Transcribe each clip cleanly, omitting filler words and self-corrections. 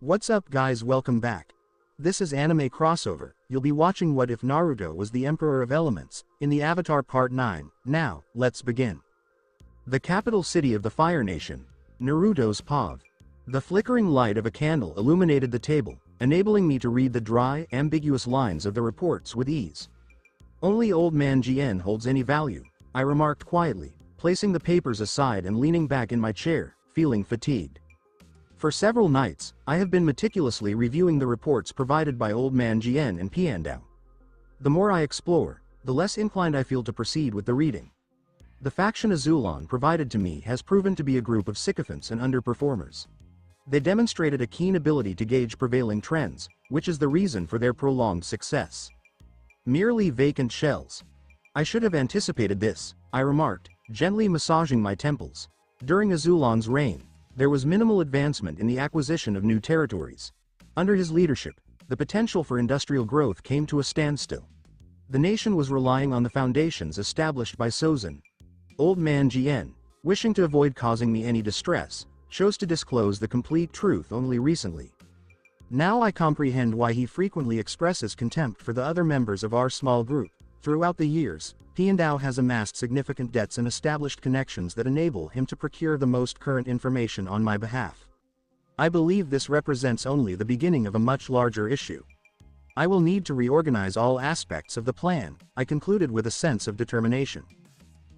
What's up guys, welcome back. This is Anime Crossover. You'll be watching What If Naruto Was the Emperor of Elements, in the Avatar Part 9. Now, let's begin. The capital city of the Fire Nation, Naruto's POV. The flickering light of a candle illuminated the table, enabling me to read the dry, ambiguous lines of the reports with ease. Only Old Man Jien holds any value, I remarked quietly, placing the papers aside and leaning back in my chair, feeling fatigued. For several nights, I have been meticulously reviewing the reports provided by Old Man Jien and Piandao. The more I explore, the less inclined I feel to proceed with the reading. The faction Azulon provided to me has proven to be a group of sycophants and underperformers. They demonstrated a keen ability to gauge prevailing trends, which is the reason for their prolonged success. Merely vacant shells. I should have anticipated this, I remarked, gently massaging my temples. During Azulon's reign, there was minimal advancement in the acquisition of new territories. Under his leadership, the potential for industrial growth came to a standstill. The nation was relying on the foundations established by Sozin. Old Man Jien, wishing to avoid causing me any distress, chose to disclose the complete truth only recently. Now I comprehend why he frequently expresses contempt for the other members of our small group. Throughout the years, Piandao has amassed significant debts and established connections that enable him to procure the most current information on my behalf. I believe this represents only the beginning of a much larger issue. I will need to reorganize all aspects of the plan, I concluded with a sense of determination.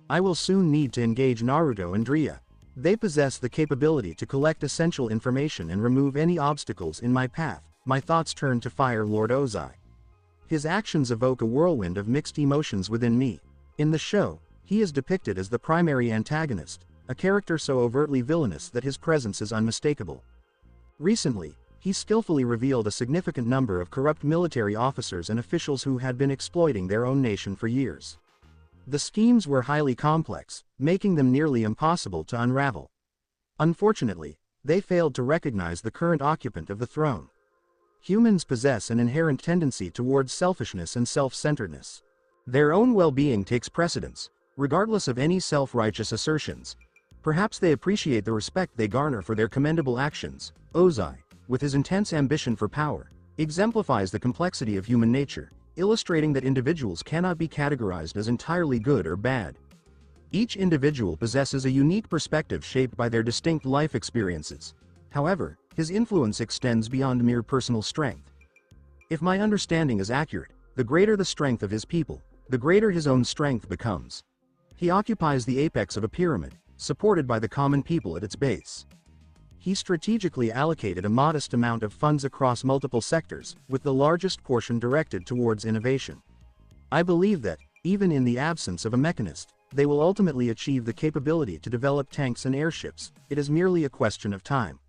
I will soon need to engage Naruto and Drea. They possess the capability to collect essential information and remove any obstacles in my path. My thoughts turned to Fire Lord Ozai. His actions evoke a whirlwind of mixed emotions within me. In the show, he is depicted as the primary antagonist, a character so overtly villainous that his presence is unmistakable. Recently, he skillfully revealed a significant number of corrupt military officers and officials who had been exploiting their own nation for years. The schemes were highly complex, making them nearly impossible to unravel. Unfortunately, they failed to recognize the current occupant of the throne. Humans possess an inherent tendency towards selfishness and self-centeredness. Their own well-being takes precedence, regardless of any self-righteous assertions. Perhaps they appreciate the respect they garner for their commendable actions. Ozai, with his intense ambition for power, exemplifies the complexity of human nature, illustrating that individuals cannot be categorized as entirely good or bad. Each individual possesses a unique perspective shaped by their distinct life experiences. However, his influence extends beyond mere personal strength. If my understanding is accurate, the greater the strength of his people, the greater his own strength becomes. He occupies the apex of a pyramid, supported by the common people at its base. He strategically allocated a modest amount of funds across multiple sectors, with the largest portion directed towards innovation. I believe that, even in the absence of a mechanist, they will ultimately achieve the capability to develop tanks and airships. It is merely a question of time.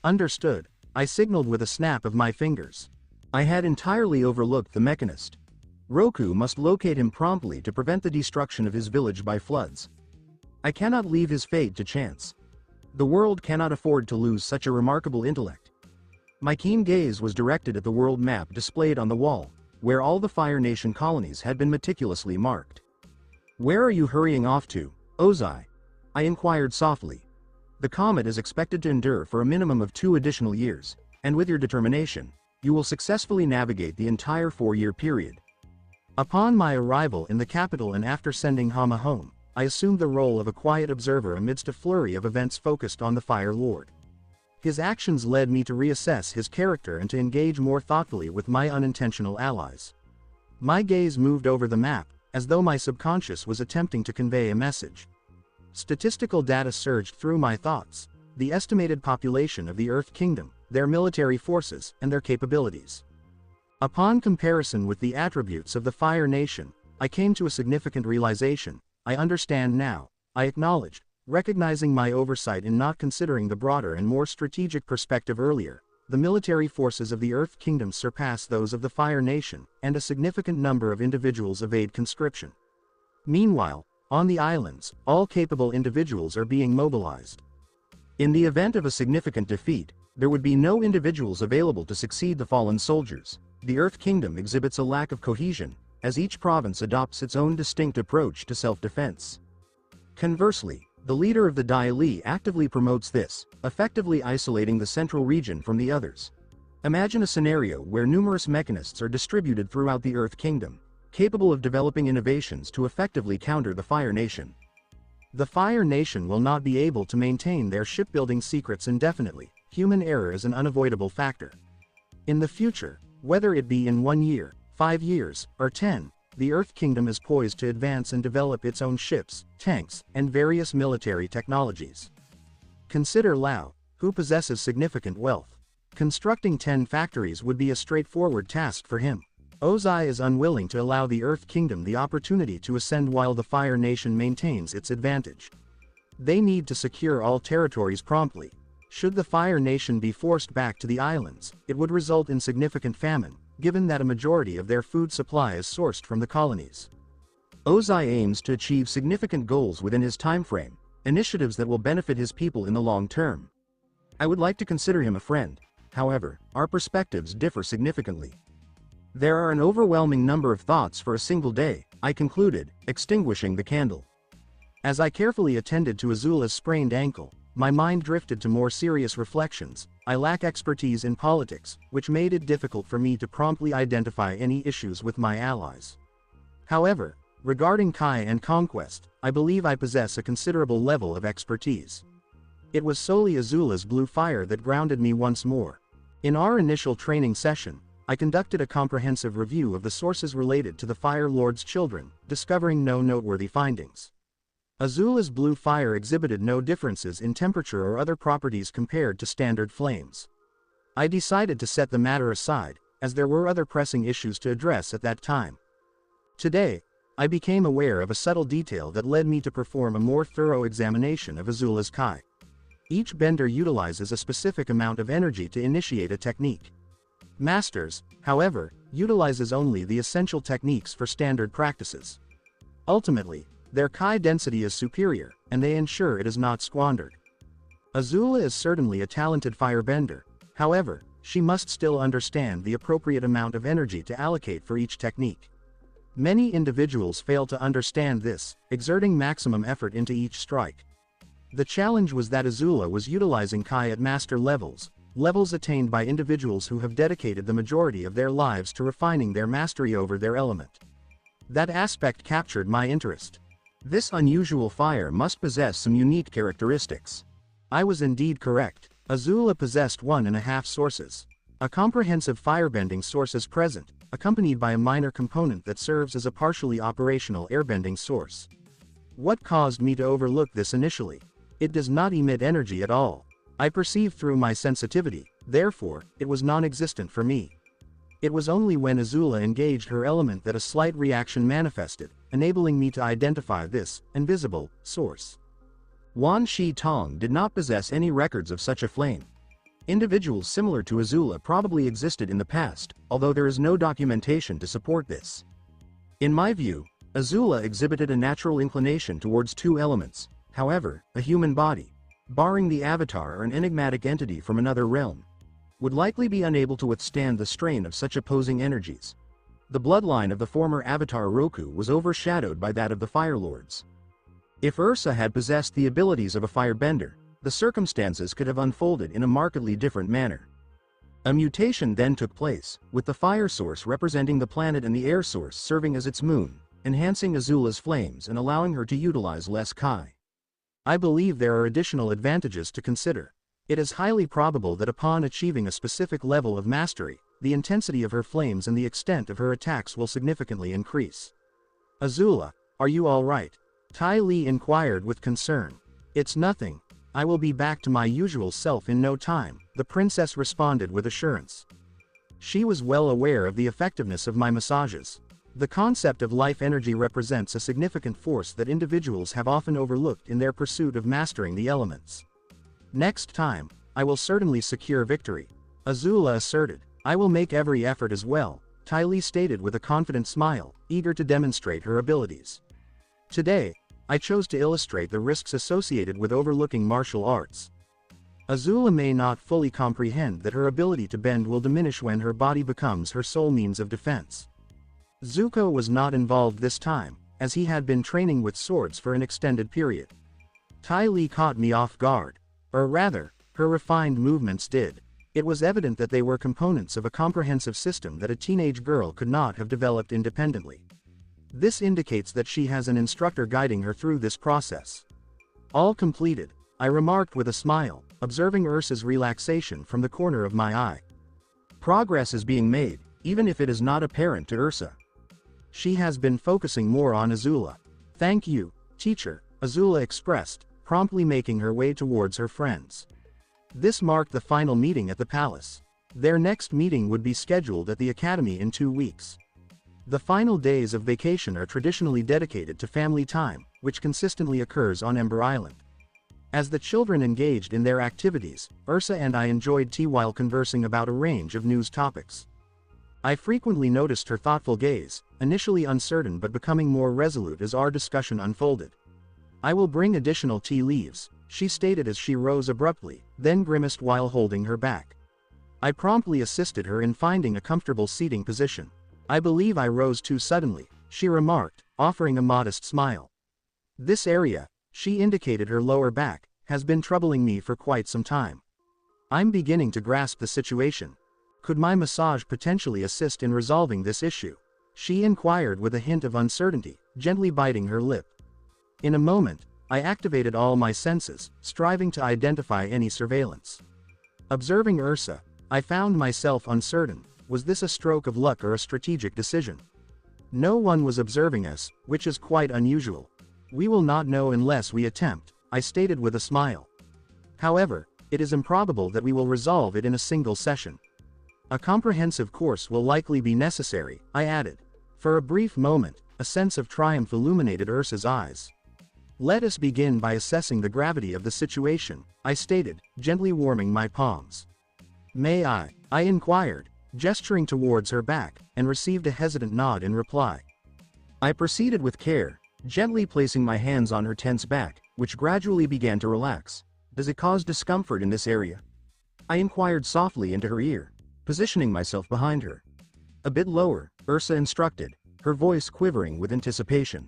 Understood, I signaled with a snap of my fingers. I had entirely overlooked the mechanist. Roku must locate him promptly to prevent the destruction of his village by floods. I cannot leave his fate to chance. The world cannot afford to lose such a remarkable intellect. My keen gaze was directed at the world map displayed on the wall, where all the Fire Nation colonies had been meticulously marked. "Where are you hurrying off to, Ozai?" I inquired softly. "The comet is expected to endure for a minimum of 2 additional years, and with your determination, you will successfully navigate the entire 4-year period." Upon my arrival in the capital and after sending Hama home, I assumed the role of a quiet observer amidst a flurry of events focused on the Fire Lord. His actions led me to reassess his character and to engage more thoughtfully with my unintentional allies. My gaze moved over the map, as though my subconscious was attempting to convey a message. Statistical data surged through my thoughts: the estimated population of the Earth Kingdom, their military forces, and their capabilities. Upon comparison with the attributes of the Fire Nation, I came to a significant realization. I understand now, I acknowledged, recognizing my oversight in not considering the broader and more strategic perspective earlier. The military forces of the Earth Kingdom surpass those of the Fire Nation, and a significant number of individuals evade conscription. Meanwhile, on the islands, all capable individuals are being mobilized. In the event of a significant defeat, there would be no individuals available to succeed the fallen soldiers. The Earth Kingdom exhibits a lack of cohesion, as each province adopts its own distinct approach to self-defense. Conversely, The leader of the Dai Li actively promotes this, effectively isolating the central region from the others. Imagine a scenario where numerous mechanists are distributed throughout the Earth Kingdom, capable of developing innovations to effectively counter the Fire Nation. The Fire Nation will not be able to maintain their shipbuilding secrets indefinitely. Human error is an unavoidable factor. In the future, whether it be in 1 year, 5 years, or 10, the Earth Kingdom is poised to advance and develop its own ships, tanks, and various military technologies. Consider Lao, who possesses significant wealth. Constructing 10 factories would be a straightforward task for him. Ozai is unwilling to allow the Earth Kingdom the opportunity to ascend while the Fire Nation maintains its advantage. They need to secure all territories promptly. Should the Fire Nation be forced back to the islands, it would result in significant famine, given that a majority of their food supply is sourced from the colonies. Ozai aims to achieve significant goals within his time frame, initiatives that will benefit his people in the long term. I would like to consider him a friend. However, our perspectives differ significantly. There are an overwhelming number of thoughts for a single day, I concluded, extinguishing the candle. As I carefully attended to Azula's sprained ankle, my mind drifted to more serious reflections. I lack expertise in politics, which made it difficult for me to promptly identify any issues with my allies. However, regarding Kai and conquest, I believe I possess a considerable level of expertise. It was solely Azula's blue fire that grounded me once more. In our initial training session, I conducted a comprehensive review of the sources related to the Fire Lord's children, discovering no noteworthy findings. Azula's blue fire exhibited no differences in temperature or other properties compared to standard flames. I decided to set the matter aside, as there were other pressing issues to address at that time. Today, I became aware of a subtle detail that led me to perform a more thorough examination of Azula's Kai. Each bender utilizes a specific amount of energy to initiate a technique. Masters, however, utilizes only the essential techniques for standard practices. Ultimately, their Kai density is superior, and they ensure it is not squandered. Azula is certainly a talented firebender, however, she must still understand the appropriate amount of energy to allocate for each technique. Many individuals fail to understand this, exerting maximum effort into each strike. The challenge was that Azula was utilizing Kai at master levels, levels attained by individuals who have dedicated the majority of their lives to refining their mastery over their element. That aspect captured my interest. This unusual fire must possess some unique characteristics. I was indeed correct. Azula possessed 1.5 sources. A comprehensive firebending source is present, accompanied by a minor component that serves as a partially operational airbending source. What caused me to overlook this initially? It does not emit energy at all. I perceived through my sensitivity, therefore, it was non-existent for me. It was only when Azula engaged her element that a slight reaction manifested, enabling me to identify this invisible source. Wan Shi Tong did not possess any records of such a flame. Individuals similar to Azula probably existed in the past, although there is no documentation to support this. In my view, Azula exhibited a natural inclination towards 2 elements, however, a human body, barring the avatar or an enigmatic entity from another realm, would likely be unable to withstand the strain of such opposing energies. The bloodline of the former avatar Roku was overshadowed by that of the Fire Lords. If Ursa had possessed the abilities of a firebender, the circumstances could have unfolded in a markedly different manner. A mutation then took place, with the fire source representing the planet and the air source serving as its moon, enhancing Azula's flames and allowing her to utilize less Kai. I believe there are additional advantages to consider. It is highly probable that upon achieving a specific level of mastery, the intensity of her flames and the extent of her attacks will significantly increase. Azula, are you all right? Tai Li inquired with concern. It's nothing. I will be back to my usual self in no time, the princess responded with assurance. She was well aware of the effectiveness of my massages. The concept of life energy represents a significant force that individuals have often overlooked in their pursuit of mastering the elements. Next time, I will certainly secure victory, Azula asserted. I will make every effort as well, Tai Li stated with a confident smile, eager to demonstrate her abilities. Today, I chose to illustrate the risks associated with overlooking martial arts. Azula may not fully comprehend that her ability to bend will diminish when her body becomes her sole means of defense. Zuko was not involved this time, as he had been training with swords for an extended period. Ty Lee caught me off guard. Or rather, her refined movements did. It was evident that they were components of a comprehensive system that a teenage girl could not have developed independently. This indicates that she has an instructor guiding her through this process. All completed, I remarked with a smile, observing Ursa's relaxation from the corner of my eye. Progress is being made, even if it is not apparent to Ursa. She has been focusing more on Azula. Thank you, teacher, Azula expressed, promptly making her way towards her friends. This marked the final meeting at the palace. Their next meeting would be scheduled at the academy in 2 weeks. The final days of vacation are traditionally dedicated to family time, which consistently occurs on Ember Island. As the children engaged in their activities, Ursa and I enjoyed tea while conversing about a range of news topics. I frequently noticed her thoughtful gaze, initially uncertain but becoming more resolute as our discussion unfolded. I will bring additional tea leaves, she stated as she rose abruptly, then grimaced while holding her back. I promptly assisted her in finding a comfortable seating position. I believe I rose too suddenly, she remarked, offering a modest smile. This area, she indicated her lower back, has been troubling me for quite some time. I'm beginning to grasp the situation. Could my massage potentially assist in resolving this issue? She inquired with a hint of uncertainty, gently biting her lip. In a moment, I activated all my senses, striving to identify any surveillance. Observing Ursa, I found myself uncertain. Was this a stroke of luck or a strategic decision? No one was observing us, which is quite unusual. We will not know unless we attempt, I stated with a smile. However, it is improbable that we will resolve it in a single session. A comprehensive course will likely be necessary, I added. For a brief moment, a sense of triumph illuminated Ursa's eyes. Let us begin by assessing the gravity of the situation, I stated, gently warming my palms. May I inquired, gesturing towards her back, and received a hesitant nod in reply. I proceeded with care, gently placing my hands on her tense back, which gradually began to relax. Does it cause discomfort in this area? I inquired softly into her ear, positioning myself behind her. A bit lower, Ursa instructed, her voice quivering with anticipation.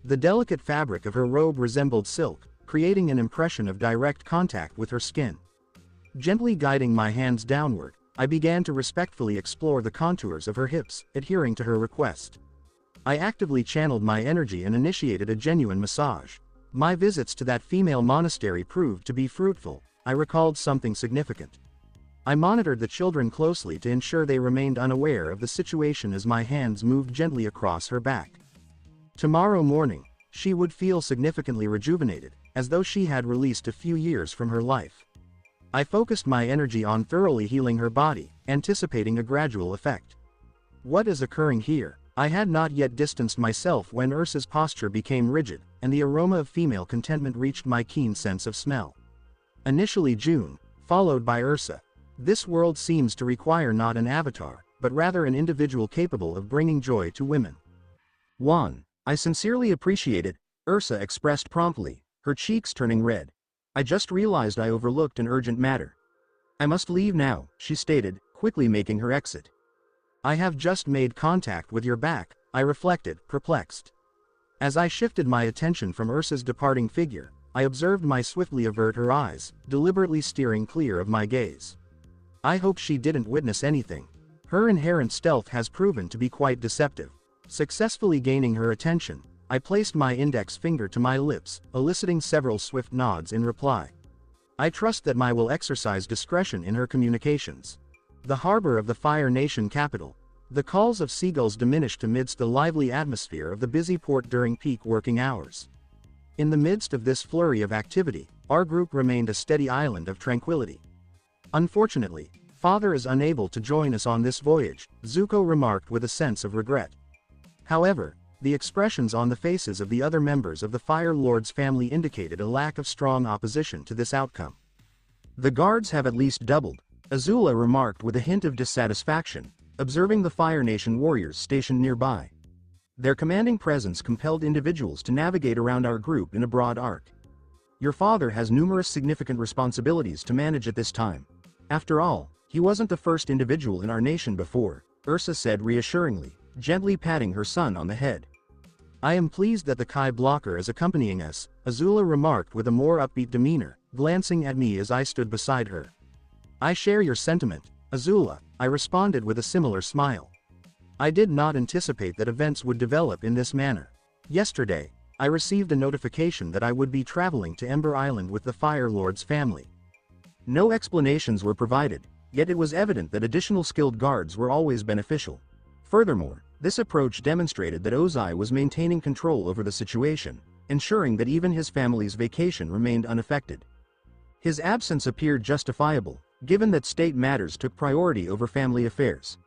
The delicate fabric of her robe resembled silk, creating an impression of direct contact with her skin. Gently guiding my hands downward, I began to respectfully explore the contours of her hips, adhering to her request. I actively channeled my energy and initiated a genuine massage. My visits to that female monastery proved to be fruitful. I recalled something significant. I monitored the children closely to ensure they remained unaware of the situation as my hands moved gently across her back. Tomorrow morning, she would feel significantly rejuvenated, as though she had released a few years from her life. I focused my energy on thoroughly healing her body, anticipating a gradual effect. What is occurring here? I had not yet distanced myself when Ursa's posture became rigid, and the aroma of female contentment reached my keen sense of smell. Initially June, followed by Ursa. This world seems to require not an avatar, but rather an individual capable of bringing joy to women. 1. I sincerely appreciate it, Ursa expressed promptly, her cheeks turning red. I just realized I overlooked an urgent matter. I must leave now, she stated, quickly making her exit. I have just made contact with your back, I reflected, perplexed. As I shifted my attention from Ursa's departing figure, I observed my swiftly avert her eyes, deliberately steering clear of my gaze. I hope she didn't witness anything. Her inherent stealth has proven to be quite deceptive. Successfully gaining her attention, I placed my index finger to my lips, eliciting several swift nods in reply. I trust that Mai will exercise discretion in her communications. The harbor of the Fire Nation capital. The calls of seagulls diminished amidst the lively atmosphere of the busy port during peak working hours. In the midst of this flurry of activity, our group remained a steady island of tranquility. Unfortunately, Father is unable to join us on this voyage, Zuko remarked with a sense of regret. However, the expressions on the faces of the other members of the Fire Lord's family indicated a lack of strong opposition to this outcome. The guards have at least doubled, Azula remarked with a hint of dissatisfaction, observing the Fire Nation warriors stationed nearby. Their commanding presence compelled individuals to navigate around our group in a broad arc. Your father has numerous significant responsibilities to manage at this time. After all, he wasn't the first individual in our nation before, Ursa said reassuringly, gently patting her son on the head. I am pleased that the Kai blocker is accompanying us, Azula remarked with a more upbeat demeanor, glancing at me as I stood beside her. I share your sentiment, Azula, I responded with a similar smile. I did not anticipate that events would develop in this manner. Yesterday, I received a notification that I would be traveling to Ember Island with the Fire Lord's family. No explanations were provided, yet it was evident that additional skilled guards were always beneficial. Furthermore, this approach demonstrated that Ozai was maintaining control over the situation, ensuring that even his family's vacation remained unaffected. His absence appeared justifiable, given that state matters took priority over family affairs.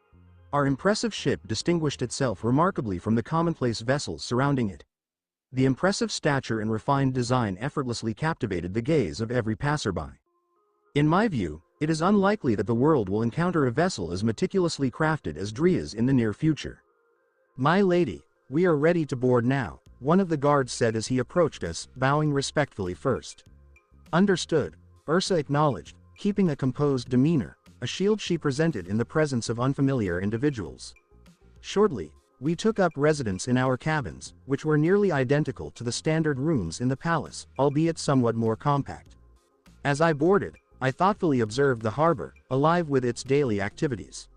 Our impressive ship distinguished itself remarkably from the commonplace vessels surrounding it. The impressive stature and refined design effortlessly captivated the gaze of every passerby. In my view, it is unlikely that the world will encounter a vessel as meticulously crafted as Dria's in the near future. My lady, we are ready to board now, one of the guards said as he approached us, bowing respectfully first. Understood, Ursa acknowledged, keeping a composed demeanor, a shield she presented in the presence of unfamiliar individuals. Shortly, we took up residence in our cabins, which were nearly identical to the standard rooms in the palace, albeit somewhat more compact. As I boarded, I thoughtfully observed the harbor, alive with its daily activities.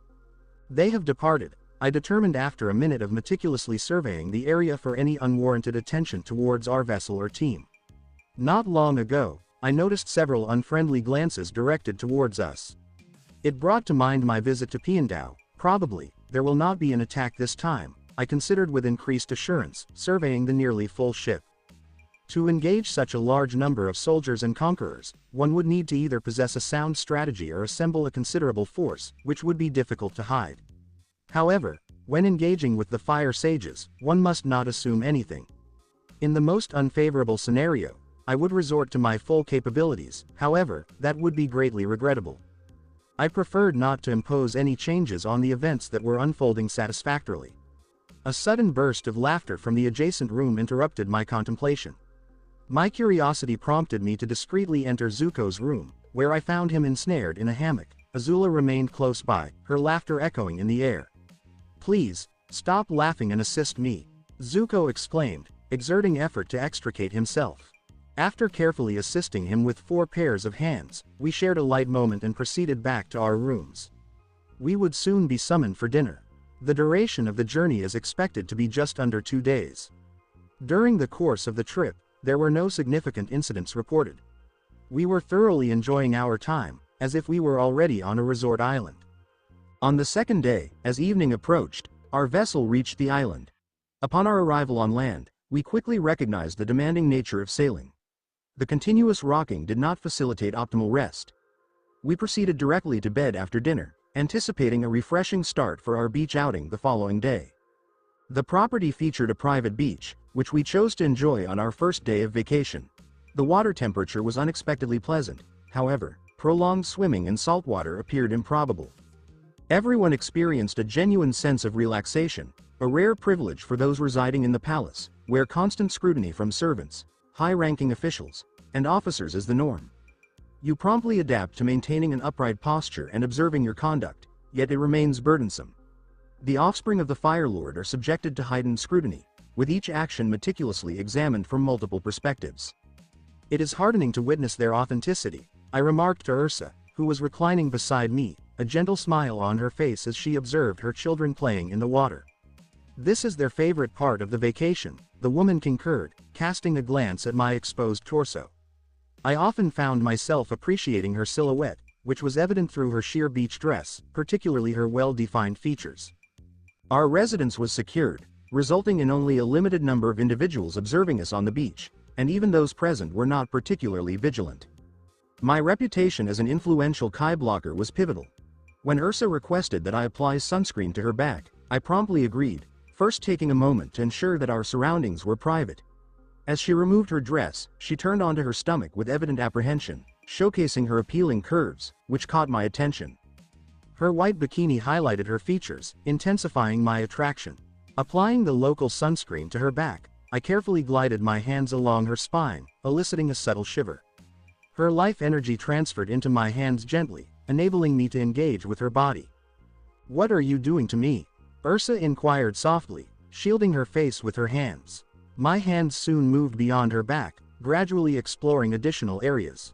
They have departed, I determined after a minute of meticulously surveying the area for any unwarranted attention towards our vessel or team. Not long ago, I noticed several unfriendly glances directed towards us. It brought to mind my visit to Piandao. Probably, there will not be an attack this time, I considered with increased assurance, surveying the nearly full ship. To engage such a large number of soldiers and conquerors, one would need to either possess a sound strategy or assemble a considerable force, which would be difficult to hide. However, when engaging with the fire sages, one must not assume anything. In the most unfavorable scenario, I would resort to my full capabilities, however, that would be greatly regrettable. I preferred not to impose any changes on the events that were unfolding satisfactorily. A sudden burst of laughter from the adjacent room interrupted my contemplation. My curiosity prompted me to discreetly enter Zuko's room, where I found him ensnared in a hammock. Azula remained close by, her laughter echoing in the air. Please, stop laughing and assist me, Zuko exclaimed, exerting effort to extricate himself. After carefully assisting him with 4 pairs of hands, we shared a light moment and proceeded back to our rooms. We would soon be summoned for dinner. The duration of the journey is expected to be just under 2 days. During the course of the trip, there were no significant incidents reported. We were thoroughly enjoying our time, as if we were already on a resort island. On the second day, as evening approached, our vessel reached the island. Upon our arrival on land, we quickly recognized the demanding nature of sailing. The continuous rocking did not facilitate optimal rest. We proceeded directly to bed after dinner, anticipating a refreshing start for our beach outing the following day. The property featured a private beach, which we chose to enjoy on our first day of vacation. The water temperature was unexpectedly pleasant, however, prolonged swimming in salt water appeared improbable. Everyone experienced a genuine sense of relaxation, a rare privilege for those residing in the palace, where constant scrutiny from servants, high-ranking officials, and officers is the norm. You promptly adapt to maintaining an upright posture and observing your conduct, yet it remains burdensome. The offspring of the Fire Lord are subjected to heightened scrutiny, with each action meticulously examined from multiple perspectives. It is heartening to witness their authenticity, I remarked to Ursa, who was reclining beside me, a gentle smile on her face as she observed her children playing in the water. This is their favorite part of the vacation, the woman concurred, casting a glance at my exposed torso. I often found myself appreciating her silhouette, which was evident through her sheer beach dress, particularly her well-defined features. Our residence was secured, resulting in only a limited number of individuals observing us on the beach, and even those present were not particularly vigilant. My reputation as an influential Kai blocker was pivotal. When Ursa requested that I apply sunscreen to her back, I promptly agreed, first taking a moment to ensure that our surroundings were private. As she removed her dress, she turned onto her stomach with evident apprehension, showcasing her appealing curves, which caught my attention. Her white bikini highlighted her features, intensifying my attraction. Applying the local sunscreen to her back, I carefully glided my hands along her spine, eliciting a subtle shiver. Her life energy transferred into my hands gently, enabling me to engage with her body. "What are you doing to me?" Ursa inquired softly, shielding her face with her hands. My hands soon moved beyond her back, gradually exploring additional areas.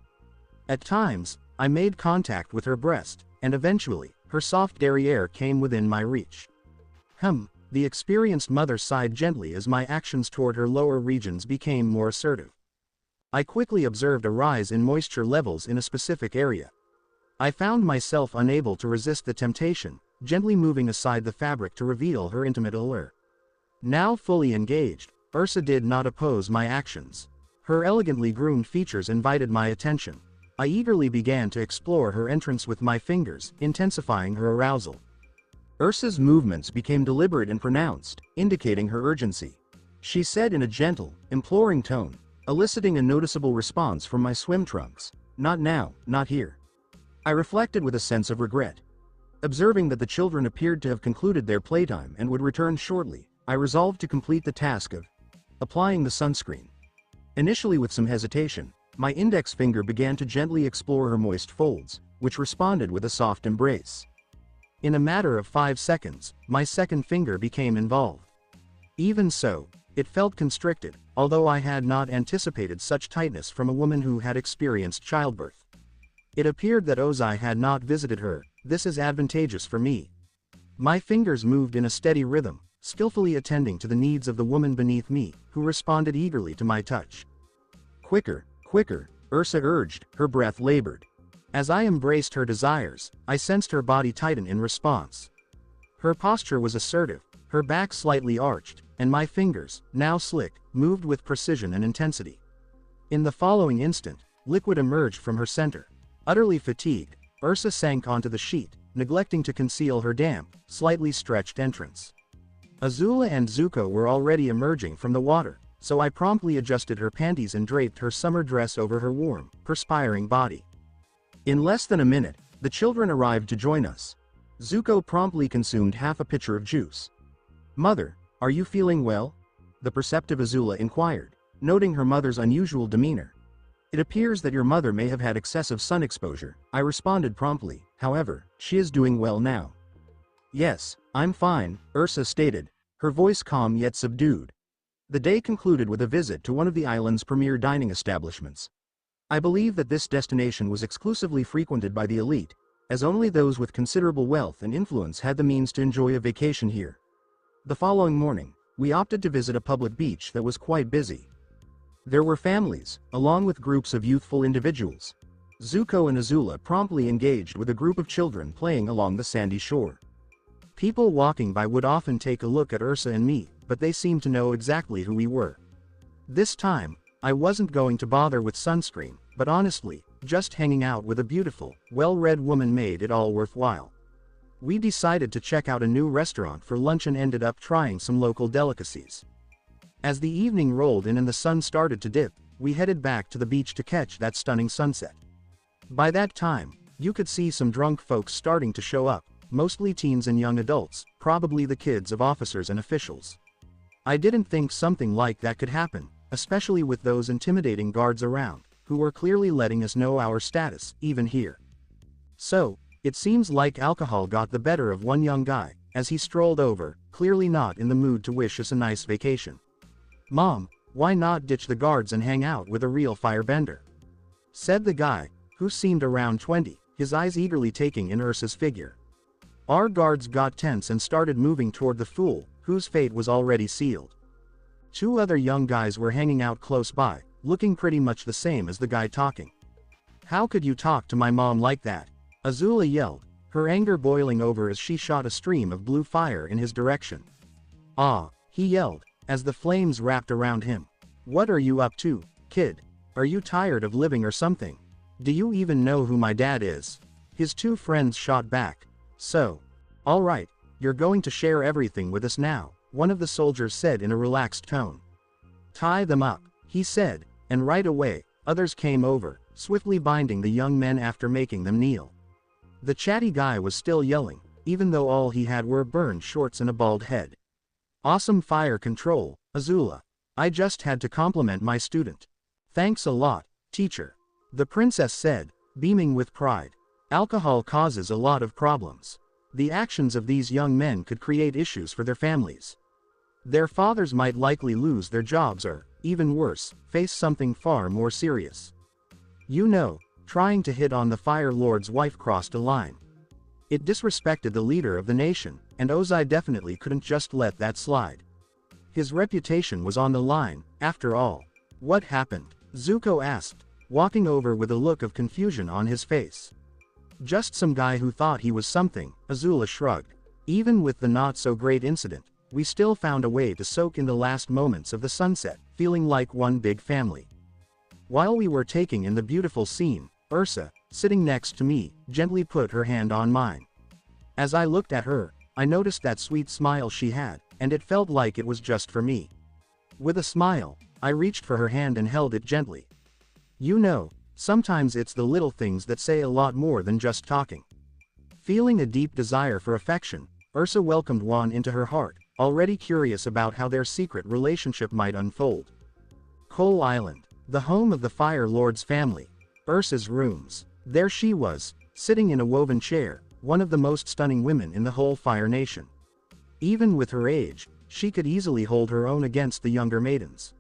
At times, I made contact with her breast, and eventually, her soft derriere came within my reach. The experienced mother sighed gently as my actions toward her lower regions became more assertive. I quickly observed a rise in moisture levels in a specific area. I found myself unable to resist the temptation, gently moving aside the fabric to reveal her intimate allure. Now fully engaged, Ursa did not oppose my actions. Her elegantly groomed features invited my attention. I eagerly began to explore her entrance with my fingers, intensifying her arousal. Ursa's movements became deliberate and pronounced, indicating her urgency. She said in a gentle, imploring tone, eliciting a noticeable response from my swim trunks, "Not now, not here." I reflected with a sense of regret. Observing that the children appeared to have concluded their playtime and would return shortly, I resolved to complete the task of applying the sunscreen. Initially with some hesitation, my index finger began to gently explore her moist folds, which responded with a soft embrace. In a matter of 5 seconds, my second finger became involved. Even so, it felt constricted, although I had not anticipated such tightness from a woman who had experienced childbirth. It appeared that Ozai had not visited her. This is advantageous for me. My fingers moved in a steady rhythm, skillfully attending to the needs of the woman beneath me, who responded eagerly to my touch. "Quicker, quicker," Ursa urged, her breath labored. As I embraced her desires, I sensed her body tighten in response. Her posture was assertive, her back slightly arched, and my fingers, now slick, moved with precision and intensity. In the following instant, liquid emerged from her center. Utterly fatigued, Ursa sank onto the sheet, neglecting to conceal her damp, slightly stretched entrance. Azula and Zuko were already emerging from the water, so I promptly adjusted her panties and draped her summer dress over her warm, perspiring body. In less than a minute, the children arrived to join us. Zuko promptly consumed half a pitcher of juice. "Mother, are you feeling well?" the perceptive Azula inquired, noting her mother's unusual demeanor. "It appears that your mother may have had excessive sun exposure," I responded promptly. "However, she is doing well now." "Yes, I'm fine," Ursa stated, her voice calm yet subdued. The day concluded with a visit to one of the island's premier dining establishments. I believe that this destination was exclusively frequented by the elite, as only those with considerable wealth and influence had the means to enjoy a vacation here. The following morning, we opted to visit a public beach that was quite busy. There were families, along with groups of youthful individuals. Zuko and Azula promptly engaged with a group of children playing along the sandy shore. People walking by would often take a look at Ursa and me, but they seemed to know exactly who we were. This time, I wasn't going to bother with sunscreen, but honestly, just hanging out with a beautiful, well-read woman made it all worthwhile. We decided to check out a new restaurant for lunch and ended up trying some local delicacies. As the evening rolled in and the sun started to dip, we headed back to the beach to catch that stunning sunset. By that time, you could see some drunk folks starting to show up, mostly teens and young adults, probably the kids of officers and officials. I didn't think something like that could happen, especially with those intimidating guards around, who were clearly letting us know our status, even here. So, it seems like alcohol got the better of one young guy, as he strolled over, clearly not in the mood to wish us a nice vacation. "Mom, why not ditch the guards and hang out with a real firebender?" said the guy, who seemed around 20, his eyes eagerly taking in Ursa's figure. Our guards got tense and started moving toward the fool, whose fate was already sealed. 2 other young guys were hanging out close by, looking pretty much the same as the guy talking. "How could you talk to my mom like that?" Azula yelled, her anger boiling over as she shot a stream of blue fire in his direction. "Ah," he yelled, as the flames wrapped around him. "What are you up to, kid? Are you tired of living or something? Do you even know who my dad is?" His 2 friends shot back. "So, all right, you're going to share everything with us now," one of the soldiers said in a relaxed tone. "Tie them up," he said, and right away, others came over, swiftly binding the young men after making them kneel. The chatty guy was still yelling, even though all he had were burned shorts and a bald head. "Awesome fire control, Azula. I just had to compliment my student." "Thanks a lot, teacher," the princess said, beaming with pride. Alcohol causes a lot of problems. The actions of these young men could create issues for their families. Their fathers might likely lose their jobs or, even worse, face something far more serious. You know, trying to hit on the Fire Lord's wife crossed a line. It disrespected the leader of the nation, and Ozai definitely couldn't just let that slide. His reputation was on the line, after all. What happened? Zuko asked, walking over with a look of confusion on his face. Just some guy who thought he was something, Azula shrugged. Even with the not-so-great incident, we still found a way to soak in the last moments of the sunset, feeling like one big family. While we were taking in the beautiful scene, Ursa, sitting next to me, gently put her hand on mine. As I looked at her, I noticed that sweet smile she had, and it felt like it was just for me. With a smile, I reached for her hand and held it gently. You know, sometimes it's the little things that say a lot more than just talking. Feeling a deep desire for affection, Ursa welcomed Juan into her heart, already curious about how their secret relationship might unfold. Coal Island, the home of the Fire Lord's family. Ursa's rooms. There she was, sitting in a woven chair, one of the most stunning women in the whole Fire Nation. Even with her age, she could easily hold her own against the younger maidens.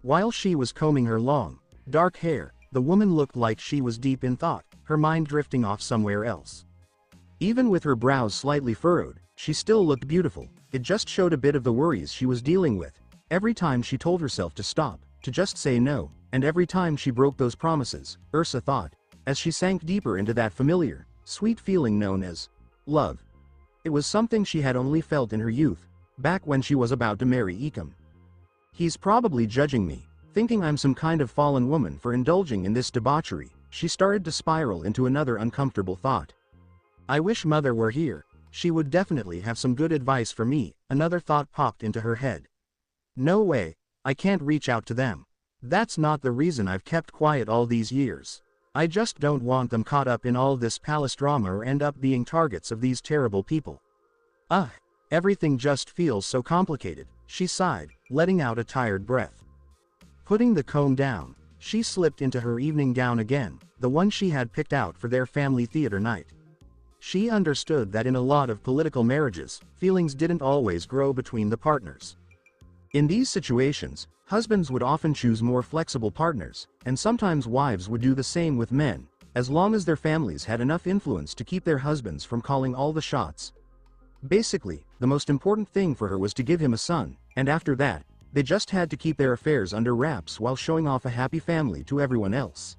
While she was combing her long, dark hair, the woman looked like she was deep in thought, her mind drifting off somewhere else. Even with her brows slightly furrowed, she still looked beautiful. It just showed a bit of the worries she was dealing with. Every time she told herself to stop, to just say no, and every time she broke those promises, Ursa thought, as she sank deeper into that familiar, sweet feeling known as love. It was something she had only felt in her youth, back when she was about to marry Ikam. He's probably judging me, thinking I'm some kind of fallen woman for indulging in this debauchery. She started to spiral into another uncomfortable thought. I wish Mother were here. She would definitely have some good advice for me. Another thought popped into her head. No way, I can't reach out to them. That's not the reason I've kept quiet all these years. I just don't want them caught up in all this palace drama or end up being targets of these terrible people. Ugh, everything just feels so complicated, she sighed, letting out a tired breath. Putting the comb down, she slipped into her evening gown again, the one she had picked out for their family theater night. She understood that in a lot of political marriages, feelings didn't always grow between the partners. In these situations, husbands would often choose more flexible partners, and sometimes wives would do the same with men, as long as their families had enough influence to keep their husbands from calling all the shots. Basically, the most important thing for her was to give him a son, and after that, they just had to keep their affairs under wraps while showing off a happy family to everyone else.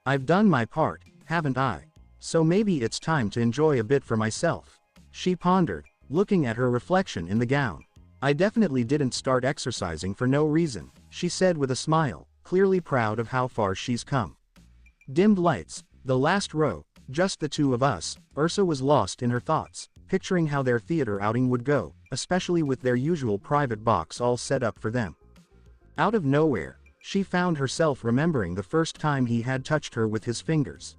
I've done my part, haven't I? So maybe it's time to enjoy a bit for myself. She pondered, looking at her reflection in the gown. I definitely didn't start exercising for no reason, she said with a smile, clearly proud of how far she's come. Dimmed lights, the last row, just the two of us. Ursa was lost in her thoughts, picturing how their theater outing would go, especially with their usual private box all set up for them. Out of nowhere, she found herself remembering the first time he had touched her with his fingers.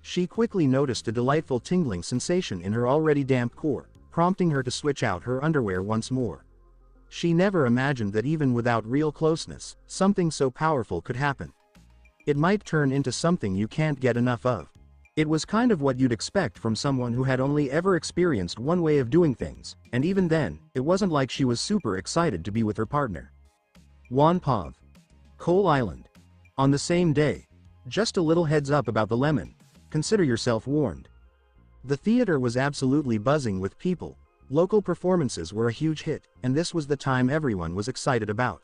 She quickly noticed a delightful tingling sensation in her already damp core, prompting her to switch out her underwear once more. She never imagined that even without real closeness, something so powerful could happen. It might turn into something you can't get enough of. It was kind of what you'd expect from someone who had only ever experienced one way of doing things, and even then, it wasn't like she was super excited to be with her partner. Wanpav. Coal Island. On the same day. Just a little heads up about the lemon. Consider yourself warned. The theater was absolutely buzzing with people. Local performances were a huge hit, and this was the time everyone was excited about.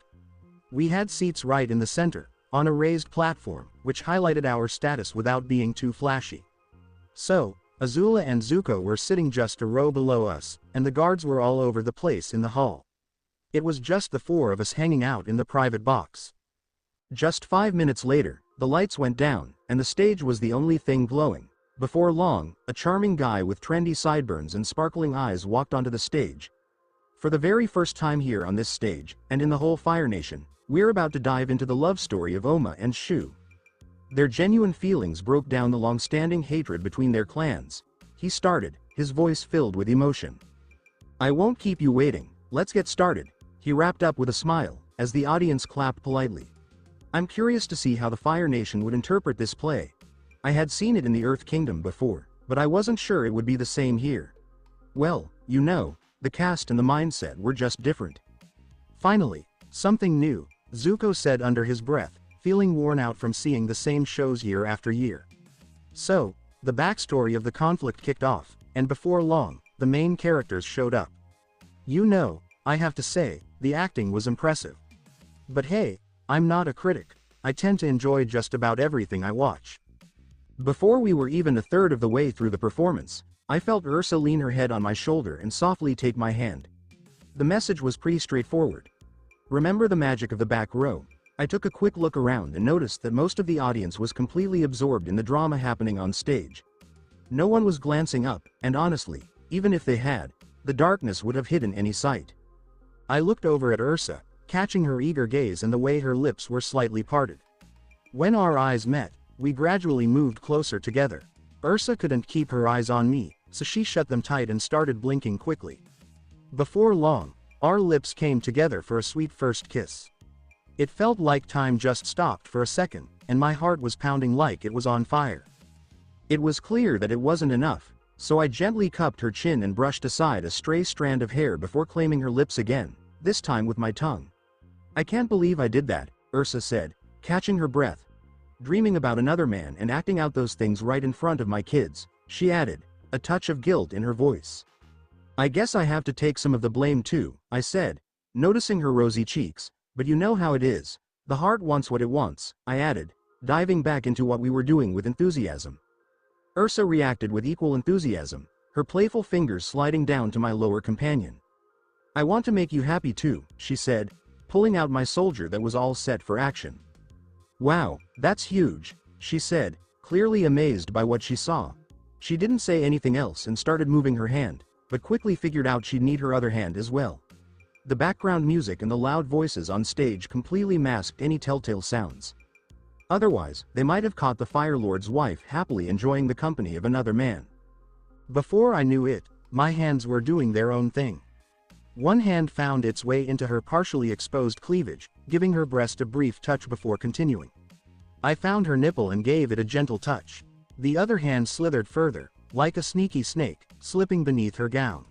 We had seats right in the center, on a raised platform, which highlighted our status without being too flashy. So, Azula and Zuko were sitting just a row below us, and the guards were all over the place in the hall. It was just the four of us hanging out in the private box. Just 5 minutes later, the lights went down, and the stage was the only thing glowing. Before long, a charming guy with trendy sideburns and sparkling eyes walked onto the stage. For the very first time here on this stage, and in the whole Fire Nation, we're about to dive into the love story of Oma and Shu. Their genuine feelings broke down the long-standing hatred between their clans. He started, his voice filled with emotion. I won't keep you waiting, let's get started, he wrapped up with a smile, as the audience clapped politely. I'm curious to see how the Fire Nation would interpret this play. I had seen it in the Earth Kingdom before, but I wasn't sure it would be the same here. Well, you know, the cast and the mindset were just different. Finally, something new, Zuko said under his breath, feeling worn out from seeing the same shows year after year. So, the backstory of the conflict kicked off, and before long, the main characters showed up. You know, I have to say, the acting was impressive. But hey, I'm not a critic. I tend to enjoy just about everything I watch. Before we were even a third of the way through the performance, I felt Ursa lean her head on my shoulder and softly take my hand. The message was pretty straightforward. Remember the magic of the back row. I took a quick look around and noticed that most of the audience was completely absorbed in the drama happening on stage. No one was glancing up, and honestly, even if they had, the darkness would have hidden any sight. I looked over at Ursa, catching her eager gaze and the way her lips were slightly parted. When our eyes met, we gradually moved closer together. Ursa couldn't keep her eyes on me, so she shut them tight and started blinking quickly. Before long, our lips came together for a sweet first kiss. It felt like time just stopped for a second, and my heart was pounding like it was on fire. It was clear that it wasn't enough, so I gently cupped her chin and brushed aside a stray strand of hair before claiming her lips again, this time with my tongue. I can't believe I did that, Ursa said, catching her breath. Dreaming about another man and acting out those things right in front of my kids, she added, a touch of guilt in her voice. I guess I have to take some of the blame too, I said, noticing her rosy cheeks, but you know how it is. The heart wants what it wants, I added, diving back into what we were doing with enthusiasm. Ursa reacted with equal enthusiasm, her playful fingers sliding down to my lower companion. I want to make you happy too, she said, pulling out my soldier that was all set for action. Wow, that's huge, she said, clearly amazed by what she saw. She didn't say anything else and started moving her hand, but quickly figured out she'd need her other hand as well. The background music and the loud voices on stage completely masked any telltale sounds. Otherwise, they might have caught the Fire Lord's wife happily enjoying the company of another man. Before I knew it, my hands were doing their own thing. One hand found its way into her partially exposed cleavage, giving her breast a brief touch before continuing. I found her nipple and gave it a gentle touch. The other hand slithered further, like a sneaky snake, slipping beneath her gown.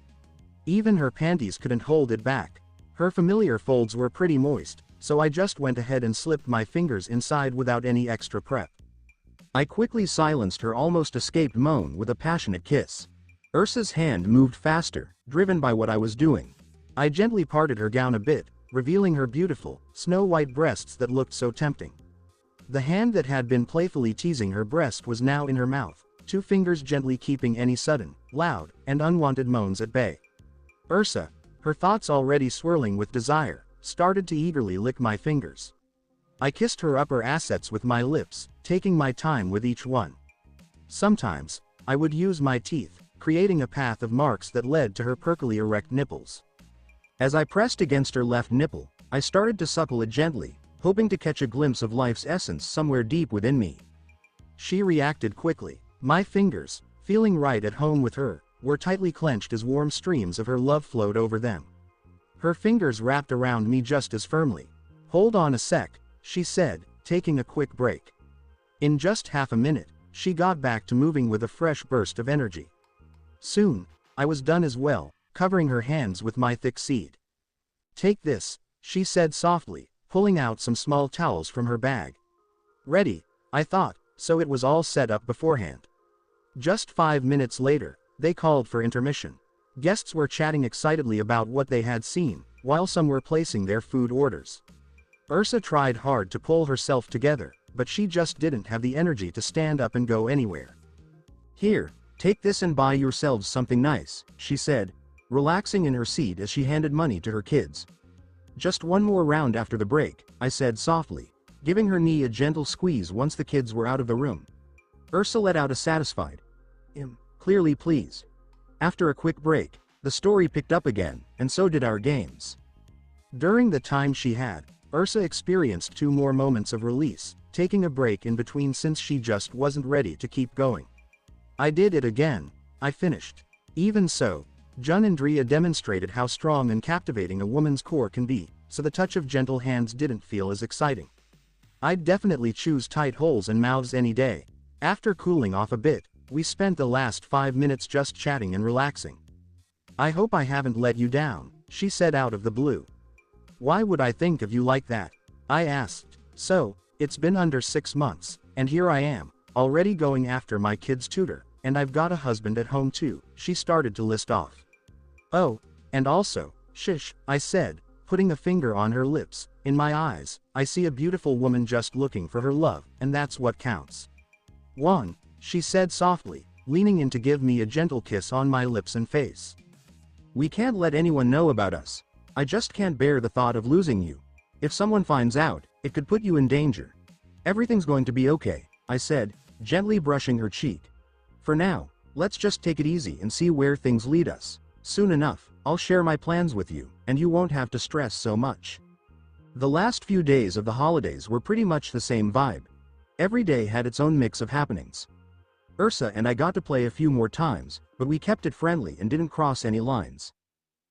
Even her panties couldn't hold it back. Her familiar folds were pretty moist, so I just went ahead and slipped my fingers inside without any extra prep. I quickly silenced her almost escaped moan with a passionate kiss. Ursa's hand moved faster, driven by what I was doing. I gently parted her gown a bit, revealing her beautiful, snow-white breasts that looked so tempting. The hand that had been playfully teasing her breast was now in her mouth, 2 fingers gently keeping any sudden, loud, and unwanted moans at bay. Ursa, her thoughts already swirling with desire, started to eagerly lick my fingers. I kissed her upper assets with my lips, taking my time with each one. Sometimes, I would use my teeth, creating a path of marks that led to her perkily erect nipples. As I pressed against her left nipple, I started to suckle it gently, hoping to catch a glimpse of life's essence somewhere deep within me. She reacted quickly. My fingers, feeling right at home with her, were tightly clenched as warm streams of her love flowed over them. Her fingers wrapped around me just as firmly. Hold on a sec, she said, taking a quick break. In just half a minute, she got back to moving with a fresh burst of energy. Soon, I was done as well, covering her hands with my thick seed. Take this, she said softly, pulling out some small towels from her bag. Ready, I thought, so it was all set up beforehand. Just 5 minutes later, they called for intermission. Guests were chatting excitedly about what they had seen, while some were placing their food orders. Ursa tried hard to pull herself together, but she just didn't have the energy to stand up and go anywhere. Here, take this and buy yourselves something nice, she said, relaxing in her seat as she handed money to her kids. Just one more round after the break, I said softly, giving her knee a gentle squeeze once the kids were out of the room. Ursa let out a satisfied, clearly pleased. After a quick break, the story picked up again, and so did our games. During the time she had, Ursa experienced 2 more moments of release, taking a break in between since she just wasn't ready to keep going. I did it again, I finished. Even so, Jun and Drea demonstrated how strong and captivating a woman's core can be, so the touch of gentle hands didn't feel as exciting. I'd definitely choose tight holes and mouths any day. After cooling off a bit, we spent the last 5 minutes just chatting and relaxing. I hope I haven't let you down, she said out of the blue. Why would I think of you like that? I asked. So, it's been under 6 months, and here I am, already going after my kid's tutor, and I've got a husband at home too, she started to list off. Oh, and also, shish, I said, putting a finger on her lips, in my eyes, I see a beautiful woman just looking for her love, and that's what counts. One, she said softly, leaning in to give me a gentle kiss on my lips and face. We can't let anyone know about us. I just can't bear the thought of losing you. If someone finds out, it could put you in danger. Everything's going to be okay, I said, gently brushing her cheek. For now, let's just take it easy and see where things lead us. Soon enough, I'll share my plans with you, and you won't have to stress so much. The last few days of the holidays were pretty much the same vibe. Every day had its own mix of happenings. Ursa and I got to play a few more times, but we kept it friendly and didn't cross any lines.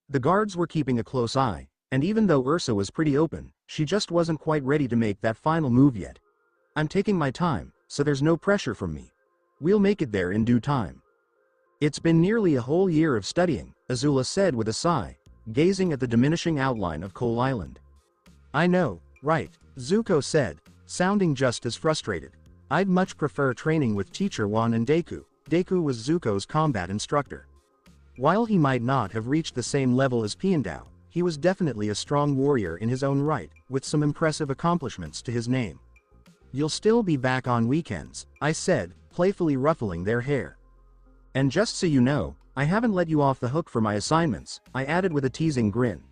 The guards were keeping a close eye, and even though Ursa was pretty open, she just wasn't quite ready to make that final move yet. I'm taking my time, so there's no pressure from me. We'll make it there in due time. It's been nearly a whole year of studying, Azula said with a sigh, gazing at the diminishing outline of Coal Island. I know, right, Zuko said, sounding just as frustrated. I'd much prefer training with Teacher Wan and Deku. Deku was Zuko's combat instructor. While he might not have reached the same level as Piandao, he was definitely a strong warrior in his own right, with some impressive accomplishments to his name. You'll still be back on weekends, I said, playfully ruffling their hair. And just so you know, I haven't let you off the hook for my assignments, I added with a teasing grin.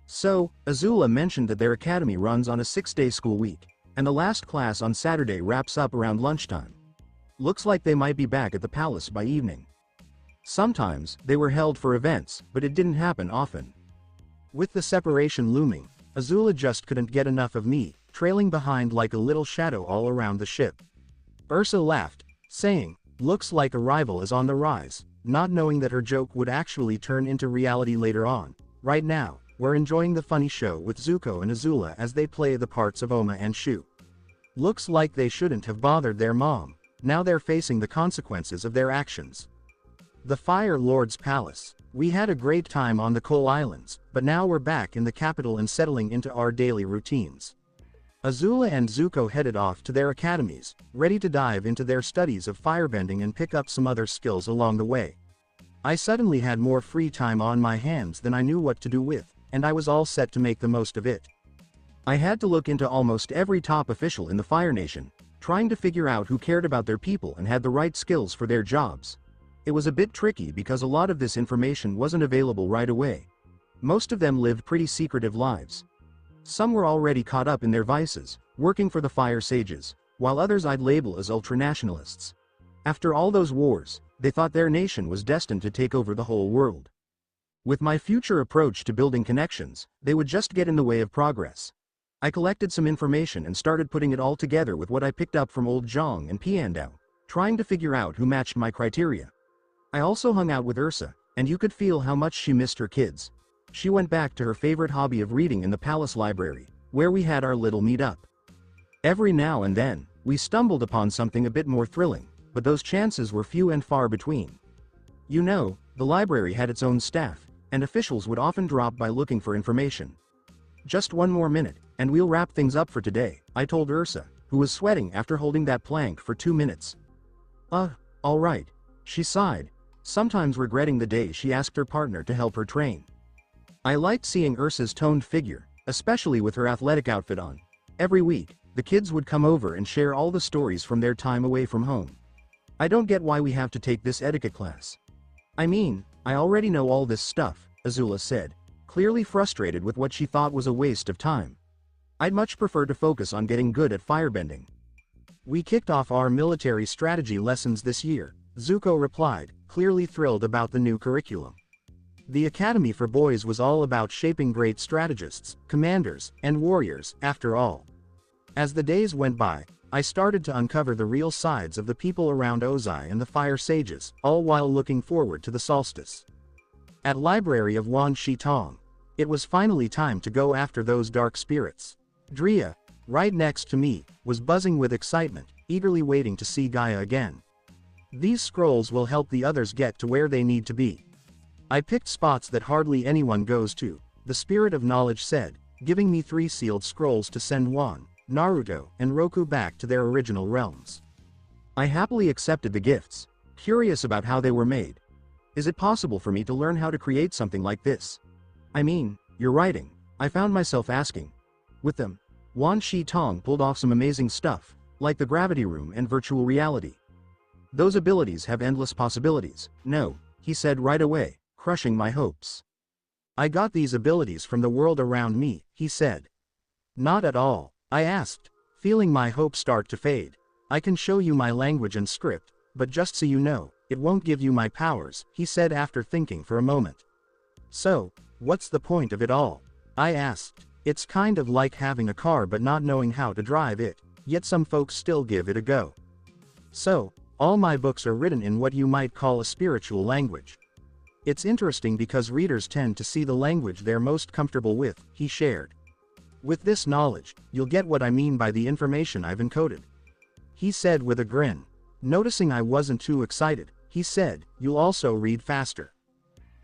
So, Azula mentioned that their academy runs on a 6-day school week, and the last class on Saturday wraps up around lunchtime. Looks like they might be back at the palace by evening. Sometimes, they were held for events, but it didn't happen often. With the separation looming, Azula just couldn't get enough of me, trailing behind like a little shadow all around the ship. Ursa laughed, saying, looks like a rival is on the rise, not knowing that her joke would actually turn into reality later on. Right now, we're enjoying the funny show with Zuko and Azula as they play the parts of Oma and Shu. Looks like they shouldn't have bothered their mom, now they're facing the consequences of their actions. The Fire Lord's Palace. We had a great time on the Coal Islands, but now we're back in the capital and settling into our daily routines. Azula and Zuko headed off to their academies, ready to dive into their studies of firebending and pick up some other skills along the way. I suddenly had more free time on my hands than I knew what to do with, and I was all set to make the most of it. I had to look into almost every top official in the Fire Nation, trying to figure out who cared about their people and had the right skills for their jobs. It was a bit tricky because a lot of this information wasn't available right away. Most of them lived pretty secretive lives. Some were already caught up in their vices, working for the Fire Sages, while others I'd label as ultranationalists. After all those wars, they thought their nation was destined to take over the whole world. With my future approach to building connections, they would just get in the way of progress. I collected some information and started putting it all together with what I picked up from old Zhang and Piandao, trying to figure out who matched my criteria. I also hung out with Ursa, and you could feel how much she missed her kids. She went back to her favorite hobby of reading in the palace library, where we had our little meet-up. Every now and then, we stumbled upon something a bit more thrilling, but those chances were few and far between. You know, the library had its own staff, and officials would often drop by looking for information. Just one more minute, and we'll wrap things up for today, I told Ursa, who was sweating after holding that plank for 2 minutes. All right, she sighed, sometimes regretting the day she asked her partner to help her train. I liked seeing Ursa's toned figure, especially with her athletic outfit on. Every week, the kids would come over and share all the stories from their time away from home. I don't get why we have to take this etiquette class. I mean, I already know all this stuff, Azula said, clearly frustrated with what she thought was a waste of time. I'd much prefer to focus on getting good at firebending. We kicked off our military strategy lessons this year, Zuko replied, clearly thrilled about the new curriculum. The Academy for Boys was all about shaping great strategists, commanders, and warriors, after all. As the days went by, I started to uncover the real sides of the people around Ozai and the Fire Sages, all while looking forward to the solstice. At Library of Wan Shi Tong, it was finally time to go after those dark spirits. Drea, right next to me, was buzzing with excitement, eagerly waiting to see Gaia again. These scrolls will help the others get to where they need to be. I picked spots that hardly anyone goes to, the Spirit of Knowledge said, giving me 3 sealed scrolls to send Juan, Naruto, and Roku back to their original realms. I happily accepted the gifts, curious about how they were made. Is it possible for me to learn how to create something like this? I mean, you're writing, I found myself asking. With them, Wan Shi Tong pulled off some amazing stuff, like the gravity room and virtual reality. Those abilities have endless possibilities. No, he said right away, crushing my hopes. I got these abilities from the world around me, he said. Not at all, I asked, feeling my hopes start to fade. I can show you my language and script, but just so you know, it won't give you my powers, he said after thinking for a moment. So, what's the point of it all? I asked. It's kind of like having a car but not knowing how to drive it, yet some folks still give it a go. So, all my books are written in what you might call a spiritual language. It's interesting because readers tend to see the language they're most comfortable with, he shared. With this knowledge, you'll get what I mean by the information I've encoded. He said with a grin. Noticing I wasn't too excited, he said, you'll also read faster.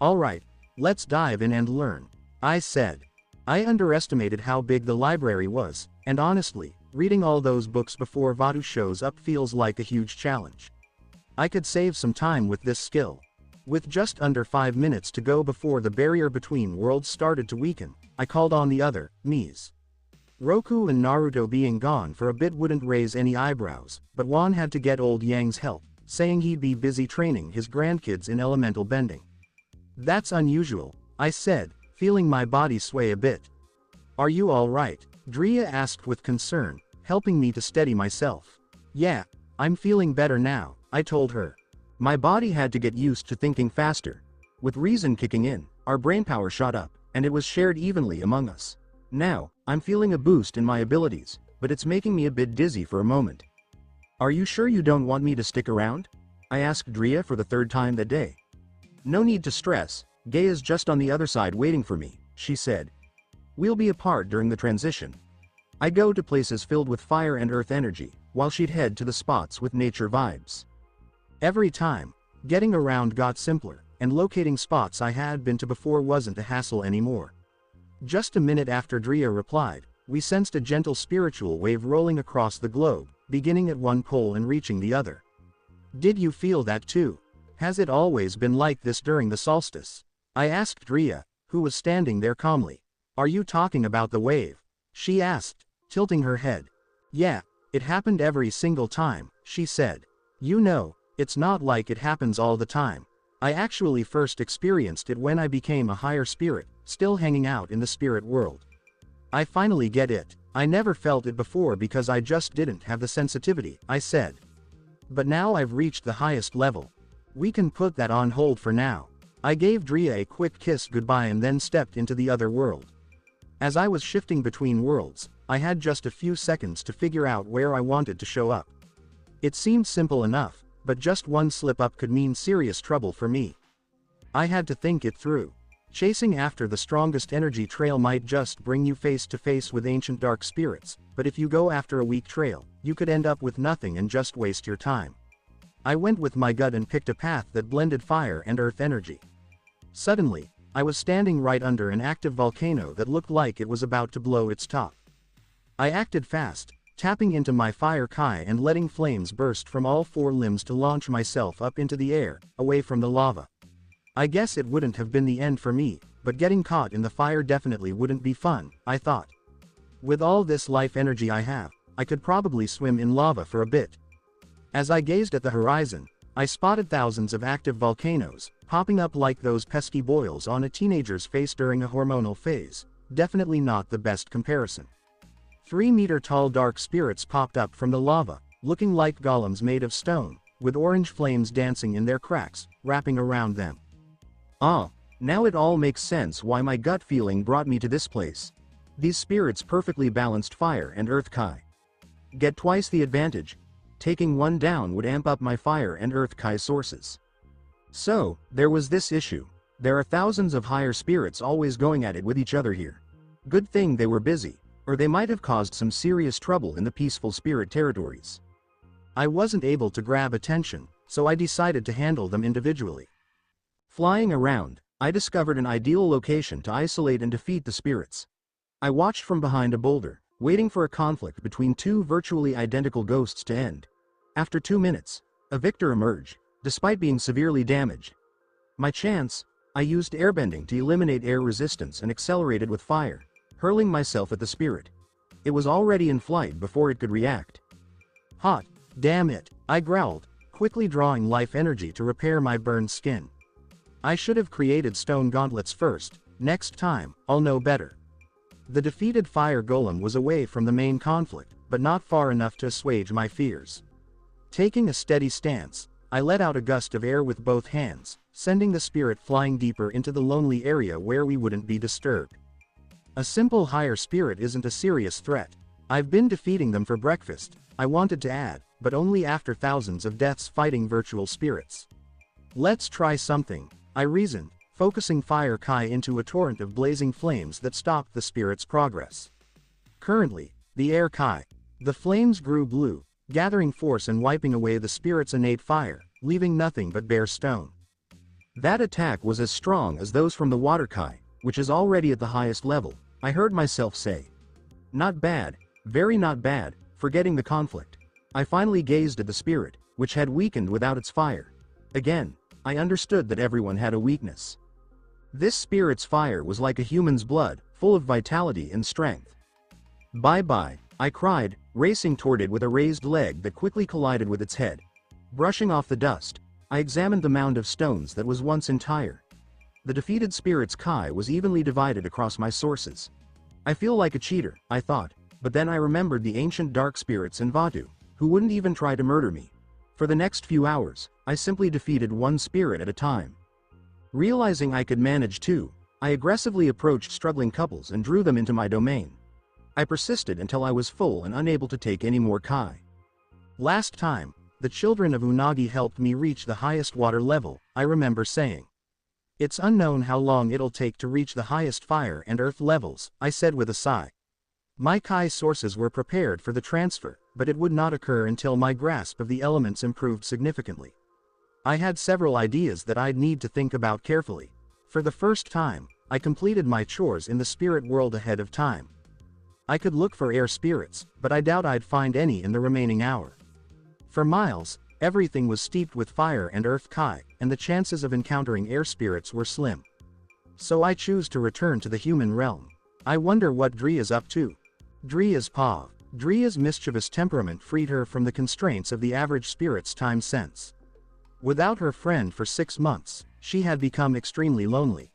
Alright, let's dive in and learn, I said. I underestimated how big the library was, and honestly, reading all those books before Vatu shows up feels like a huge challenge. I could save some time with this skill. With just under 5 minutes to go before the barrier between worlds started to weaken, I called on the other, Mies. Roku and Naruto being gone for a bit wouldn't raise any eyebrows, but Wan had to get old Yang's help, saying he'd be busy training his grandkids in elemental bending. That's unusual, I said, feeling my body sway a bit. Are you alright? Drea asked with concern, helping me to steady myself. Yeah, I'm feeling better now, I told her. My body had to get used to thinking faster. With reason kicking in, our brainpower shot up, and it was shared evenly among us. Now, I'm feeling a boost in my abilities, but it's making me a bit dizzy for a moment. Are you sure you don't want me to stick around? I asked Drea for the 3rd time that day. No need to stress, Gay is just on the other side waiting for me, she said. We'll be apart during the transition. I go to places filled with fire and earth energy, while she'd head to the spots with nature vibes. Every time, getting around got simpler, and locating spots I had been to before wasn't a hassle anymore. Just a minute after Drea replied, we sensed a gentle spiritual wave rolling across the globe, beginning at one pole and reaching the other. Did you feel that too? Has it always been like this during the solstice? I asked Drea, who was standing there calmly. Are you talking about the wave? She asked, tilting her head. Yeah, it happened every single time, she said. You know, it's not like it happens all the time. I actually first experienced it when I became a higher spirit, still hanging out in the spirit world. I finally get it. I never felt it before because I just didn't have the sensitivity, I said. But now I've reached the highest level. We can put that on hold for now. I gave Drea a quick kiss goodbye and then stepped into the other world. As I was shifting between worlds, I had just a few seconds to figure out where I wanted to show up. It seemed simple enough, but just one slip up could mean serious trouble for me. I had to think it through. Chasing after the strongest energy trail might just bring you face to face with ancient dark spirits, but if you go after a weak trail, you could end up with nothing and just waste your time. I went with my gut and picked a path that blended fire and earth energy. Suddenly, I was standing right under an active volcano that looked like it was about to blow its top. I acted fast, tapping into my fire kai and letting flames burst from all 4 limbs to launch myself up into the air, away from the lava. I guess it wouldn't have been the end for me, but getting caught in the fire definitely wouldn't be fun, I thought. With all this life energy I have, I could probably swim in lava for a bit. As I gazed at the horizon, I spotted thousands of active volcanoes, popping up like those pesky boils on a teenager's face during a hormonal phase. Definitely not the best comparison. 3-meter-tall dark spirits popped up from the lava, looking like golems made of stone, with orange flames dancing in their cracks, wrapping around them. Ah, now it all makes sense why my gut feeling brought me to this place. These spirits perfectly balanced fire and earth kai. Get twice the advantage. Taking one down would amp up my fire and earth kai sources. So, there was this issue. There are thousands of higher spirits always going at it with each other here. Good thing they were busy, or they might have caused some serious trouble in the peaceful spirit territories. I wasn't able to grab attention, so I decided to handle them individually. Flying around, I discovered an ideal location to isolate and defeat the spirits. I watched from behind a boulder, waiting for a conflict between two virtually identical ghosts to end. After 2 minutes, a victor emerged, despite being severely damaged. My chance, I used airbending to eliminate air resistance and accelerated with fire, hurling myself at the spirit. It was already in flight before it could react. Hot, damn it, I growled, quickly drawing life energy to repair my burned skin. I should have created stone gauntlets first. Next time, I'll know better. The defeated fire golem was away from the main conflict, but not far enough to assuage my fears. Taking a steady stance, I let out a gust of air with both hands, sending the spirit flying deeper into the lonely area where we wouldn't be disturbed. A simple higher spirit isn't a serious threat. I've been defeating them for breakfast, I wanted to add, but only after thousands of deaths fighting virtual spirits. Let's try something, I reasoned, focusing Fire Kai into a torrent of blazing flames that stopped the spirit's progress. Currently, the air Kai. The flames grew blue, gathering force and wiping away the spirit's innate fire, leaving nothing but bare stone. That attack was as strong as those from the water Kai, which is already at the highest level, I heard myself say. Not bad, very not bad, forgetting the conflict. I finally gazed at the spirit, which had weakened without its fire. Again, I understood that everyone had a weakness. This spirit's fire was like a human's blood, full of vitality and strength. Bye-bye, I cried, racing toward it with a raised leg that quickly collided with its head. Brushing off the dust, I examined the mound of stones that was once entire. The defeated spirit's Kai was evenly divided across my sources. I feel like a cheater, I thought, but then I remembered the ancient dark spirits in Vatu, who wouldn't even try to murder me. For the next few hours, I simply defeated one spirit at a time. Realizing I could manage two, I aggressively approached struggling couples and drew them into my domain. I persisted until I was full and unable to take any more Kai. Last time, the children of Unagi helped me reach the highest water level, I remember saying. It's unknown how long it'll take to reach the highest fire and earth levels, I said with a sigh. My Kai sources were prepared for the transfer, but it would not occur until my grasp of the elements improved significantly. I had several ideas that I'd need to think about carefully. For the first time, I completed my chores in the spirit world ahead of time. I could look for air spirits, but I doubt I'd find any in the remaining hour. For miles, everything was steeped with fire and earth Kai, and the chances of encountering air spirits were slim. So I choose to return to the human realm. I wonder what Dria's up to. Dria's paw. Dria's mischievous temperament freed her from the constraints of the average spirit's time sense. Without her friend for 6 months, she had become extremely lonely.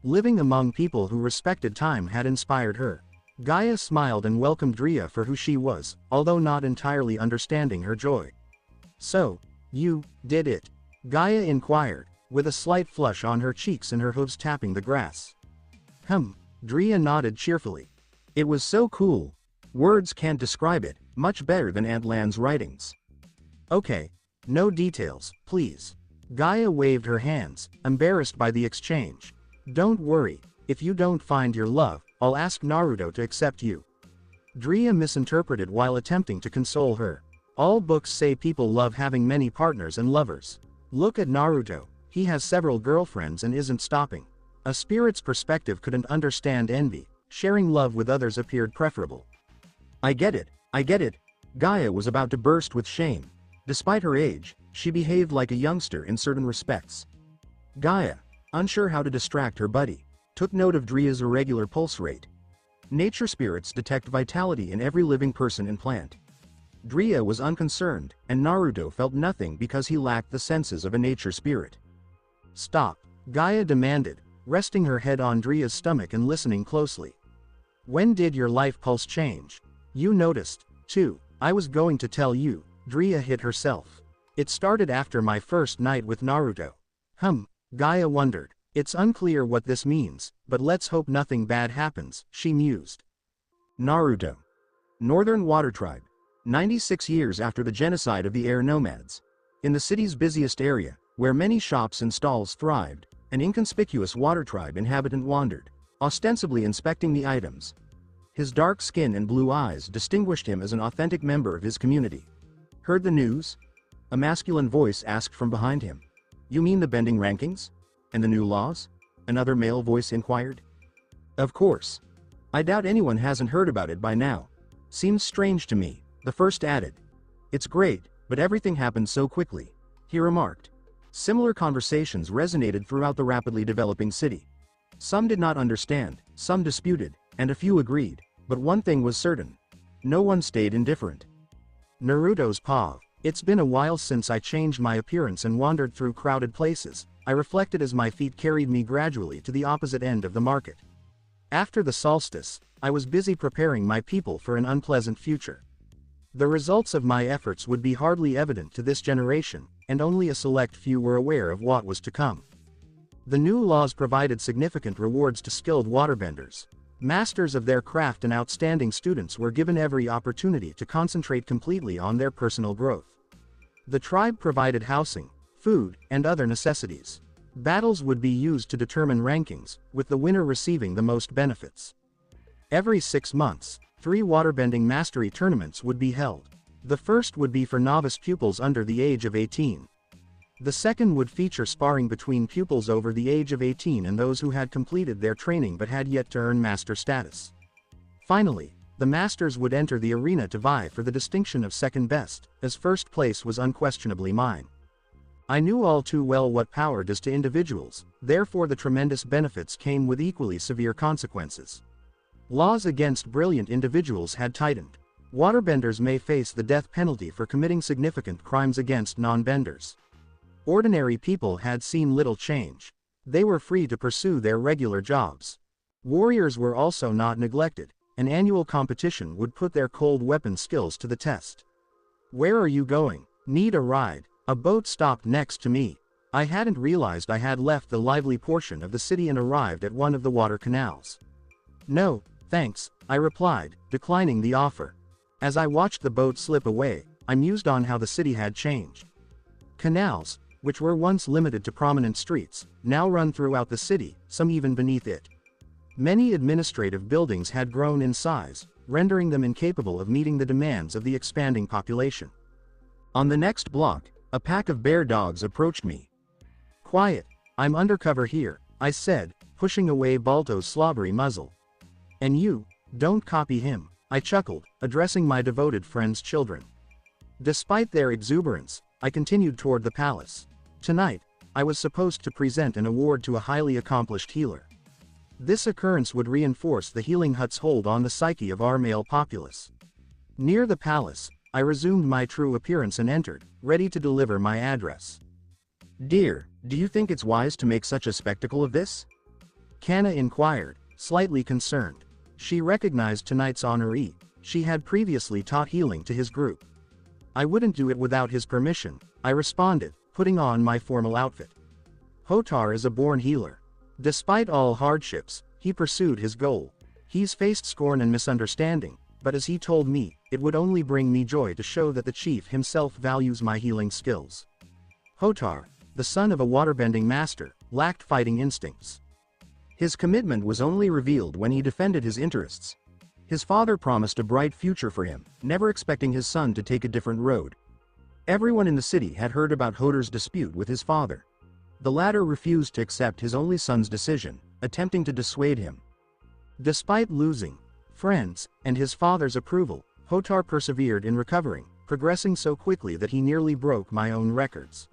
Living among people who respected time had inspired her. Gaia smiled and welcomed Dria for who she was, although not entirely understanding her joy. So, you did it? Gaia inquired, with a slight flush on her cheeks and her hooves tapping the grass. Dria nodded cheerfully. It was so cool. Words can't describe it, much better than Aunt Lan's writings. Okay. No details, please. Gaia waved her hands, embarrassed by the exchange. Don't worry, if you don't find your love, I'll ask Naruto to accept you. Dria misinterpreted while attempting to console her. All books say people love having many partners and lovers. Look at Naruto, he has several girlfriends and isn't stopping. A spirit's perspective couldn't understand envy, sharing love with others appeared preferable. I get it. Gaia was about to burst with shame. Despite her age, she behaved like a youngster in certain respects. Gaia, unsure how to distract her buddy, took note of Dria's irregular pulse rate. Nature spirits detect vitality in every living person and plant. Dria was unconcerned, and Naruto felt nothing because he lacked the senses of a nature spirit. Stop, Gaia demanded, resting her head on Dria's stomach and listening closely. When did your life pulse change? You noticed, too. I was going to tell you. Dria hit herself. It started after my first night with Naruto. Gaia wondered. It's unclear what this means, but let's hope nothing bad happens, she mused. Naruto. Northern Water Tribe. 96 years after the genocide of the air nomads. In the city's busiest area, where many shops and stalls thrived, an inconspicuous water tribe inhabitant wandered, ostensibly inspecting the items. His dark skin and blue eyes distinguished him as an authentic member of his community. Heard the news? A masculine voice asked from behind him. You mean the bending rankings? And the new laws? Another male voice inquired. Of course. I doubt anyone hasn't heard about it by now. Seems strange to me, the first added. It's great, but everything happened so quickly, he remarked. Similar conversations resonated throughout the rapidly developing city. Some did not understand, some disputed, and a few agreed, but one thing was certain. No one stayed indifferent. Naruto's paw. It's been a while since I changed my appearance and wandered through crowded places, I reflected as my feet carried me gradually to the opposite end of the market. After the solstice, I was busy preparing my people for an unpleasant future. The results of my efforts would be hardly evident to this generation, and only a select few were aware of what was to come. The new laws provided significant rewards to skilled waterbenders. Masters of their craft and outstanding students were given every opportunity to concentrate completely on their personal growth. The tribe provided housing, food, and other necessities. Battles would be used to determine rankings, with the winner receiving the most benefits. Every 6 months, 3 waterbending mastery tournaments would be held. The first would be for novice pupils under the age of 18. The second would feature sparring between pupils over the age of 18 and those who had completed their training but had yet to earn master status. Finally, the masters would enter the arena to vie for the distinction of second best, as first place was unquestionably mine. I knew all too well what power does to individuals, therefore the tremendous benefits came with equally severe consequences. Laws against brilliant individuals had tightened. Waterbenders may face the death penalty for committing significant crimes against non-benders. Ordinary people had seen little change. They were free to pursue their regular jobs. Warriors were also not neglected. An annual competition would put their cold weapon skills to the test. "Where are you going? Need a ride?" A boat stopped next to me. I hadn't realized I had left the lively portion of the city and arrived at one of the water canals. "No, thanks," I replied, declining the offer. As I watched the boat slip away, I mused on how the city had changed. Canals, which were once limited to prominent streets, now run throughout the city, some even beneath it. Many administrative buildings had grown in size, rendering them incapable of meeting the demands of the expanding population. On the next block, a pack of bear dogs approached me. "Quiet, I'm undercover here," I said, pushing away Balto's slobbery muzzle. "And you, don't copy him," I chuckled, addressing my devoted friend's children. Despite their exuberance, I continued toward the palace. Tonight, I was supposed to present an award to a highly accomplished healer. This occurrence would reinforce the healing hut's hold on the psyche of our male populace. Near the palace, I resumed my true appearance and entered, ready to deliver my address. "Dear, do you think it's wise to make such a spectacle of this?" Kana inquired, slightly concerned. She recognized tonight's honoree. She had previously taught healing to his group. "I wouldn't do it without his permission," I responded, putting on my formal outfit. Hotar is a born healer. Despite all hardships, he pursued his goal. He's faced scorn and misunderstanding, but as he told me, it would only bring me joy to show that the chief himself values my healing skills. Hotar, the son of a waterbending master, lacked fighting instincts. His commitment was only revealed when he defended his interests. His father promised a bright future for him, never expecting his son to take a different road. Everyone in the city had heard about Hotar's dispute with his father. The latter refused to accept his only son's decision, attempting to dissuade him. Despite losing friends and his father's approval, Hotar persevered in recovering, progressing so quickly that he nearly broke my own records.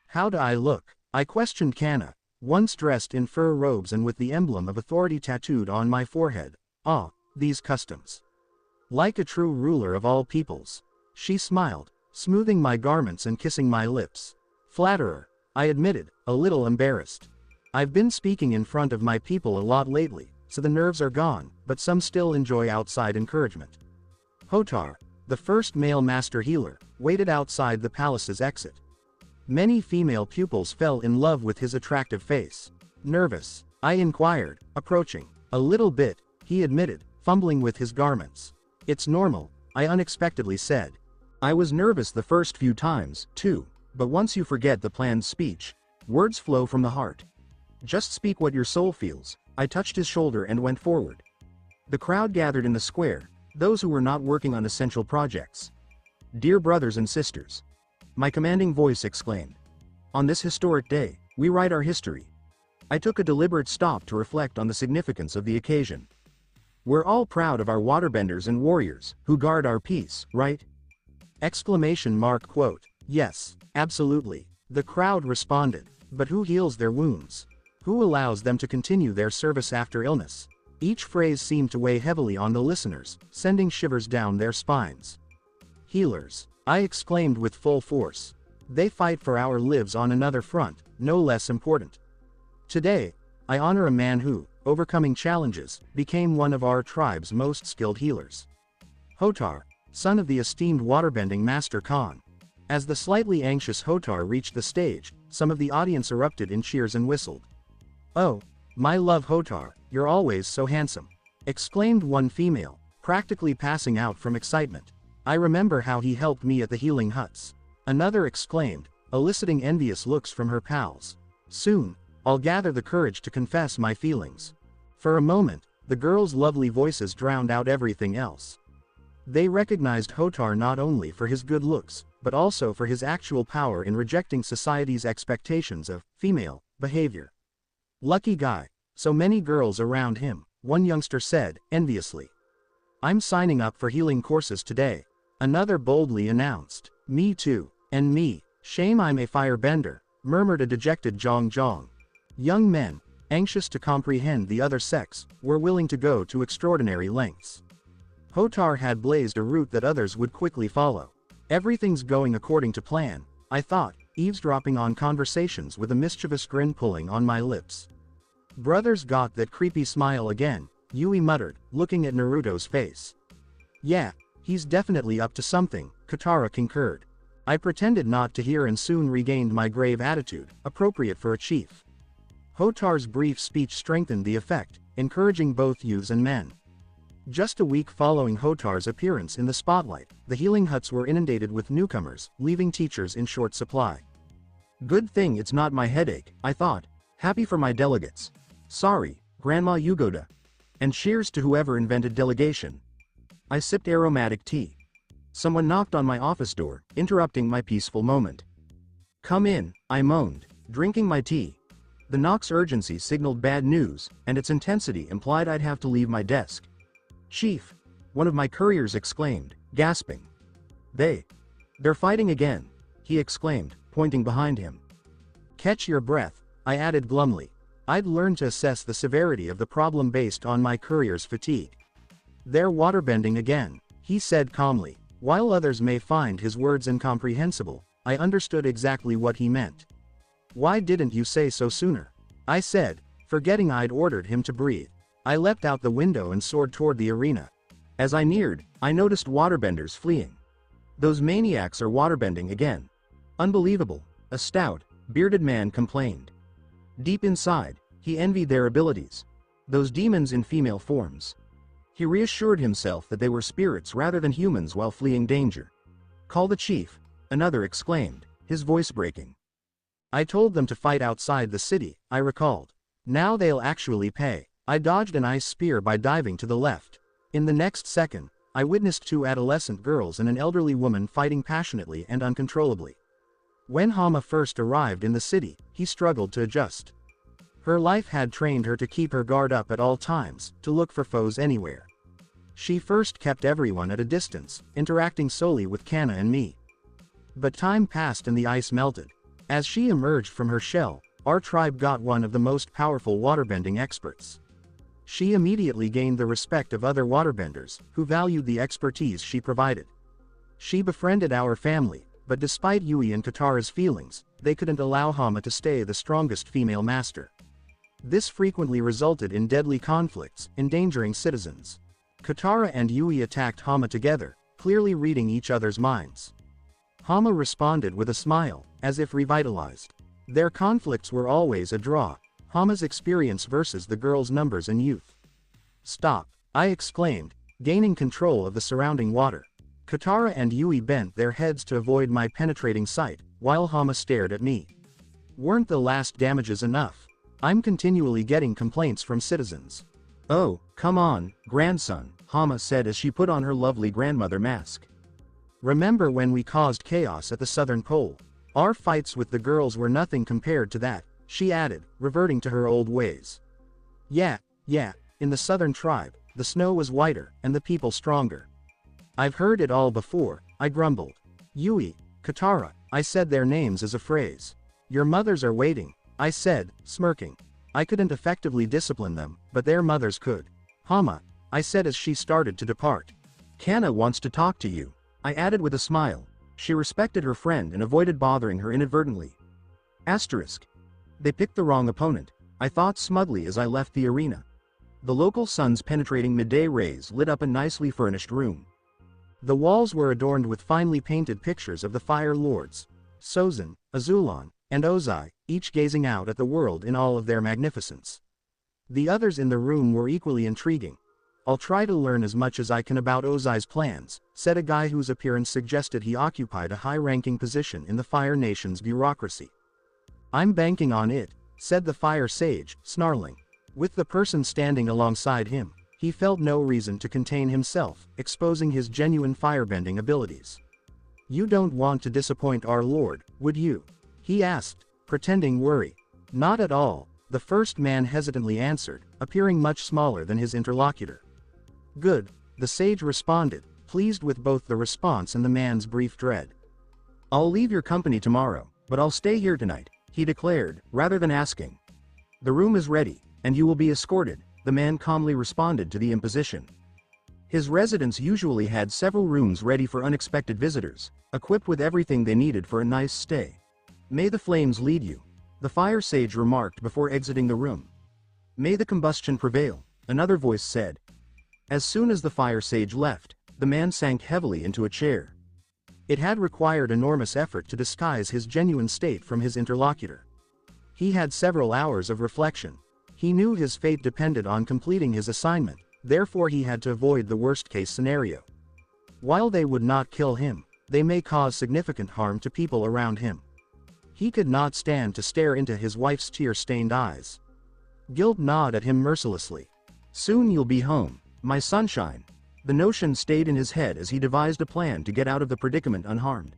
"How do I look?" I questioned Kana, once dressed in fur robes and with the emblem of authority tattooed on my forehead. "Ah, these customs. Like a true ruler of all peoples." She smiled, smoothing my garments and kissing my lips. "Flatterer," I admitted, a little embarrassed. "I've been speaking in front of my people a lot lately, so the nerves are gone, but some still enjoy outside encouragement." Hotar, the first male master healer, waited outside the palace's exit. Many female pupils fell in love with his attractive face. "Nervous?" I inquired, approaching. "A little bit," he admitted, fumbling with his garments. "It's normal," I unexpectedly said. "I was nervous the first few times, too, but once you forget the planned speech, words flow from the heart. Just speak what your soul feels." I touched his shoulder and went forward. The crowd gathered in the square, those who were not working on essential projects. "Dear brothers and sisters," my commanding voice exclaimed. "On this historic day, we write our history." I took a deliberate stop to reflect on the significance of the occasion. We're all proud of our waterbenders and warriors, who guard our peace, right? Exclamation mark quote. Yes, absolutely. The crowd responded. But who heals their wounds? Who allows them to continue their service after illness? Each phrase seemed to weigh heavily on the listeners, sending shivers down their spines. Healers, I exclaimed with full force. They fight for our lives on another front, no less important. Today, I honor a man who, overcoming challenges, became one of our tribe's most skilled healers. Hotar, son of the esteemed waterbending master Khan. As the slightly anxious Hotar reached the stage, some of the audience erupted in cheers and whistled. "Oh, my love Hotar, you're always so handsome," exclaimed one female, practically passing out from excitement. "I remember how he helped me at the healing huts," another exclaimed, eliciting envious looks from her pals. "Soon, I'll gather the courage to confess my feelings." For a moment, the girls' lovely voices drowned out everything else. They recognized Hotar not only for his good looks, but also for his actual power in rejecting society's expectations of female behavior. "Lucky guy, so many girls around him," one youngster said, enviously. "I'm signing up for healing courses today," another boldly announced. "Me too, and me, shame I'm a firebender," murmured a dejected Jong Jong. Young men, anxious to comprehend the other sex, were willing to go to extraordinary lengths. Hotar had blazed a route that others would quickly follow. "Everything's going according to plan," I thought, eavesdropping on conversations with a mischievous grin pulling on my lips. "Brothers got that creepy smile again," Yui muttered, looking at Naruto's face. "Yeah, he's definitely up to something," Katara concurred. I pretended not to hear and soon regained my grave attitude, appropriate for a chief. Hotar's brief speech strengthened the effect, encouraging both youths and men. Just a week following Hotar's appearance in the spotlight, the healing huts were inundated with newcomers, leaving teachers in short supply. Good thing it's not my headache, I thought. Happy for my delegates. Sorry, Grandma Yugoda. And cheers to whoever invented delegation. I sipped aromatic tea. Someone knocked on my office door, interrupting my peaceful moment. "Come in," I moaned, drinking my tea. The knock's urgency signaled bad news, and its intensity implied I'd have to leave my desk. "Chief," one of my couriers exclaimed, gasping. They're fighting again," he exclaimed, pointing behind him. "Catch your breath," I added glumly. I'd learned to assess the severity of the problem based on my courier's fatigue. "They're waterbending again," he said calmly. While others may find his words incomprehensible, I understood exactly what he meant. "Why didn't you say so sooner?" I said, forgetting I'd ordered him to breathe. I leapt out the window and soared toward the arena. As I neared, I noticed waterbenders fleeing. "Those maniacs are waterbending again. Unbelievable," a stout, bearded man complained. Deep inside, he envied their abilities. Those demons in female forms. He reassured himself that they were spirits rather than humans while fleeing danger. "Call the chief," another exclaimed, his voice breaking. "I told them to fight outside the city," I recalled. "Now they'll actually pay." I dodged an ice spear by diving to the left. In the next second, I witnessed two adolescent girls and an elderly woman fighting passionately and uncontrollably. When Hama first arrived in the city, he struggled to adjust. Her life had trained her to keep her guard up at all times, to look for foes anywhere. She first kept everyone at a distance, interacting solely with Kana and me. But time passed and the ice melted. As she emerged from her shell, our tribe got one of the most powerful waterbending experts. She immediately gained the respect of other waterbenders, who valued the expertise she provided. She befriended our family, but despite Yui and Katara's feelings, they couldn't allow Hama to stay the strongest female master. This frequently resulted in deadly conflicts, endangering citizens. Katara and Yui attacked Hama together, clearly reading each other's minds. Hama responded with a smile, as if revitalized. Their conflicts were always a draw. Hama's experience versus the girl's numbers and youth. "Stop," I exclaimed, gaining control of the surrounding water. Katara and Yui bent their heads to avoid my penetrating sight, while Hama stared at me. Weren't the last damages enough? I'm continually getting complaints from citizens. "Oh, come on, grandson," Hama said as she put on her lovely grandmother mask. "Remember when we caused chaos at the southern pole? Our fights with the girls were nothing compared to that," she added, reverting to her old ways. Yeah, in the southern tribe, the snow was whiter, and the people stronger. I've heard it all before, I grumbled. Yui, Katara, I said their names as a phrase. Your mothers are waiting, I said, smirking. I couldn't effectively discipline them, but their mothers could. Hama, I said as she started to depart. Kana wants to talk to you, I added with a smile. She respected her friend and avoided bothering her inadvertently. Asterisk. They picked the wrong opponent, I thought smugly as I left the arena. The local sun's penetrating midday rays lit up a nicely furnished room. The walls were adorned with finely painted pictures of the Fire Lords, Sozin, Azulon, and Ozai, each gazing out at the world in all of their magnificence. The others in the room were equally intriguing. I'll try to learn as much as I can about Ozai's plans, said a guy whose appearance suggested he occupied a high-ranking position in the Fire Nation's bureaucracy. I'm banking on it, said the Fire Sage, snarling. With the person standing alongside him, he felt no reason to contain himself, exposing his genuine firebending abilities. You don't want to disappoint our lord, would you? He asked, pretending worry. Not at all, the first man hesitantly answered, appearing much smaller than his interlocutor. Good, the sage responded, pleased with both the response and the man's brief dread. I'll leave your company tomorrow, but I'll stay here tonight, he declared, rather than asking. The room is ready, and you will be escorted, the man calmly responded to the imposition. His residence usually had several rooms ready for unexpected visitors, equipped with everything they needed for a nice stay. May the flames lead you, the fire sage remarked before exiting the room. May the combustion prevail, another voice said. As soon as the fire sage left, the man sank heavily into a chair. It had required enormous effort to disguise his genuine state from his interlocutor. He had several hours of reflection. He knew his fate depended on completing his assignment, therefore he had to avoid the worst-case scenario. While they would not kill him, they may cause significant harm to people around him. He could not stand to stare into his wife's tear-stained eyes. Guilt gnawed at him mercilessly. Soon you'll be home, my sunshine. The notion stayed in his head as he devised a plan to get out of the predicament unharmed.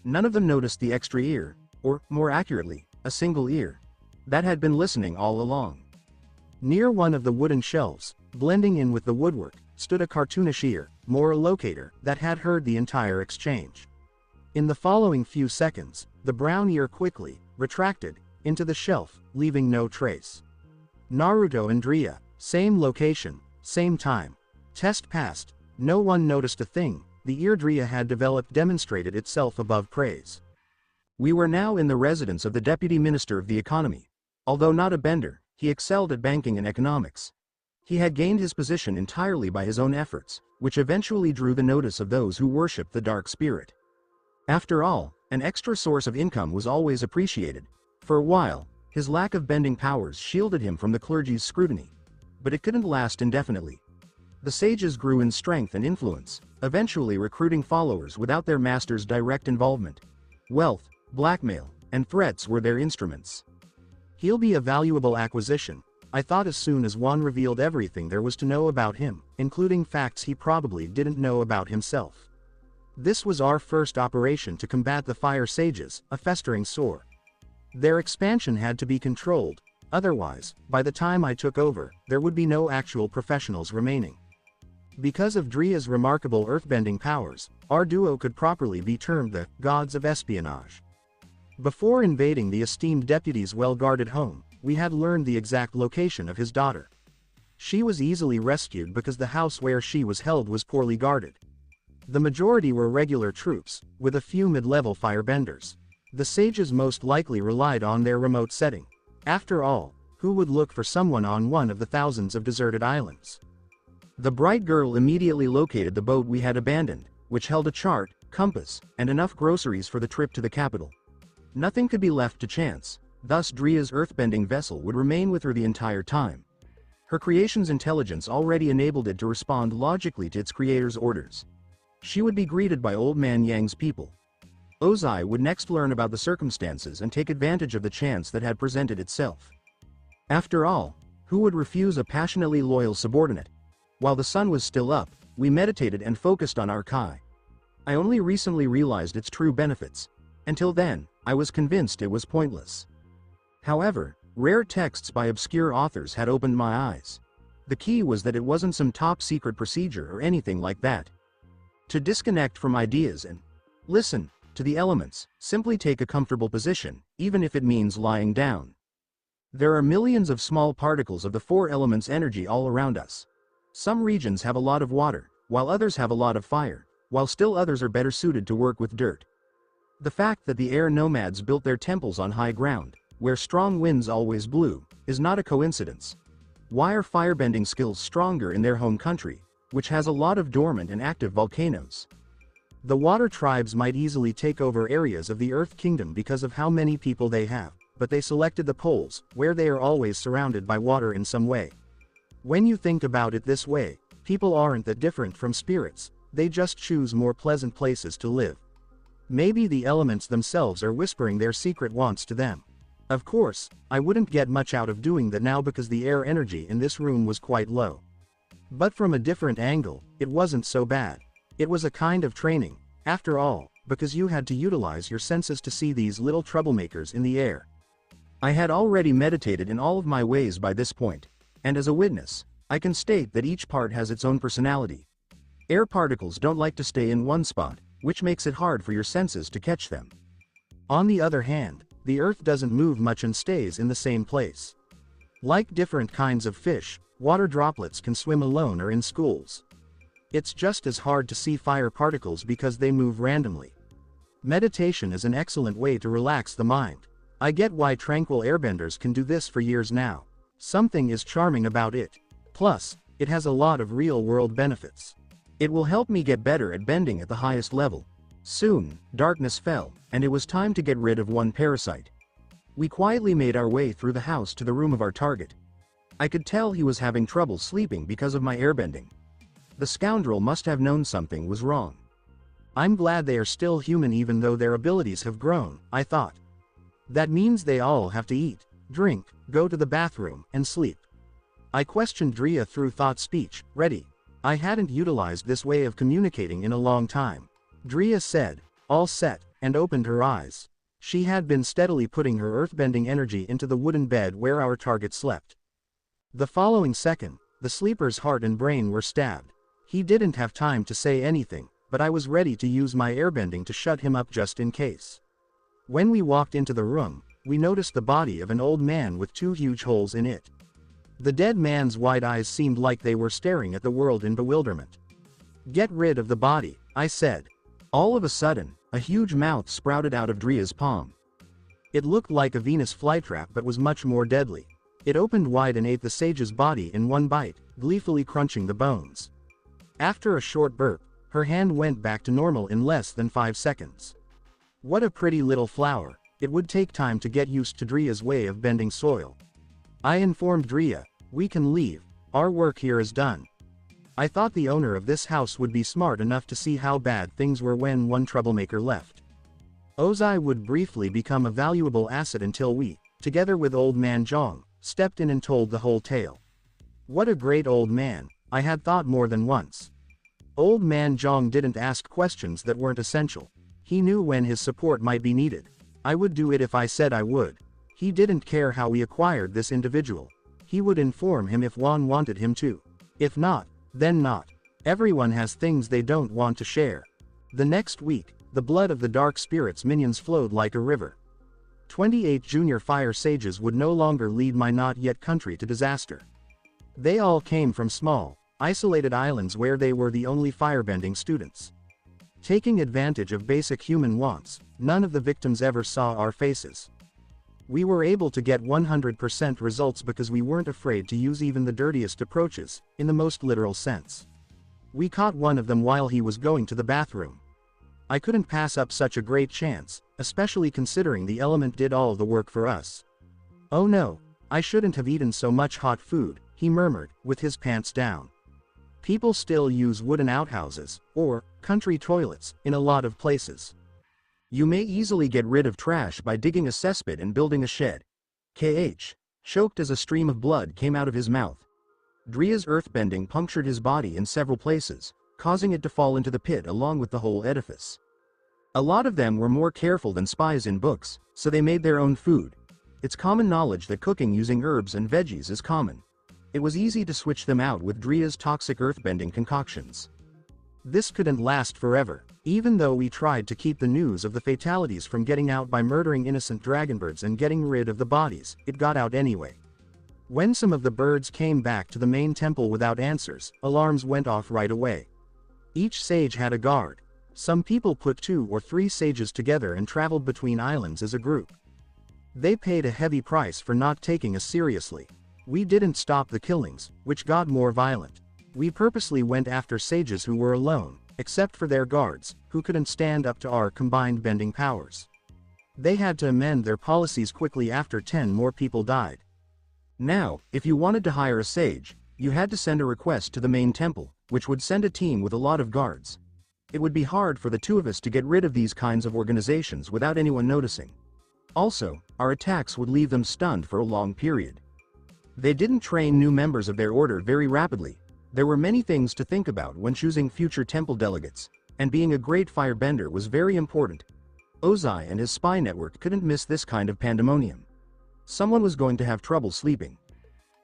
None of them noticed the extra ear, or, more accurately, a single ear, that had been listening all along. Near one of the wooden shelves, blending in with the woodwork, stood a cartoonish ear, more a locator, that had heard the entire exchange. In the following few seconds, the brown ear quickly retracted into the shelf, leaving no trace. Naruto and Drea, same location, same time. Test passed, no one noticed a thing, the ear Drea had developed demonstrated itself above praise. We were now in the residence of the Deputy Minister of the Economy. Although not a bender, he excelled at banking and economics. He had gained his position entirely by his own efforts, which eventually drew the notice of those who worshipped the dark spirit. After all, an extra source of income was always appreciated. For a while, his lack of bending powers shielded him from the clergy's scrutiny. But it couldn't last indefinitely. The sages grew in strength and influence, eventually recruiting followers without their master's direct involvement. Wealth, blackmail, and threats were their instruments. He'll be a valuable acquisition, I thought as soon as Juan revealed everything there was to know about him, including facts he probably didn't know about himself. This was our first operation to combat the Fire Sages, a festering sore. Their expansion had to be controlled, otherwise, by the time I took over, there would be no actual professionals remaining. Because of Drea's remarkable earthbending powers, our duo could properly be termed the gods of espionage. Before invading the esteemed deputy's well-guarded home, we had learned the exact location of his daughter. She was easily rescued because the house where she was held was poorly guarded. The majority were regular troops, with a few mid-level firebenders. The sages most likely relied on their remote setting. After all, who would look for someone on one of the thousands of deserted islands? The bright girl immediately located the boat we had abandoned, which held a chart, compass, and enough groceries for the trip to the capital. Nothing could be left to chance, thus Drea's earthbending vessel would remain with her the entire time. Her creation's intelligence already enabled it to respond logically to its creator's orders. She would be greeted by Old Man Yang's people. Ozai would next learn about the circumstances and take advantage of the chance that had presented itself. After all, who would refuse a passionately loyal subordinate? While the sun was still up, we meditated and focused on our Kai. I only recently realized its true benefits. Until then, I was convinced it was pointless. However, rare texts by obscure authors had opened my eyes. The key was that it wasn't some top-secret procedure or anything like that. To disconnect from ideas and listen to the elements, simply take a comfortable position, even if it means lying down. There are millions of small particles of the four elements' energy all around us. Some regions have a lot of water, while others have a lot of fire, while still others are better suited to work with dirt. The fact that the air nomads built their temples on high ground, where strong winds always blew, is not a coincidence. Why are firebending skills stronger in their home country, which has a lot of dormant and active volcanoes? The water tribes might easily take over areas of the Earth Kingdom because of how many people they have, but they selected the poles, where they are always surrounded by water in some way. When you think about it this way, people aren't that different from spirits, they just choose more pleasant places to live. Maybe the elements themselves are whispering their secret wants to them. Of course, I wouldn't get much out of doing that now because the air energy in this room was quite low. But from a different angle, it wasn't so bad. It was a kind of training, after all, because you had to utilize your senses to see these little troublemakers in the air. I had already meditated in all of my ways by this point, and as a witness, I can state that each part has its own personality. Air particles don't like to stay in one spot, which makes it hard for your senses to catch them. On the other hand, the Earth doesn't move much and stays in the same place. Like different kinds of fish, water droplets can swim alone or in schools. It's just as hard to see fire particles because they move randomly. Meditation is an excellent way to relax the mind. I get why tranquil airbenders can do this for years now. Something is charming about it. Plus, it has a lot of real-world benefits. It will help me get better at bending at the highest level. Soon, darkness fell, and it was time to get rid of one parasite. We quietly made our way through the house to the room of our target. I could tell he was having trouble sleeping because of my airbending. The scoundrel must have known something was wrong. I'm glad they are still human even though their abilities have grown, I thought. That means they all have to eat, drink, go to the bathroom, and sleep. I questioned Drea through thought speech, ready. I hadn't utilized this way of communicating in a long time. Drea said, all set, and opened her eyes. She had been steadily putting her earthbending energy into the wooden bed where our target slept. The following second, the sleeper's heart and brain were stabbed. He didn't have time to say anything, but I was ready to use my airbending to shut him up just in case. When we walked into the room, we noticed the body of an old man with two huge holes in it. The dead man's wide eyes seemed like they were staring at the world in bewilderment. Get rid of the body, I said. All of a sudden, a huge mouth sprouted out of Drea's palm. It looked like a Venus flytrap but was much more deadly. It opened wide and ate the sage's body in one bite, gleefully crunching the bones. After a short burp, her hand went back to normal in less than 5 seconds. What a pretty little flower. It would take time to get used to Drea's way of bending soil. I informed Drea, we can leave, our work here is done. I thought the owner of this house would be smart enough to see how bad things were when one troublemaker left. Ozai would briefly become a valuable asset until we, together with Old Man Zhang, stepped in and told the whole tale. What a great old man, I had thought more than once. Old Man Zhang didn't ask questions that weren't essential. He knew when his support might be needed. I would do it if I said I would. He didn't care how we acquired this individual. He would inform him if Juan wanted him to. If not, then not. Everyone has things they don't want to share. The next week, the blood of the Dark Spirit's minions flowed like a river. 28 junior fire sages would no longer lead my not-yet country to disaster. They all came from small, isolated islands where they were the only firebending students. Taking advantage of basic human wants, none of the victims ever saw our faces. We were able to get 100% results because we weren't afraid to use even the dirtiest approaches, in the most literal sense. We caught one of them while he was going to the bathroom. I couldn't pass up such a great chance, especially considering the element did all the work for us. Oh no, I shouldn't have eaten so much hot food, he murmured, with his pants down. People still use wooden outhouses, or country toilets, in a lot of places. You may easily get rid of trash by digging a cesspit and building a shed. Choked as a stream of blood came out of his mouth. Drea's earthbending punctured his body in several places, causing it to fall into the pit along with the whole edifice. A lot of them were more careful than spies in books, so they made their own food. It's common knowledge that cooking using herbs and veggies is common. It was easy to switch them out with Dria's toxic earthbending concoctions. This couldn't last forever. Even though we tried to keep the news of the fatalities from getting out by murdering innocent dragonbirds and getting rid of the bodies, it got out anyway. When some of the birds came back to the main temple without answers, alarms went off right away. Each sage had a guard. Some people put 2 or 3 sages together and traveled between islands as a group. They paid a heavy price for not taking us seriously. We didn't stop the killings, which got more violent. We purposely went after sages who were alone, except for their guards, who couldn't stand up to our combined bending powers. They had to amend their policies quickly after 10 more people died. Now, if you wanted to hire a sage, you had to send a request to the main temple, which would send a team with a lot of guards. It would be hard for the 2 of us to get rid of these kinds of organizations without anyone noticing. Also, our attacks would leave them stunned for a long period. They didn't train new members of their order very rapidly. There were many things to think about when choosing future temple delegates, and being a great firebender was very important. Ozai and his spy network couldn't miss this kind of pandemonium. Someone was going to have trouble sleeping.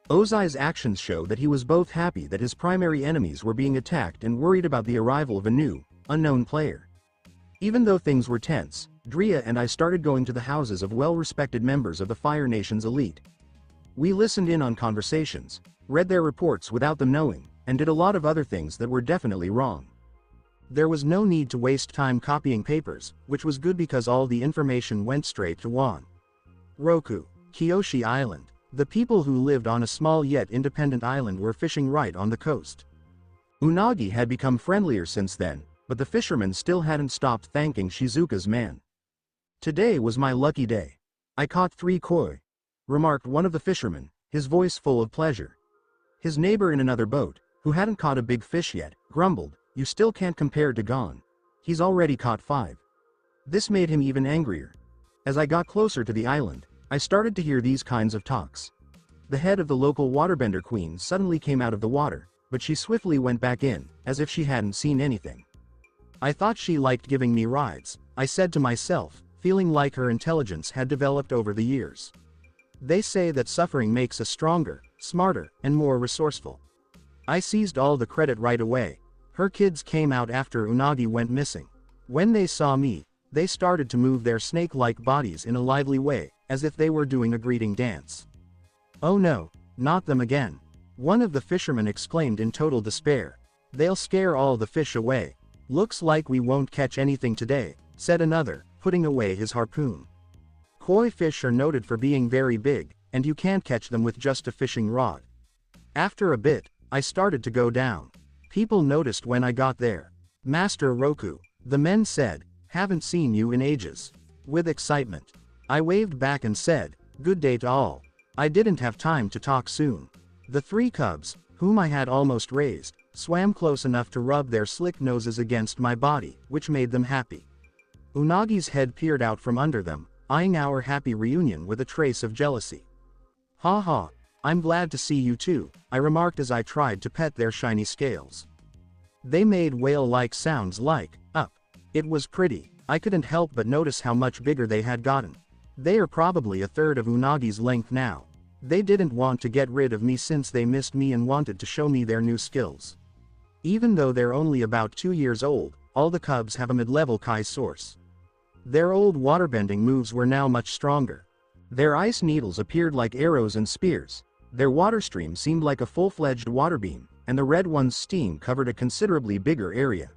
Ozai's actions show that he was both happy that his primary enemies were being attacked and worried about the arrival of a new, unknown player. Even though things were tense, Drea and I started going to the houses of well-respected members of the Fire Nation's elite. We listened in on conversations, read their reports without them knowing, and did a lot of other things that were definitely wrong. There was no need to waste time copying papers, which was good because all the information went straight to Wan. Roku, Kyoshi Island. The people who lived on a small yet independent island were fishing right on the coast. Unagi had become friendlier since then, but the fishermen still hadn't stopped thanking Shizuka's man. "Today was my lucky day. I caught 3 koi," remarked one of the fishermen, his voice full of pleasure. His neighbor in another boat, who hadn't caught a big fish yet, grumbled, "You still can't compare to Gon. He's already caught 5. This made him even angrier. As I got closer to the island, I started to hear these kinds of talks. The head of the local waterbender queen suddenly came out of the water, but she swiftly went back in, as if she hadn't seen anything. I thought she liked giving me rides, I said to myself, feeling like her intelligence had developed over the years. They say that suffering makes us stronger, smarter, and more resourceful. I seized all the credit right away. Her kids came out after Unagi went missing. When they saw me, they started to move their snake-like bodies in a lively way, as if they were doing a greeting dance. "Oh no, not them again," one of the fishermen exclaimed in total despair. "They'll scare all the fish away. Looks like we won't catch anything today," said another, putting away his harpoon. Koi fish are noted for being very big, and you can't catch them with just a fishing rod. After a bit, I started to go down. People noticed when I got there. "Master Roku," the men said, "haven't seen you in ages." With excitement, I waved back and said, "Good day to all." I didn't have time to talk soon. The 3 cubs, whom I had almost raised, swam close enough to rub their slick noses against my body, which made them happy. Unagi's head peered out from under them, eyeing our happy reunion with a trace of jealousy. "Ha ha, I'm glad to see you too," I remarked as I tried to pet their shiny scales. They made whale-like sounds like, up. It was pretty. I couldn't help but notice how much bigger they had gotten. They are probably a third of Unagi's length now. They didn't want to get rid of me since they missed me and wanted to show me their new skills. Even though they're only about 2 years old, all the cubs have a mid-level Kai source. Their old waterbending moves were now much stronger. Their ice needles appeared like arrows and spears. Their water stream seemed like a full-fledged water beam, and the red one's steam covered a considerably bigger area.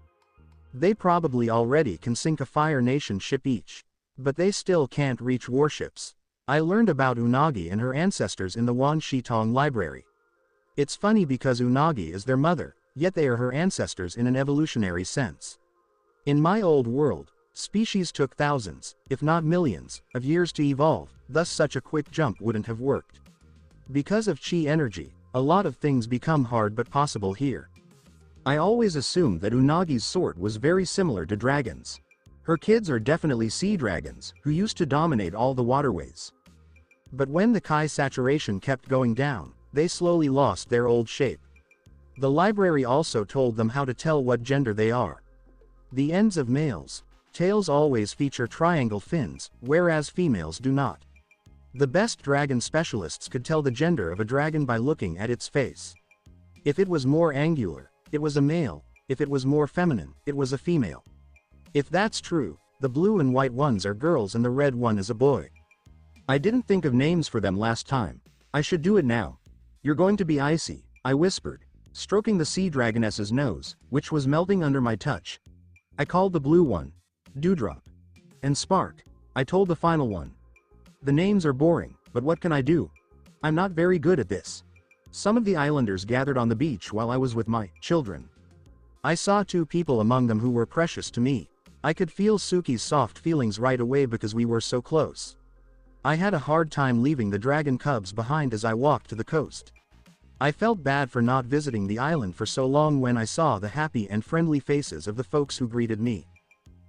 They probably already can sink a Fire Nation ship each. But they still can't reach warships. I learned about Unagi and her ancestors in the Wan Shitong library. It's funny because Unagi is their mother, yet they are her ancestors in an evolutionary sense. In my old world, species took thousands, if not millions, of years to evolve, thus such a quick jump wouldn't have worked. Because of chi energy, a lot of things become hard but possible here. I always assumed that Unagi's sort was very similar to dragons. Her kids are definitely sea dragons, who used to dominate all the waterways. But when the Kai saturation kept going down, they slowly lost their old shape. The library also told them how to tell what gender they are. The ends of males' tails always feature triangle fins, whereas females do not. The best dragon specialists could tell the gender of a dragon by looking at its face. If it was more angular, it was a male, if it was more feminine, it was a female. If that's true, the blue and white ones are girls and the red one is a boy. I didn't think of names for them last time. I should do it now. You're going to be icy, I whispered, stroking the sea dragoness's nose, which was melting under my touch. I called the blue one Dewdrop. And Spark, I told the final one. The names are boring, but what can I do? I'm not very good at this. Some of the islanders gathered on the beach while I was with my children. I saw two people among them who were precious to me. I could feel Suki's soft feelings right away because we were so close. I had a hard time leaving the dragon cubs behind as I walked to the coast. I felt bad for not visiting the island for so long when I saw the happy and friendly faces of the folks who greeted me.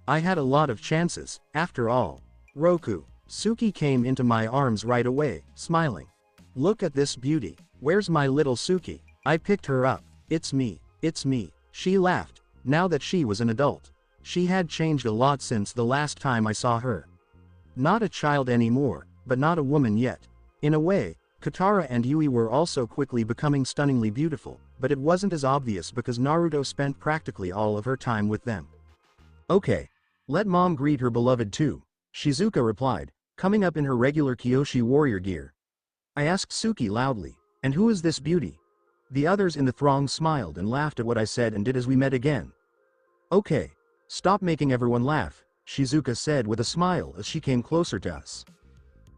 I had a lot of chances, after all. Roku. Suki came into my arms right away, smiling. Look at this beauty. Where's my little Suki? I picked her up. It's me. It's me. She laughed. Now that she was an adult. She had changed a lot since the last time I saw her. Not a child anymore, but not a woman yet. In a way, Katara and Yui were also quickly becoming stunningly beautiful, but it wasn't as obvious because Naruto spent practically all of her time with them. Okay. Let Mom greet her beloved too, Shizuka replied, coming up in her regular Kyoshi warrior gear. I asked Suki loudly, and who is this beauty? The others in the throng smiled and laughed at what I said and did as we met again. Okay. Stop making everyone laugh, Shizuka said with a smile as she came closer to us.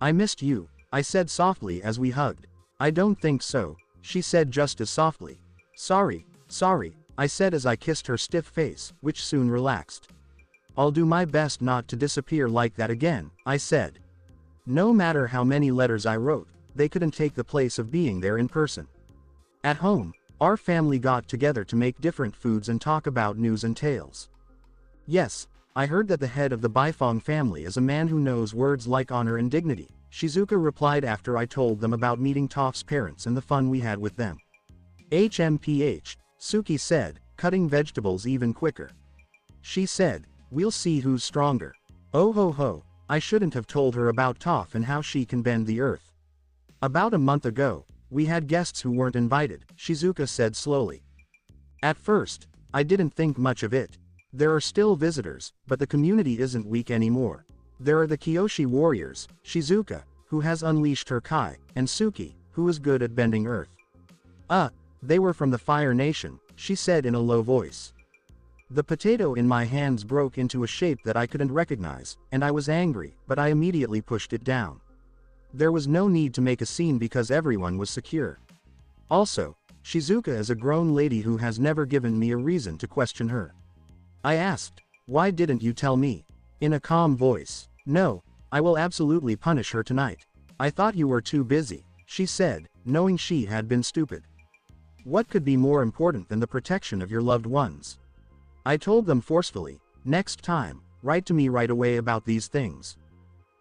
I missed you, I said softly as we hugged. I don't think so, she said just as softly. Sorry, I said as I kissed her stiff face, which soon relaxed. I'll do my best not to disappear like that again, I said. No matter how many letters I wrote, they couldn't take the place of being there in person. At home, our family got together to make different foods and talk about news and tales. Yes, I heard that the head of the Baifeng family is a man who knows words like honor and dignity, Shizuka replied after I told them about meeting Toph's parents and the fun we had with them. HMPH, Suki said, cutting vegetables even quicker. She said, we'll see who's stronger. Oh ho ho, I shouldn't have told her about Toph and how she can bend the earth. About a month ago, we had guests who weren't invited, Shizuka said slowly. At first, I didn't think much of it. There are still visitors, but the community isn't weak anymore. There are the Kyoshi warriors, Shizuka, who has unleashed her Kai, and Suki, who is good at bending earth. They were from the Fire Nation, she said in a low voice. The potato in my hands broke into a shape that I couldn't recognize, and I was angry, but I immediately pushed it down. There was no need to make a scene because everyone was secure. Also, Shizuka is a grown lady who has never given me a reason to question her. I asked, why didn't you tell me? In a calm voice. No, I will absolutely punish her tonight. I thought you were too busy, she said, knowing she had been stupid. What could be more important than the protection of your loved ones? I told them forcefully, next time, write to me right away about these things.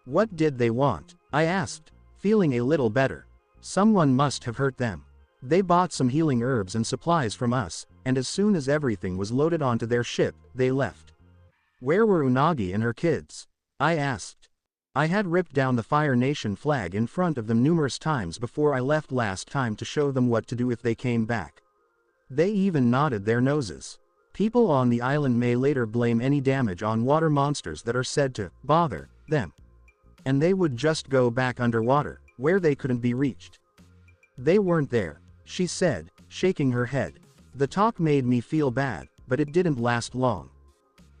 What did they want? I asked, feeling a little better. Someone must have hurt them. They bought some healing herbs and supplies from us, and as soon as everything was loaded onto their ship, they left. Where were Unagi and her kids? I asked. I had ripped down the Fire Nation flag in front of them numerous times before I left last time to show them what to do if they came back. They even nodded their noses. People on the island may later blame any damage on water monsters that are said to bother them. And they would just go back underwater, where they couldn't be reached. They weren't there, she said, shaking her head. The talk made me feel bad, but it didn't last long.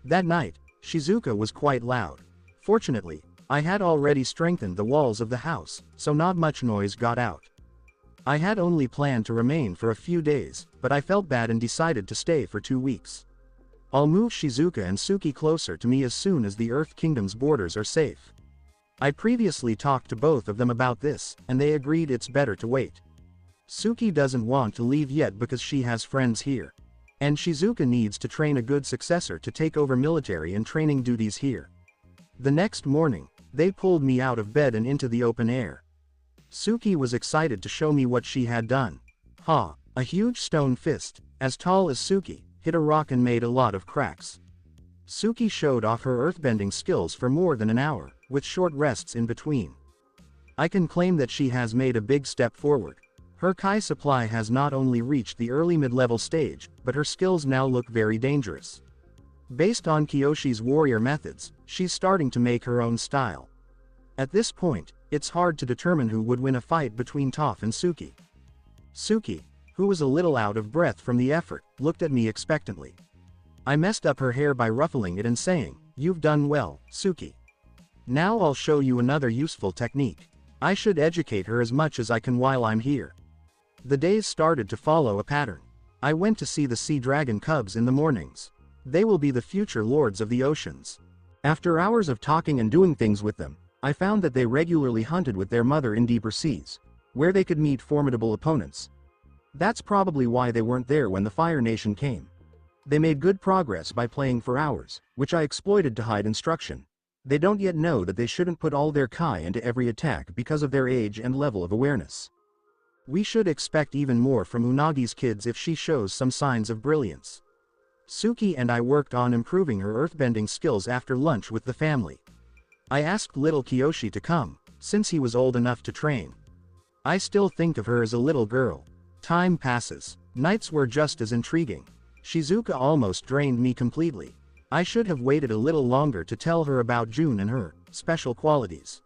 That night, Shizuka was quite loud. Fortunately, I had already strengthened the walls of the house, so not much noise got out. I had only planned to remain for a few days, but I felt bad and decided to stay for 2 weeks. I'll move Shizuka and Suki closer to me as soon as the Earth Kingdom's borders are safe. I previously talked to both of them about this, and they agreed it's better to wait. Suki doesn't want to leave yet because she has friends here. And Shizuka needs to train a good successor to take over military and training duties here. The next morning, they pulled me out of bed and into the open air. Suki was excited to show me what she had done. A huge stone fist, as tall as Suki, hit a rock and made a lot of cracks. Suki showed off her earthbending skills for more than an hour, with short rests in between. I can claim that she has made a big step forward. Her Kai supply has not only reached the early mid-level stage, but her skills now look very dangerous. Based on Kyoshi's warrior methods, she's starting to make her own style. At this point, it's hard to determine who would win a fight between Toph and Suki. Suki, who was a little out of breath from the effort, looked at me expectantly. I messed up her hair by ruffling it and saying, "You've done well, Suki. Now I'll show you another useful technique. I should educate her as much as I can while I'm here." The days started to follow a pattern. I went to see the sea dragon cubs in the mornings. They will be the future lords of the oceans. After hours of talking and doing things with them, I found that they regularly hunted with their mother in deeper seas, where they could meet formidable opponents. That's probably why they weren't there when the Fire Nation came. They made good progress by playing for hours, which I exploited to hide instruction. They don't yet know that they shouldn't put all their Kai into every attack because of their age and level of awareness. We should expect even more from Unagi's kids if she shows some signs of brilliance. Suki and I worked on improving her earthbending skills after lunch with the family. I asked little Kyoshi to come, since he was old enough to train. I still think of her as a little girl. Time passes. Nights were just as intriguing. Shizuka almost drained me completely. I should have waited a little longer to tell her about June and her special qualities.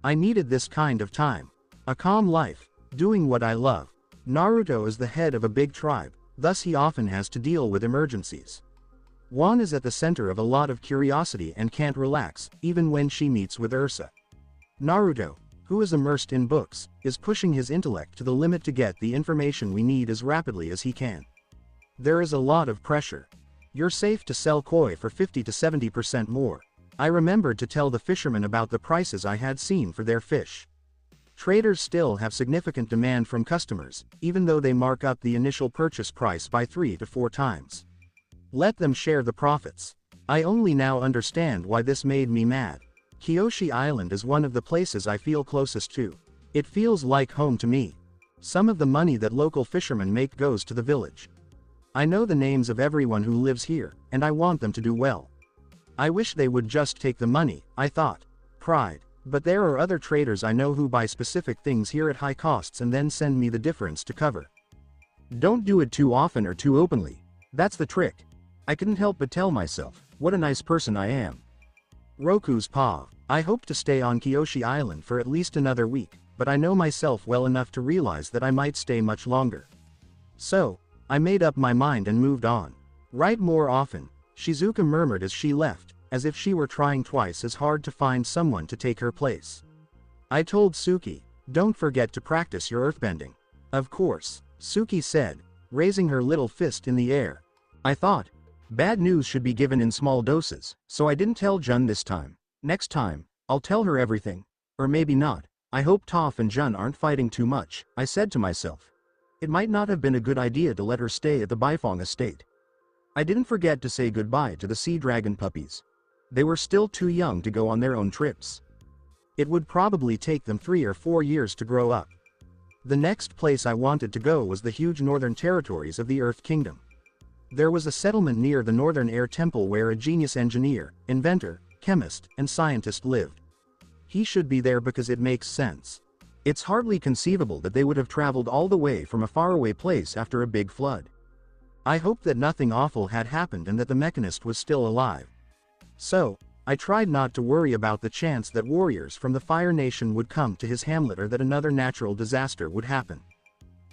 I needed this kind of time. A calm life, doing what I love. Naruto is the head of a big tribe, thus he often has to deal with emergencies. Wan is at the center of a lot of curiosity and can't relax, even when she meets with Ursa. Naruto, who is immersed in books, is pushing his intellect to the limit to get the information we need as rapidly as he can. There is a lot of pressure. You're safe to sell koi for 50 to 70% more. I remembered to tell the fishermen about the prices I had seen for their fish. Traders still have significant demand from customers, even though they mark up the initial purchase price by 3 to 4 times. Let them share the profits. I only now understand why this made me mad. Kyoshi Island is one of the places I feel closest to. It feels like home to me. Some of the money that local fishermen make goes to the village. I know the names of everyone who lives here, and I want them to do well. I wish they would just take the money, I thought. Pride. But there are other traders I know who buy specific things here at high costs and then send me the difference to cover. Don't do it too often or too openly. That's the trick. I couldn't help but tell myself, what a nice person I am. Roku's paw. I hope to stay on Kyoshi Island for at least another week, but I know myself well enough to realize that I might stay much longer. So, I made up my mind and moved on. Write more often, Shizuka murmured as she left, as if she were trying twice as hard to find someone to take her place. I told Suki, don't forget to practice your earthbending. Of course, Suki said, raising her little fist in the air. I thought, bad news should be given in small doses, so I didn't tell Jun this time. Next time, I'll tell her everything. Or maybe not. I hope Toph and Jun aren't fighting too much, I said to myself. It might not have been a good idea to let her stay at the Baifeng estate. I didn't forget to say goodbye to the sea dragon puppies. They were still too young to go on their own trips. It would probably take them 3 or 4 years to grow up. The next place I wanted to go was the huge northern territories of the Earth Kingdom. There was a settlement near the Northern Air Temple where a genius engineer, inventor, chemist, and scientist lived. He should be there because it makes sense. It's hardly conceivable that they would have traveled all the way from a faraway place after a big flood. I hoped that nothing awful had happened and that the mechanist was still alive. So, I tried not to worry about the chance that warriors from the Fire Nation would come to his hamlet or that another natural disaster would happen.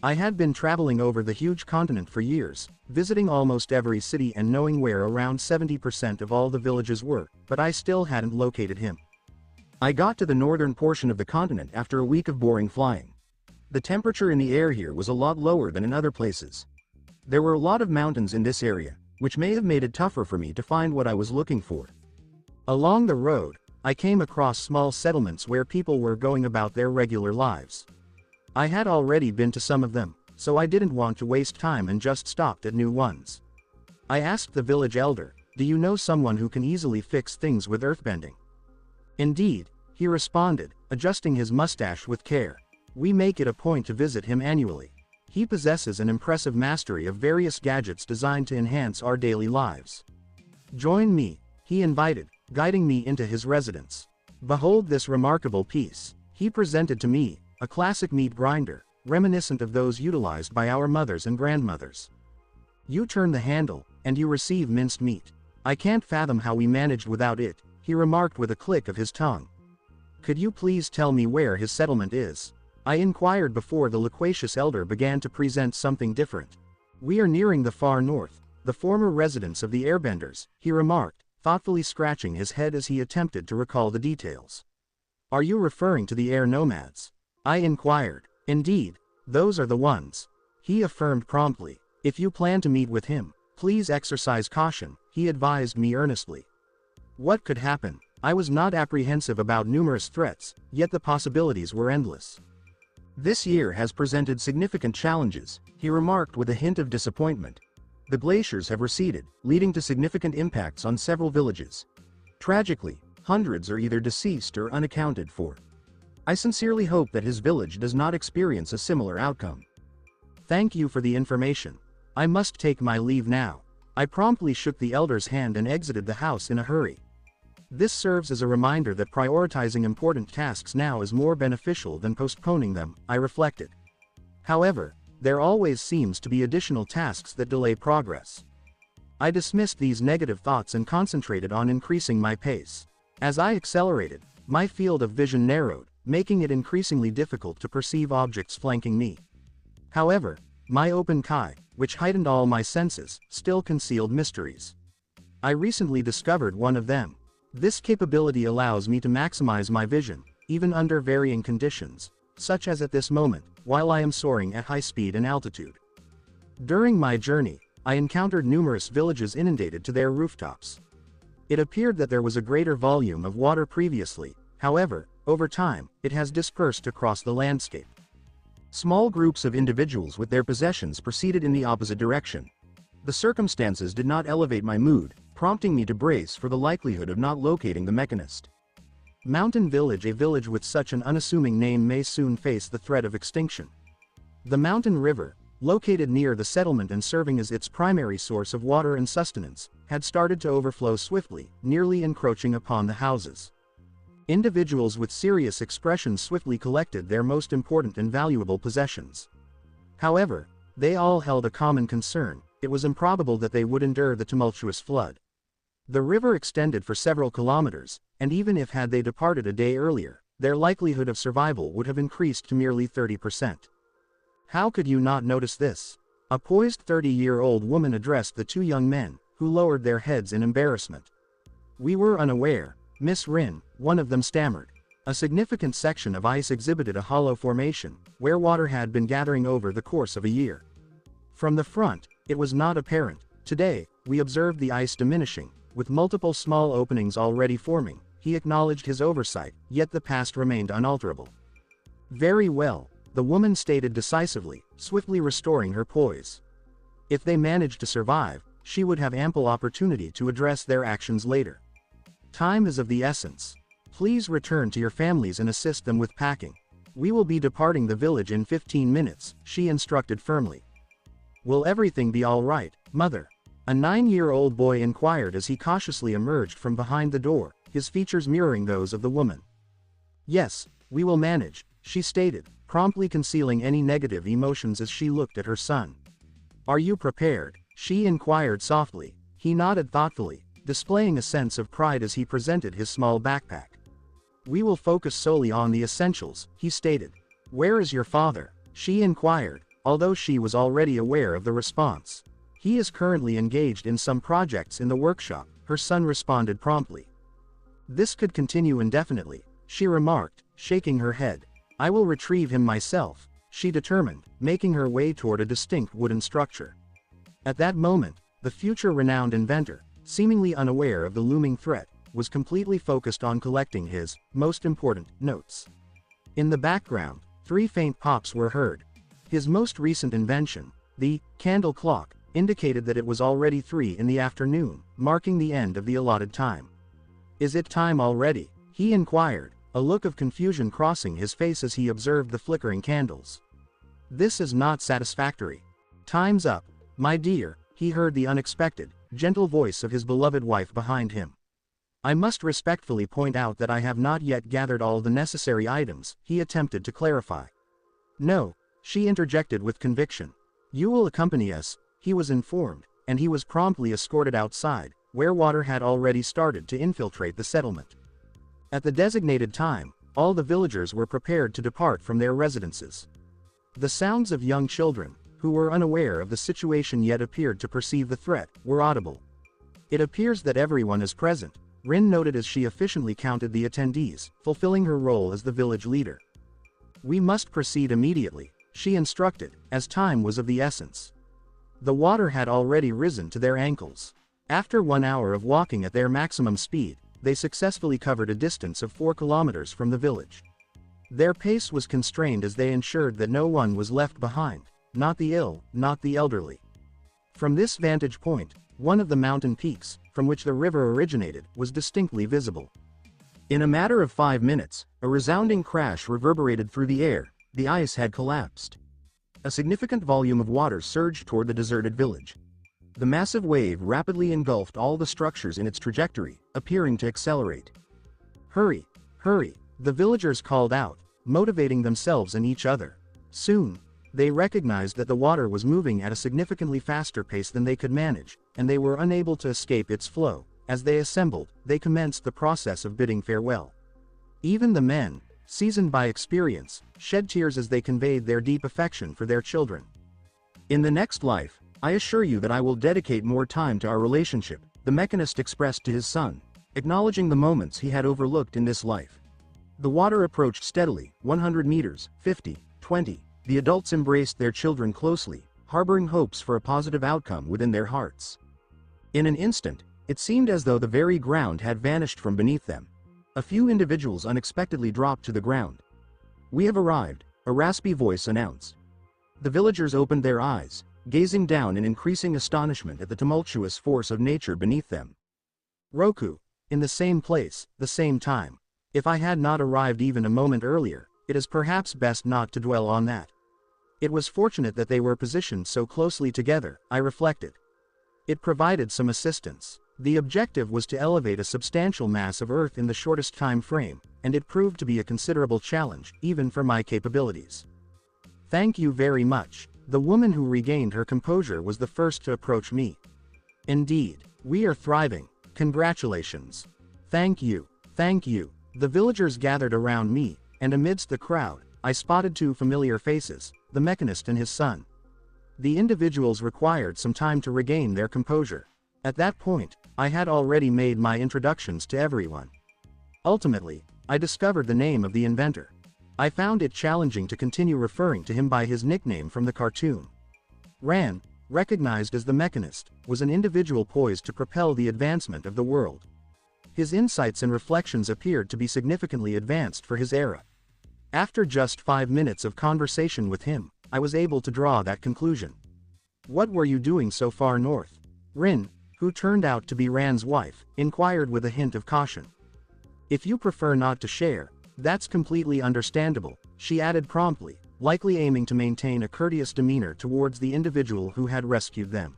I had been traveling over the huge continent for years, visiting almost every city and knowing where around 70% of all the villages were, but I still hadn't located him. I got to the northern portion of the continent after a week of boring flying. The temperature in the air here was a lot lower than in other places. There were a lot of mountains in this area, which may have made it tougher for me to find what I was looking for. Along the road, I came across small settlements where people were going about their regular lives. I had already been to some of them, so I didn't want to waste time and just stopped at new ones. I asked the village elder, "Do you know someone who can easily fix things with earthbending?" "Indeed," he responded, adjusting his mustache with care. "We make it a point to visit him annually. He possesses an impressive mastery of various gadgets designed to enhance our daily lives." "Join me," he invited, guiding me into his residence. "Behold this remarkable piece." He presented to me a classic meat grinder, reminiscent of those utilized by our mothers and grandmothers. You turn the handle, and you receive minced meat. I can't fathom how we managed without it, he remarked with a click of his tongue. Could you please tell me where his settlement is? I inquired before the loquacious elder began to present something different. We are nearing the far north, the former residence of the airbenders, he remarked, thoughtfully scratching his head as he attempted to recall the details. Are you referring to the air nomads? I inquired. Indeed, those are the ones. He affirmed promptly. If you plan to meet with him, please exercise caution, he advised me earnestly. What could happen? I was not apprehensive about numerous threats, yet the possibilities were endless. This year has presented significant challenges, he remarked with a hint of disappointment. The glaciers have receded, leading to significant impacts on several villages. Tragically, hundreds are either deceased or unaccounted for. I sincerely hope that his village does not experience a similar outcome. Thank you for the information. I must take my leave now. I promptly shook the elder's hand and exited the house in a hurry. This serves as a reminder that prioritizing important tasks now is more beneficial than postponing them, I reflected. However, there always seems to be additional tasks that delay progress. I dismissed these negative thoughts and concentrated on increasing my pace. As I accelerated, my field of vision narrowed, making it increasingly difficult to perceive objects flanking me. However, my open eye, which heightened all my senses, still concealed mysteries. I recently discovered one of them. This capability allows me to maximize my vision, even under varying conditions, such as at this moment, while I am soaring at high speed and altitude. During my journey, I encountered numerous villages inundated to their rooftops. It appeared that there was a greater volume of water previously, however, over time, it has dispersed across the landscape. Small groups of individuals with their possessions proceeded in the opposite direction. The circumstances did not elevate my mood, prompting me to brace for the likelihood of not locating the mechanist. Mountain Village. A village with such an unassuming name may soon face the threat of extinction. The mountain river, located near the settlement and serving as its primary source of water and sustenance, had started to overflow swiftly, nearly encroaching upon the houses. Individuals with serious expressions swiftly collected their most important and valuable possessions. However, they all held a common concern: it was improbable that they would endure the tumultuous flood. The river extended for several kilometers, and even if had they departed a day earlier, their likelihood of survival would have increased to merely 30%. How could you not notice this? A poised 30-year-old woman addressed the two young men, who lowered their heads in embarrassment. We were unaware, Miss Rin, one of them stammered. A significant section of ice exhibited a hollow formation, where water had been gathering over the course of a year. From the front, it was not apparent. Today, we observed the ice diminishing, with multiple small openings already forming. He acknowledged his oversight, yet the past remained unalterable. Very well, the woman stated decisively, swiftly restoring her poise. If they managed to survive, she would have ample opportunity to address their actions later. Time is of the essence. Please return to your families and assist them with packing. We will be departing the village in 15 minutes, she instructed firmly. Will everything be all right, mother? A 9-year-old boy inquired as he cautiously emerged from behind the door, his features mirroring those of the woman. Yes, we will manage, she stated, promptly concealing any negative emotions as she looked at her son. Are you prepared? She inquired softly. He nodded thoughtfully, displaying a sense of pride as he presented his small backpack. We will focus solely on the essentials, he stated. Where is your father? She inquired, although she was already aware of the response. He is currently engaged in some projects in the workshop, her son responded promptly. This could continue indefinitely, she remarked, shaking her head. I will retrieve him myself, she determined, making her way toward a distinct wooden structure. At that moment, the future renowned inventor, seemingly unaware of the looming threat, was completely focused on collecting his most important notes. In the background, 3 faint pops were heard. His most recent invention, the candle clock, indicated that it was already 3 in the afternoon, marking the end of the allotted time. Is it time already? He inquired, a look of confusion crossing his face as he observed the flickering candles. This is not satisfactory. Time's up, my dear, he heard the unexpected, gentle voice of his beloved wife behind him. I must respectfully point out that I have not yet gathered all the necessary items, he attempted to clarify. No, she interjected with conviction. You will accompany us, he was informed, and he was promptly escorted outside, where water had already started to infiltrate the settlement. At the designated time, all the villagers were prepared to depart from their residences. The sounds of young children, who were unaware of the situation yet appeared to perceive the threat, were audible. It appears that everyone is present, Rin noted as she efficiently counted the attendees, fulfilling her role as the village leader. We must proceed immediately, she instructed, as time was of the essence. The water had already risen to their ankles. After 1 hour of walking at their maximum speed, they successfully covered a distance of 4 kilometers from the village. Their pace was constrained as they ensured that no one was left behind, not the ill, not the elderly. From this vantage point, one of the mountain peaks, from which the river originated, was distinctly visible. In a matter of 5 minutes, a resounding crash reverberated through the air. The ice had collapsed. A significant volume of water surged toward the deserted village. The massive wave rapidly engulfed all the structures in its trajectory, appearing to accelerate. Hurry, hurry, the villagers called out, motivating themselves and each other. Soon, they recognized that the water was moving at a significantly faster pace than they could manage, and they were unable to escape its flow. As they assembled, they commenced the process of bidding farewell. Even the men, seasoned by experience, shed tears as they conveyed their deep affection for their children. In the next life, I assure you that I will dedicate more time to our relationship, the mechanist expressed to his son, acknowledging the moments he had overlooked in this life. The water approached steadily, 100 meters, 50, 20. The adults embraced their children closely, harboring hopes for a positive outcome within their hearts. In an instant, it seemed as though the very ground had vanished from beneath them. A few individuals unexpectedly dropped to the ground. We have arrived, a raspy voice announced. The villagers opened their eyes, gazing down in increasing astonishment at the tumultuous force of nature beneath them. Roku, in the same place, the same time. If I had not arrived even a moment earlier, it is perhaps best not to dwell on that. It was fortunate that they were positioned so closely together, I reflected. It provided some assistance. The objective was to elevate a substantial mass of earth in the shortest time frame, and it proved to be a considerable challenge, even for my capabilities. Thank you very much. The woman who regained her composure was the first to approach me. Indeed, we are thriving. Congratulations. Thank you. Thank you. The villagers gathered around me, and amidst the crowd, I spotted 2 familiar faces, the mechanist and his son. The individuals required some time to regain their composure. At that point, I had already made my introductions to everyone. Ultimately, I discovered the name of the inventor. I found it challenging to continue referring to him by his nickname from the cartoon. Ran, recognized as the mechanist, was an individual poised to propel the advancement of the world. His insights and reflections appeared to be significantly advanced for his era. After just 5 minutes of conversation with him, I was able to draw that conclusion. What were you doing so far north? Rin, who turned out to be Ran's wife, inquired with a hint of caution. If you prefer not to share, that's completely understandable, she added promptly, likely aiming to maintain a courteous demeanor towards the individual who had rescued them.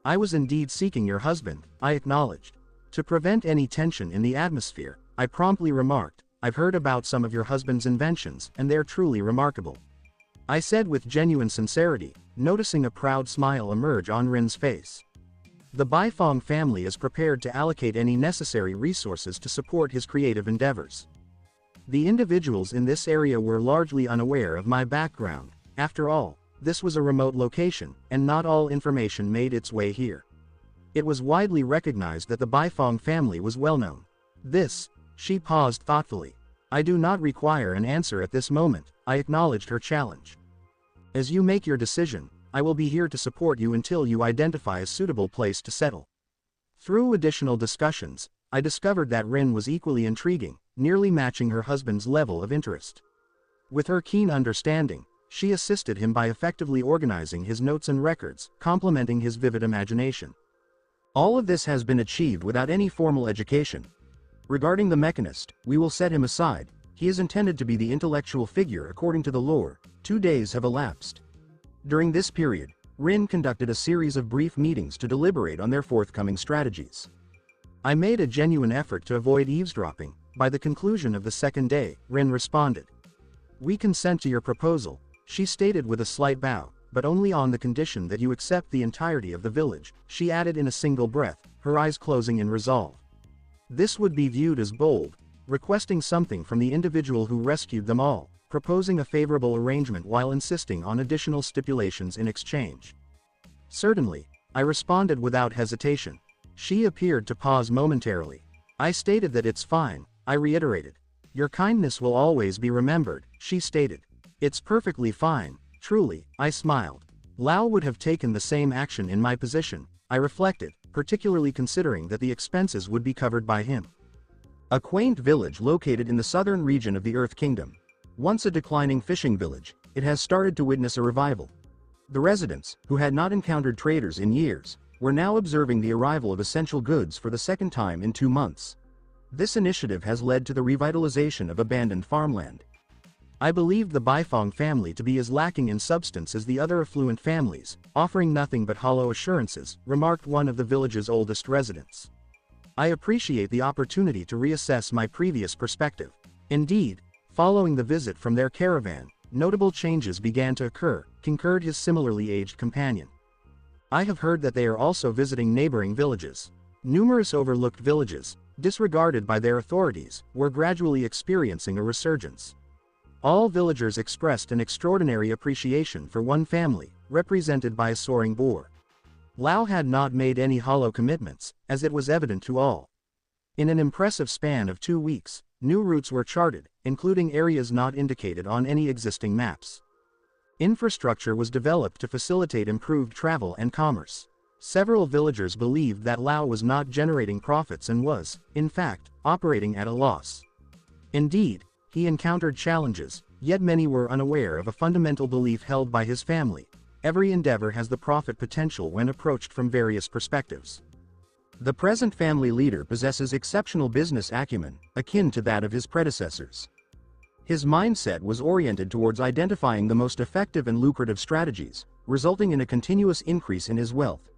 I was indeed seeking your husband, I acknowledged. To prevent any tension in the atmosphere, I promptly remarked, I've heard about some of your husband's inventions, and they're truly remarkable. I said with genuine sincerity, noticing a proud smile emerge on Rin's face. The Baifeng family is prepared to allocate any necessary resources to support his creative endeavors. The individuals in this area were largely unaware of my background. After all, this was a remote location, and not all information made its way here. It was widely recognized that the Baifeng family was well known. She paused thoughtfully. I do not require an answer at this moment, I acknowledged her challenge. As you make your decision, I will be here to support you until you identify a suitable place to settle. Through additional discussions, I discovered that Rin was equally intriguing, nearly matching her husband's level of interest. With her keen understanding, she assisted him by effectively organizing his notes and records, complementing his vivid imagination. All of this has been achieved without any formal education. Regarding the mechanist, we will set him aside. He is intended to be the intellectual figure according to the lore. 2 days have elapsed. During this period, Rin conducted a series of brief meetings to deliberate on their forthcoming strategies. I made a genuine effort to avoid eavesdropping. By the conclusion of the second day, Rin responded. We consent to your proposal, she stated with a slight bow, but only on the condition that you accept the entirety of the village, she added in a single breath, her eyes closing in resolve. This would be viewed as bold, requesting something from the individual who rescued them all, proposing a favorable arrangement while insisting on additional stipulations in exchange. Certainly, I responded without hesitation. She appeared to pause momentarily. I stated that it's fine, I reiterated. Your kindness will always be remembered, she stated. It's perfectly fine, truly, I smiled. Lao would have taken the same action in my position, I reflected, particularly considering that the expenses would be covered by him. A quaint village located in the southern region of the Earth Kingdom. Once a declining fishing village, it has started to witness a revival. The residents, who had not encountered traders in years, were now observing the arrival of essential goods for the second time in 2 months. This initiative has led to the revitalization of abandoned farmland. I believed the Baifeng family to be as lacking in substance as the other affluent families, offering nothing but hollow assurances, remarked one of the village's oldest residents. I appreciate the opportunity to reassess my previous perspective. Indeed, following the visit from their caravan, notable changes began to occur, concurred his similarly aged companion. I have heard that they are also visiting neighboring villages. Numerous overlooked villages, disregarded by their authorities, were gradually experiencing a resurgence. All villagers expressed an extraordinary appreciation for one family, represented by a soaring boar. Lao had not made any hollow commitments, as it was evident to all. In an impressive span of 2 weeks, new routes were charted, including areas not indicated on any existing maps. Infrastructure was developed to facilitate improved travel and commerce. Several villagers believed that Lao was not generating profits and was, in fact, operating at a loss. Indeed, he encountered challenges, yet many were unaware of a fundamental belief held by his family: every endeavor has the profit potential when approached from various perspectives. The present family leader possesses exceptional business acumen, akin to that of his predecessors. His mindset was oriented towards identifying the most effective and lucrative strategies, resulting in a continuous increase in his wealth.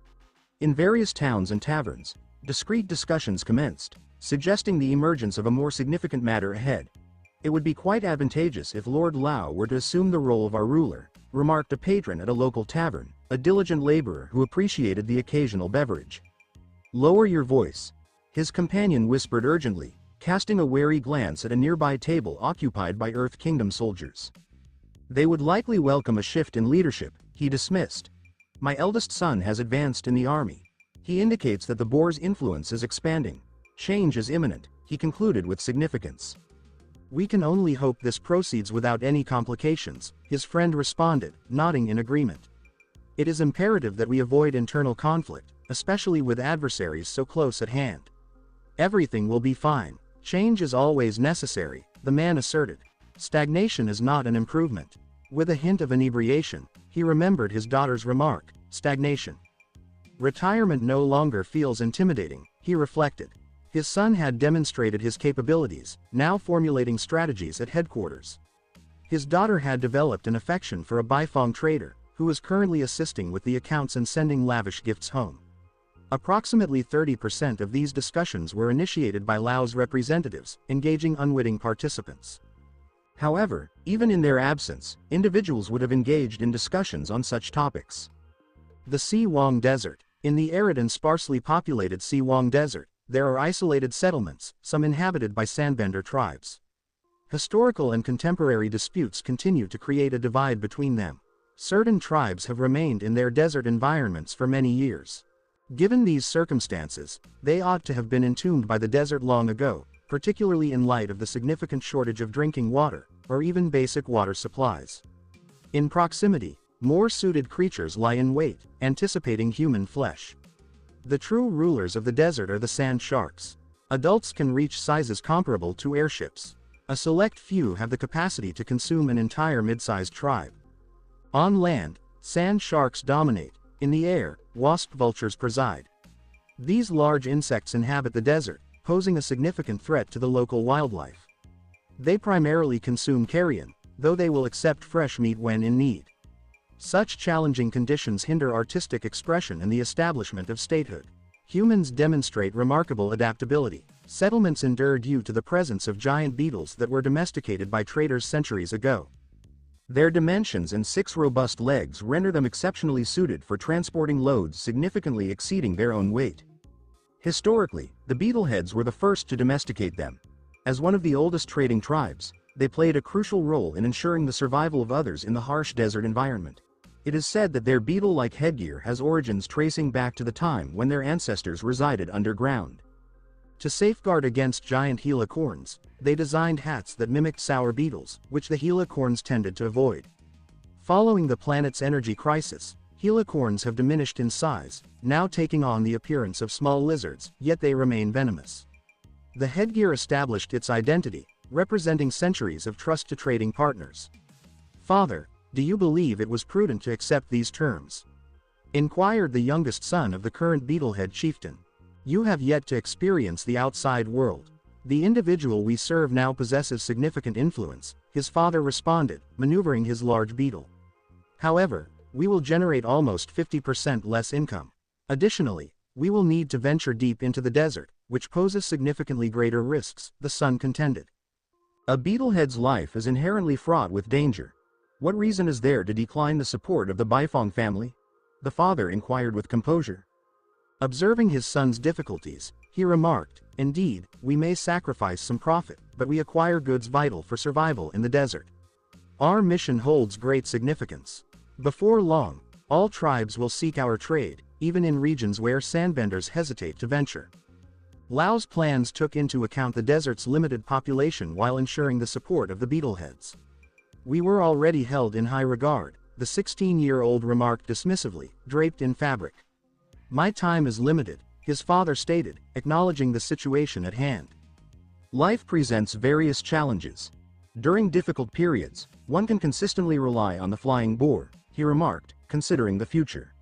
In various towns and taverns, discreet discussions commenced, suggesting the emergence of a more significant matter ahead. It would be quite advantageous if Lord Lao were to assume the role of our ruler, remarked a patron at a local tavern, a diligent laborer who appreciated the occasional beverage. Lower your voice, his companion whispered urgently, casting a wary glance at a nearby table occupied by Earth Kingdom soldiers. They would likely welcome a shift in leadership, he dismissed. My eldest son has advanced in the army. He indicates that the boar's influence is expanding. Change is imminent, he concluded with significance. We can only hope this proceeds without any complications, his friend responded, nodding in agreement. It is imperative that we avoid internal conflict, especially with adversaries so close at hand. Everything will be fine. Change is always necessary, the man asserted. Stagnation is not an improvement. With a hint of inebriation, he remembered his daughter's remark: stagnation. Retirement no longer feels intimidating, he reflected. His son had demonstrated his capabilities, now formulating strategies at headquarters. His daughter had developed an affection for a Baifeng trader, who was currently assisting with the accounts and sending lavish gifts home. Approximately 30% of these discussions were initiated by Lao's representatives, engaging unwitting participants. However, even in their absence, individuals would have engaged in discussions on such topics. The Siwang Desert. In the arid and sparsely populated Siwang Desert, there are isolated settlements, some inhabited by sandbender tribes. Historical and contemporary disputes continue to create a divide between them. Certain tribes have remained in their desert environments for many years. Given these circumstances, they ought to have been entombed by the desert long ago, particularly in light of the significant shortage of drinking water, or even basic water supplies. In proximity, more suited creatures lie in wait, anticipating human flesh. The true rulers of the desert are the sand sharks. Adults can reach sizes comparable to airships. A select few have the capacity to consume an entire mid-sized tribe. On land, sand sharks dominate. In the air, wasp vultures preside. These large insects inhabit the desert, posing a significant threat to the local wildlife. They primarily consume carrion, though they will accept fresh meat when in need. Such challenging conditions hinder artistic expression and the establishment of statehood. Humans demonstrate remarkable adaptability. Settlements endure due to the presence of giant beetles that were domesticated by traders centuries ago. Their dimensions and 6 robust legs render them exceptionally suited for transporting loads significantly exceeding their own weight. Historically, the beetleheads were the first to domesticate them. As one of the oldest trading tribes, they played a crucial role in ensuring the survival of others in the harsh desert environment. It is said that their beetle-like headgear has origins tracing back to the time when their ancestors resided underground. To safeguard against giant helicorns, they designed hats that mimicked sour beetles, which the helicorns tended to avoid. Following the planet's energy crisis, helicorns have diminished in size, now taking on the appearance of small lizards, yet they remain venomous. The headgear established its identity, representing centuries of trust to trading partners. "Father, do you believe it was prudent to accept these terms?" inquired the youngest son of the current beetlehead chieftain. "You have yet to experience the outside world. The individual we serve now possesses significant influence," his father responded, maneuvering his large beetle. "However, we will generate almost 50% less income. Additionally, we will need to venture deep into the desert, which poses significantly greater risks," the son contended. A beetlehead's life is inherently fraught with danger. What reason is there to decline the support of the Bifong family? The father inquired with composure. Observing his son's difficulties, he remarked, "Indeed, we may sacrifice some profit, but we acquire goods vital for survival in the desert. Our mission holds great significance. Before long, all tribes will seek our trade, even in regions where sandbenders hesitate to venture." Lau's plans took into account the desert's limited population while ensuring the support of the beetleheads. "We were already held in high regard," the 16-year-old remarked dismissively, draped in fabric. "My time is limited," his father stated, acknowledging the situation at hand. Life presents various challenges. During difficult periods, one can consistently rely on the flying boar, he remarked, considering the future.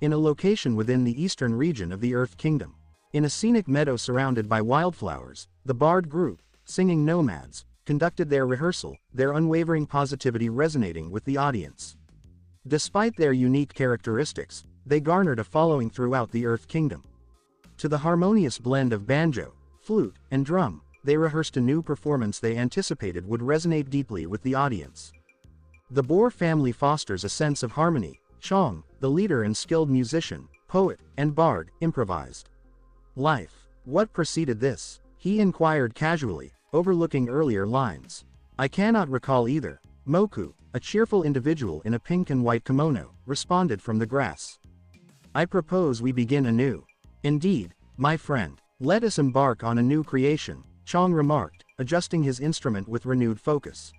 In a location within the eastern region of the Earth Kingdom, in a scenic meadow surrounded by wildflowers, the Bard group, singing nomads, conducted their rehearsal, their unwavering positivity resonating with the audience. Despite their unique characteristics, they garnered a following throughout the Earth Kingdom. To the harmonious blend of banjo, flute, and drum, they rehearsed a new performance they anticipated would resonate deeply with the audience. The Boar family fosters a sense of harmony. Chong, the leader and skilled musician, poet, and bard, improvised. "Life. What preceded this?" he inquired casually, overlooking earlier lines. "I cannot recall either." Moku, a cheerful individual in a pink and white kimono, responded from the grass. "I propose we begin anew." "Indeed, my friend. Let us embark on a new creation," Chong remarked, adjusting his instrument with renewed focus.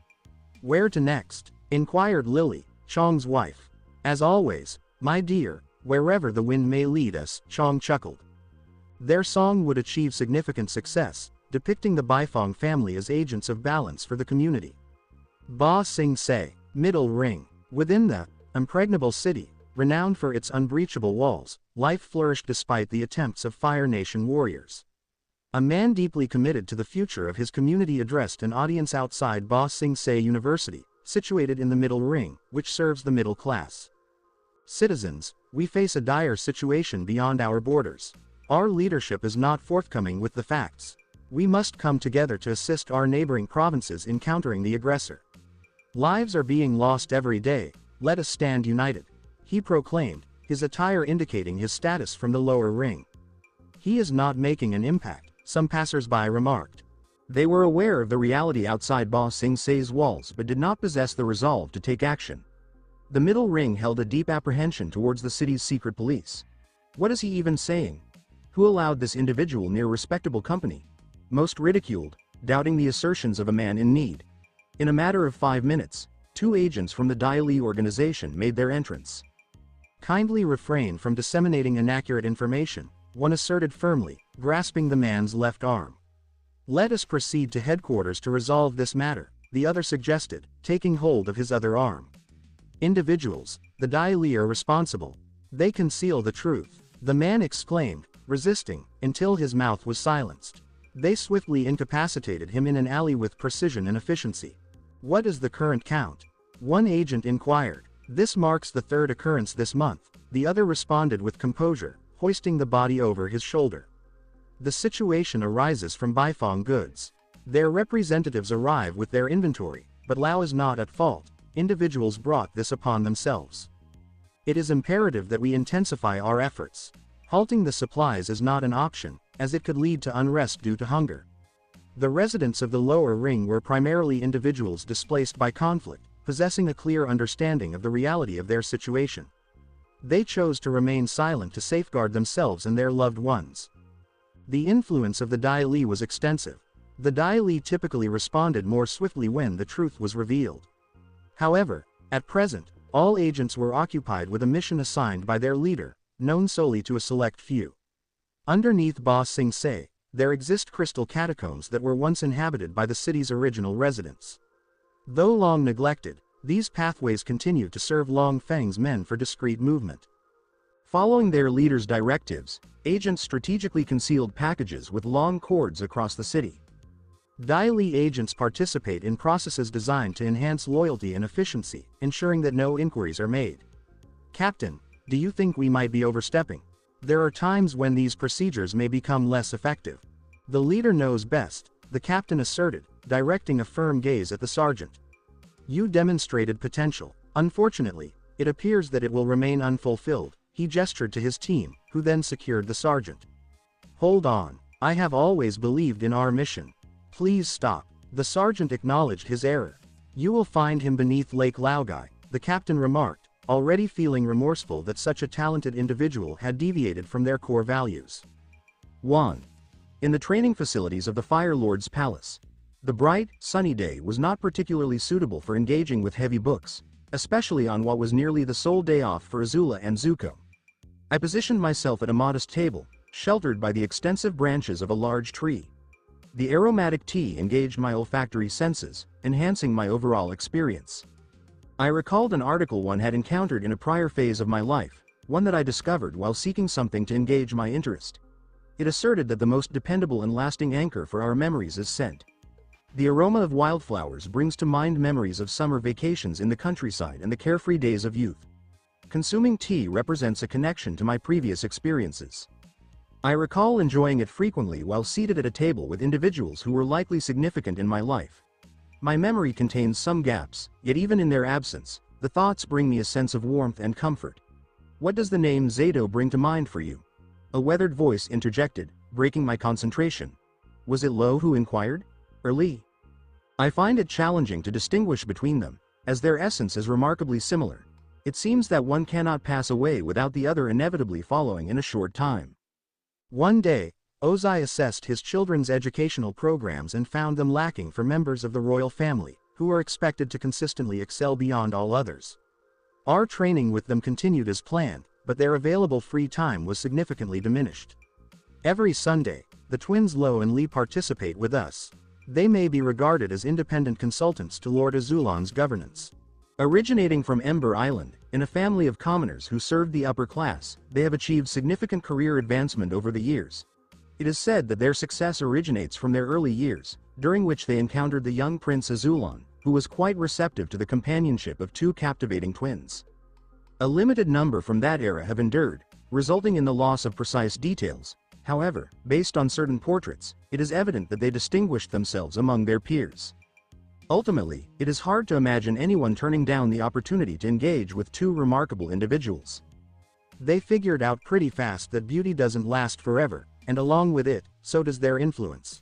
"Where to next?" inquired Lily, Chong's wife. "As always, my dear, wherever the wind may lead us," Chong chuckled. Their song would achieve significant success, depicting the Bifong family as agents of balance for the community. Ba Sing Se, Middle Ring. Within the impregnable city, renowned for its unbreachable walls, life flourished despite the attempts of Fire Nation warriors. A man deeply committed to the future of his community addressed an audience outside Ba Sing Se University, situated in the Middle Ring, which serves the middle class. "Citizens, we face a dire situation beyond our borders. Our leadership is not forthcoming with the facts. We must come together to assist our neighboring provinces in countering the aggressor. Lives are being lost every day, let us stand united," he proclaimed, his attire indicating his status from the lower ring. "He is not making an impact," some passers-by remarked. They were aware of the reality outside Ba Sing Se's walls but did not possess the resolve to take action. The middle ring held a deep apprehension towards the city's secret police. What is he even saying? Who allowed this individual near respectable company? Most ridiculed, doubting the assertions of a man in need. In a matter of 5 minutes, 2 agents from the Dai Li organization made their entrance. "Kindly refrain from disseminating inaccurate information," one asserted firmly, grasping the man's left arm. "Let us proceed to headquarters to resolve this matter," the other suggested, taking hold of his other arm. "Individuals, the Dai Li are responsible. They conceal the truth," the man exclaimed, resisting, until his mouth was silenced. They swiftly incapacitated him in an alley with precision and efficiency. "What is the current count?" one agent inquired. "This marks the 3rd occurrence this month," the other responded with composure, hoisting the body over his shoulder. The situation arises from Baifeng goods. Their representatives arrive with their inventory, but Lao is not at fault. Individuals brought this upon themselves. It is imperative that we intensify our efforts. Halting the supplies is not an option, as it could lead to unrest due to hunger. The residents of the lower ring were primarily individuals displaced by conflict, possessing a clear understanding of the reality of their situation. They chose to remain silent to safeguard themselves and their loved ones. The influence of the Dai Li was extensive. The Dai Li typically responded more swiftly when the truth was revealed. However, at present, all agents were occupied with a mission assigned by their leader, known solely to a select few. Underneath Ba Sing Se, there exist crystal catacombs that were once inhabited by the city's original residents. Though long neglected, these pathways continue to serve Long Feng's men for discreet movement. Following their leader's directives, agents strategically concealed packages with long cords across the city. Dai Li agents participate in processes designed to enhance loyalty and efficiency, ensuring that no inquiries are made. Captain, do you think we might be overstepping? There are times when these procedures may become less effective. The leader knows best, the captain asserted, directing a firm gaze at the sergeant. You demonstrated potential. Unfortunately, it appears that it will remain unfulfilled. He gestured to his team, who then secured the sergeant. Hold on, I have always believed in our mission. Please stop. The sergeant acknowledged his error. You will find him beneath Lake Laogai, the captain remarked, already feeling remorseful that such a talented individual had deviated from their core values. 1. In the training facilities of the Fire Lord's palace. The bright, sunny day was not particularly suitable for engaging with heavy books, especially on what was nearly the sole day off for Azula and Zuko. I positioned myself at a modest table, sheltered by the extensive branches of a large tree. The aromatic tea engaged my olfactory senses, enhancing my overall experience. I recalled an article one had encountered in a prior phase of my life, one that I discovered while seeking something to engage my interest. It asserted that the most dependable and lasting anchor for our memories is scent. The aroma of wildflowers brings to mind memories of summer vacations in the countryside and the carefree days of youth. Consuming tea represents a connection to my previous experiences. I recall enjoying it frequently while seated at a table with individuals who were likely significant in my life. My memory contains some gaps, yet even in their absence, the thoughts bring me a sense of warmth and comfort. What does the name Zato bring to mind for you? A weathered voice interjected, breaking my concentration. Was it Lo who inquired? Or Li? I find it challenging to distinguish between them, as their essence is remarkably similar. It seems that one cannot pass away without the other inevitably following in a short time. One day, Ozai assessed his children's educational programs and found them lacking for members of the royal family, who are expected to consistently excel beyond all others. Our training with them continued as planned, but their available free time was significantly diminished. Every Sunday, the twins Lo and Li participate with us. They may be regarded as independent consultants to Lord Azulon's governance. Originating from Ember Island, in a family of commoners who served the upper class, they have achieved significant career advancement over the years. It is said that their success originates from their early years, during which they encountered the young Prince Azulon, who was quite receptive to the companionship of two captivating twins. A limited number from that era have endured, resulting in the loss of precise details. However, based on certain portraits, it is evident that they distinguished themselves among their peers. Ultimately, it is hard to imagine anyone turning down the opportunity to engage with two remarkable individuals. They figured out pretty fast that beauty doesn't last forever, and along with it, so does their influence.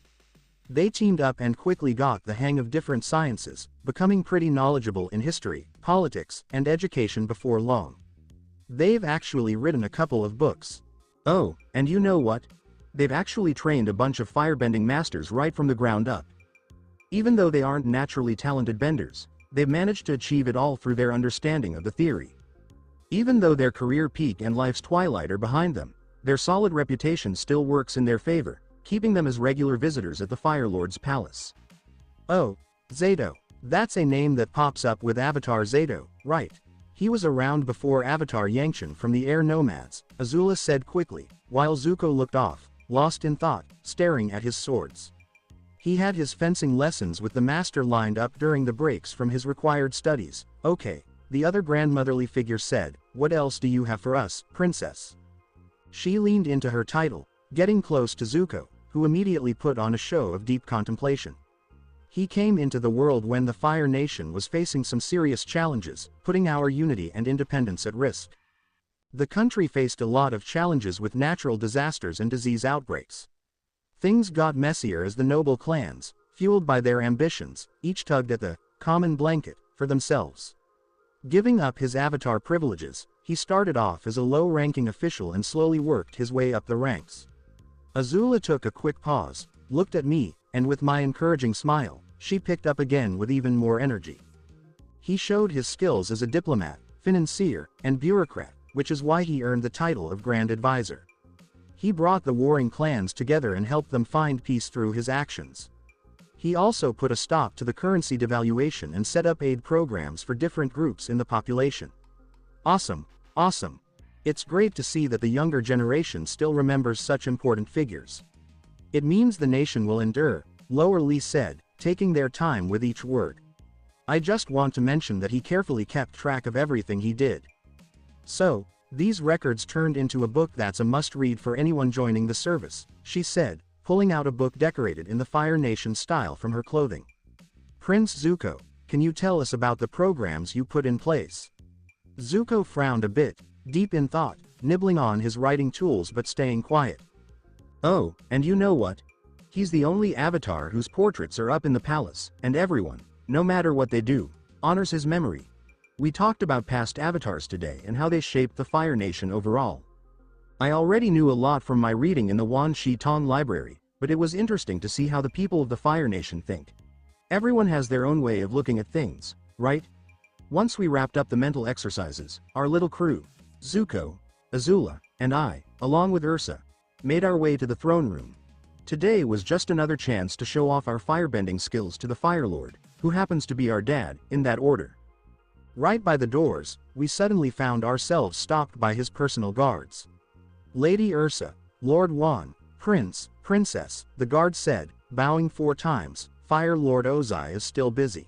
They teamed up and quickly got the hang of different sciences, becoming pretty knowledgeable in history, politics, and education before long. They've actually written a couple of books. Oh, and you know what? They've actually trained a bunch of firebending masters right from the ground up. Even though they aren't naturally talented benders, they've managed to achieve it all through their understanding of the theory. Even though their career peak and life's twilight are behind them, their solid reputation still works in their favor, keeping them as regular visitors at the Fire Lord's palace. Oh, Zato. That's a name that pops up with Avatar Zato, right? He was around before Avatar Yangshan from the Air Nomads, Azula said quickly, while Zuko looked off, lost in thought, staring at his swords. He had his fencing lessons with the master lined up during the breaks from his required studies. Okay, the other grandmotherly figure said, what else do you have for us, princess? She leaned into her title, getting close to Zuko, who immediately put on a show of deep contemplation. He came into the world when the Fire Nation was facing some serious challenges, putting our unity and independence at risk. The country faced a lot of challenges with natural disasters and disease outbreaks. Things got messier as the noble clans, fueled by their ambitions, each tugged at the common blanket for themselves. Giving up his avatar privileges, he started off as a low-ranking official and slowly worked his way up the ranks. Azula took a quick pause, looked at me, and with my encouraging smile, she picked up again with even more energy. He showed his skills as a diplomat, financier, and bureaucrat, which is why he earned the title of Grand Advisor. He brought the warring clans together and helped them find peace through his actions. He also put a stop to the currency devaluation and set up aid programs for different groups in the population. Awesome, awesome. It's great to see that the younger generation still remembers such important figures. It means the nation will endure, Lower Lee said, taking their time with each word. I just want to mention that he carefully kept track of everything he did. So, these records turned into a book that's a must-read for anyone joining the service, she said, pulling out a book decorated in the Fire Nation style from her clothing. Prince Zuko, can you tell us about the programs you put in place? Zuko frowned a bit, deep in thought, nibbling on his writing tools but staying quiet. Oh, and you know what? He's the only avatar whose portraits are up in the palace, and everyone, no matter what they do, honors his memory. We talked about past avatars today and how they shaped the Fire Nation overall. I already knew a lot from my reading in the Wan Shi Tong library, but it was interesting to see how the people of the Fire Nation think. Everyone has their own way of looking at things, right? Once we wrapped up the mental exercises, our little crew, Zuko, Azula, and I, along with Ursa, made our way to the throne room. Today was just another chance to show off our firebending skills to the Fire Lord, who happens to be our dad, in that order. Right by the doors, we suddenly found ourselves stopped by his personal guards. Lady Ursa, Lord Wan, Prince, Princess, the guard said, bowing 4 times, Fire Lord Ozai is still busy.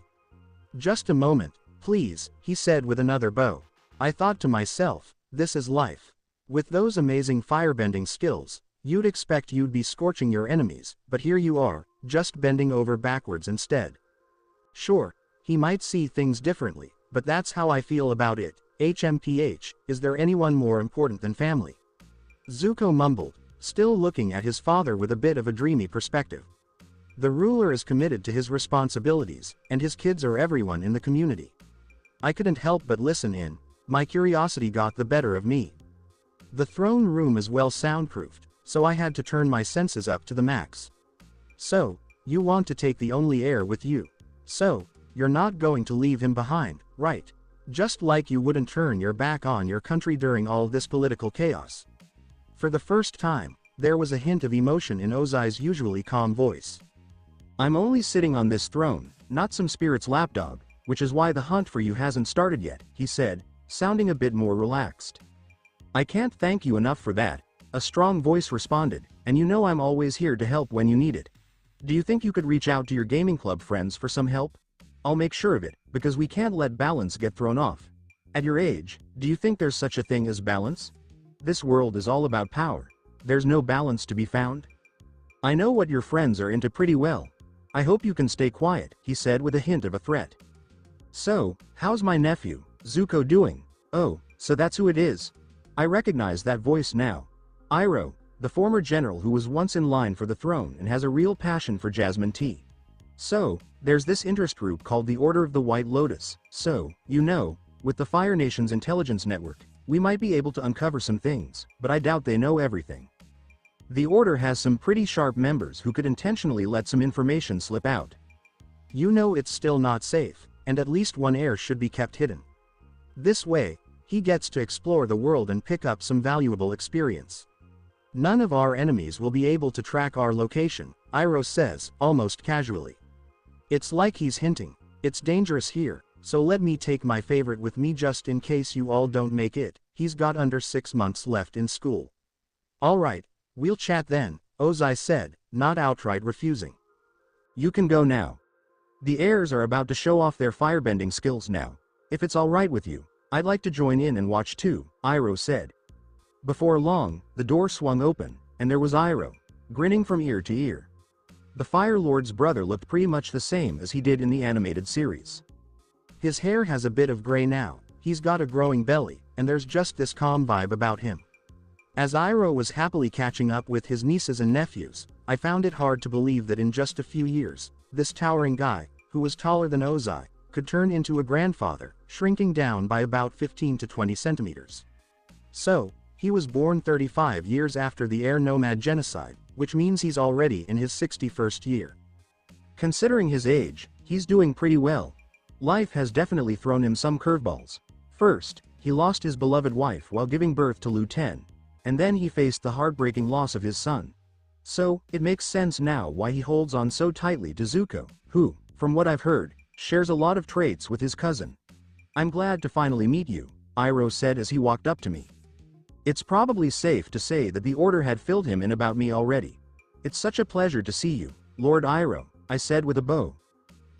Just a moment, please, he said with another bow. I thought to myself, this is life. With those amazing firebending skills, you'd expect you'd be scorching your enemies, but here you are, just bending over backwards instead. Sure, he might see things differently, but that's how I feel about it. HMPH, is there anyone more important than family? Zuko mumbled, still looking at his father with a bit of a dreamy perspective. The ruler is committed to his responsibilities, and his kids are everyone in the community. I couldn't help but listen in. My curiosity got the better of me. The throne room is well soundproofed, so I had to turn my senses up to the max. So, you want to take the only heir with you. So, you're not going to leave him behind, right? Just like you wouldn't turn your back on your country during all this political chaos. For the first time, there was a hint of emotion in Ozai's usually calm voice. I'm only sitting on this throne, not some spirit's lapdog, which is why the hunt for you hasn't started yet, he said, sounding a bit more relaxed. I can't thank you enough for that, a strong voice responded, and you know I'm always here to help when you need it. Do you think you could reach out to your gaming club friends for some help? I'll make sure of it, because we can't let balance get thrown off. At your age, do you think there's such a thing as balance? This world is all about power. There's no balance to be found. I know what your friends are into pretty well. I hope you can stay quiet, he said with a hint of a threat. So, how's my nephew, Zuko, doing? Oh, so that's who it is. I recognize that voice now. Iroh, the former general who was once in line for the throne and has a real passion for jasmine tea. So, there's this interest group called the Order of the White Lotus, so, you know, with the Fire Nation's intelligence network, we might be able to uncover some things, but I doubt they know everything. The Order has some pretty sharp members who could intentionally let some information slip out. You know it's still not safe, and at least one heir should be kept hidden. This way, he gets to explore the world and pick up some valuable experience. None of our enemies will be able to track our location, Iroh says, almost casually. It's like he's hinting, it's dangerous here, so let me take my favorite with me just in case you all don't make it. He's got under 6 months left in school. Alright, we'll chat then, Ozai said, not outright refusing. You can go now. The heirs are about to show off their firebending skills now. If it's alright with you, I'd like to join in and watch too, Iroh said. Before long, the door swung open, and there was Iroh, grinning from ear to ear. The Fire Lord's brother looked pretty much the same as he did in the animated series. His hair has a bit of gray now, he's got a growing belly, and there's just this calm vibe about him. As Iroh was happily catching up with his nieces and nephews, I found it hard to believe that in just a few years, this towering guy, who was taller than Ozai, could turn into a grandfather, shrinking down by about 15 to 20 centimeters. So, he was born 35 years after the Air Nomad genocide, which means he's already in his 61st year. Considering his age, he's doing pretty well. Life has definitely thrown him some curveballs. First, he lost his beloved wife while giving birth to Liu Ten, and then he faced the heartbreaking loss of his son. So, it makes sense now why he holds on so tightly to Zuko, who, from what I've heard, shares a lot of traits with his cousin. "I'm glad to finally meet you," Iroh said as he walked up to me. It's probably safe to say that the order had filled him in about me already. "It's such a pleasure to see you, Lord Iroh," I said with a bow.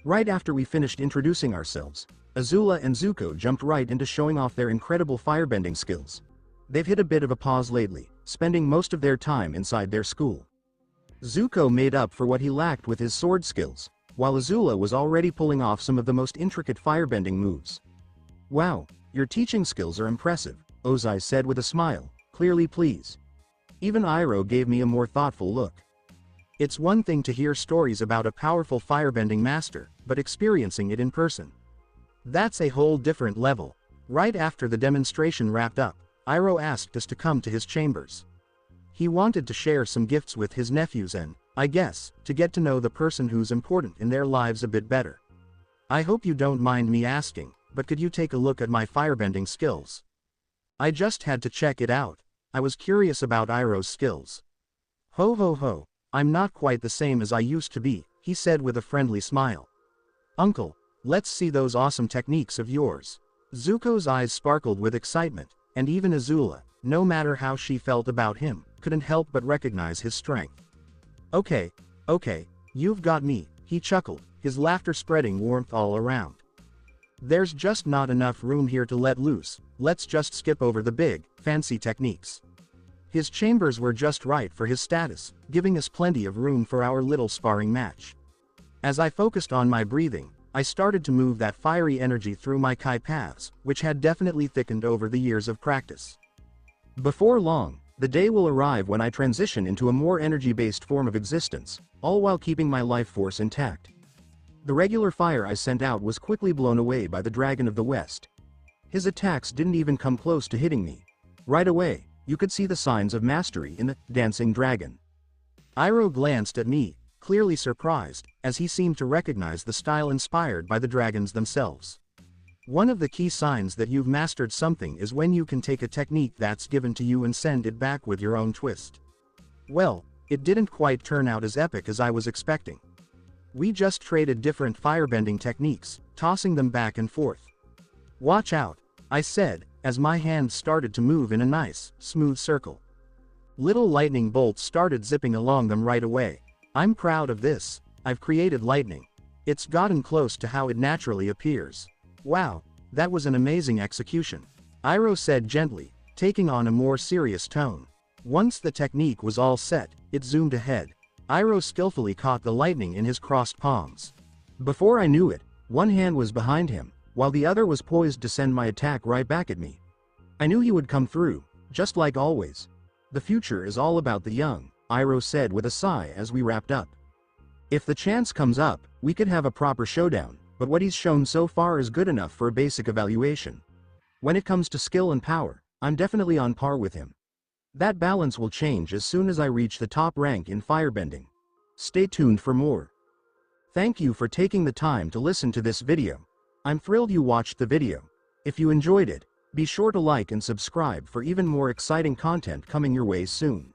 Right after we finished introducing ourselves, Azula and Zuko jumped right into showing off their incredible firebending skills. They've hit a bit of a pause lately, spending most of their time inside their school. Zuko made up for what he lacked with his sword skills, while Azula was already pulling off some of the most intricate firebending moves. "Wow, your teaching skills are impressive," Ozai said with a smile, clearly pleased. Even Iroh gave me a more thoughtful look. It's one thing to hear stories about a powerful firebending master, but experiencing it in person, that's a whole different level. Right after the demonstration wrapped up, Iroh asked us to come to his chambers. He wanted to share some gifts with his nephews and, I guess, to get to know the person who's important in their lives a bit better. "I hope you don't mind me asking, but could you take a look at my firebending skills?" I just had to check it out. I was curious about Iroh's skills. "Ho ho ho, I'm not quite the same as I used to be," he said with a friendly smile. "Uncle, let's see those awesome techniques of yours." Zuko's eyes sparkled with excitement, and even Azula, no matter how she felt about him, couldn't help but recognize his strength. Okay, you've got me," he chuckled, his laughter spreading warmth all around. "There's just not enough room here to let loose, let's just skip over the big, fancy techniques." His chambers were just right for his status, giving us plenty of room for our little sparring match. As I focused on my breathing, I started to move that fiery energy through my Kai paths, which had definitely thickened over the years of practice. Before long, the day will arrive when I transition into a more energy-based form of existence, all while keeping my life force intact. The regular fire I sent out was quickly blown away by the Dragon of the West. His attacks didn't even come close to hitting me. Right away, you could see the signs of mastery in the dancing dragon. Iroh glanced at me, clearly surprised, as he seemed to recognize the style inspired by the dragons themselves. One of the key signs that you've mastered something is when you can take a technique that's given to you and send it back with your own twist. Well, it didn't quite turn out as epic as I was expecting. We just traded different firebending techniques, tossing them back and forth. "Watch out," I said, as my hands started to move in a nice, smooth circle. Little lightning bolts started zipping along them right away. "I'm proud of this, I've created lightning. It's gotten close to how it naturally appears." "Wow, that was an amazing execution," Iroh said gently, taking on a more serious tone. Once the technique was all set, it zoomed ahead. Iroh skillfully caught the lightning in his crossed palms. Before I knew it, one hand was behind him, while the other was poised to send my attack right back at me. I knew he would come through, just like always. "The future is all about the young," Iroh said with a sigh as we wrapped up. "If the chance comes up, we could have a proper showdown, but what he's shown so far is good enough for a basic evaluation. When it comes to skill and power, I'm definitely on par with him. That balance will change as soon as I reach the top rank in firebending. Stay tuned for more." Thank you for taking the time to listen to this video. I'm thrilled you watched the video. If you enjoyed it, be sure to like and subscribe for even more exciting content coming your way soon.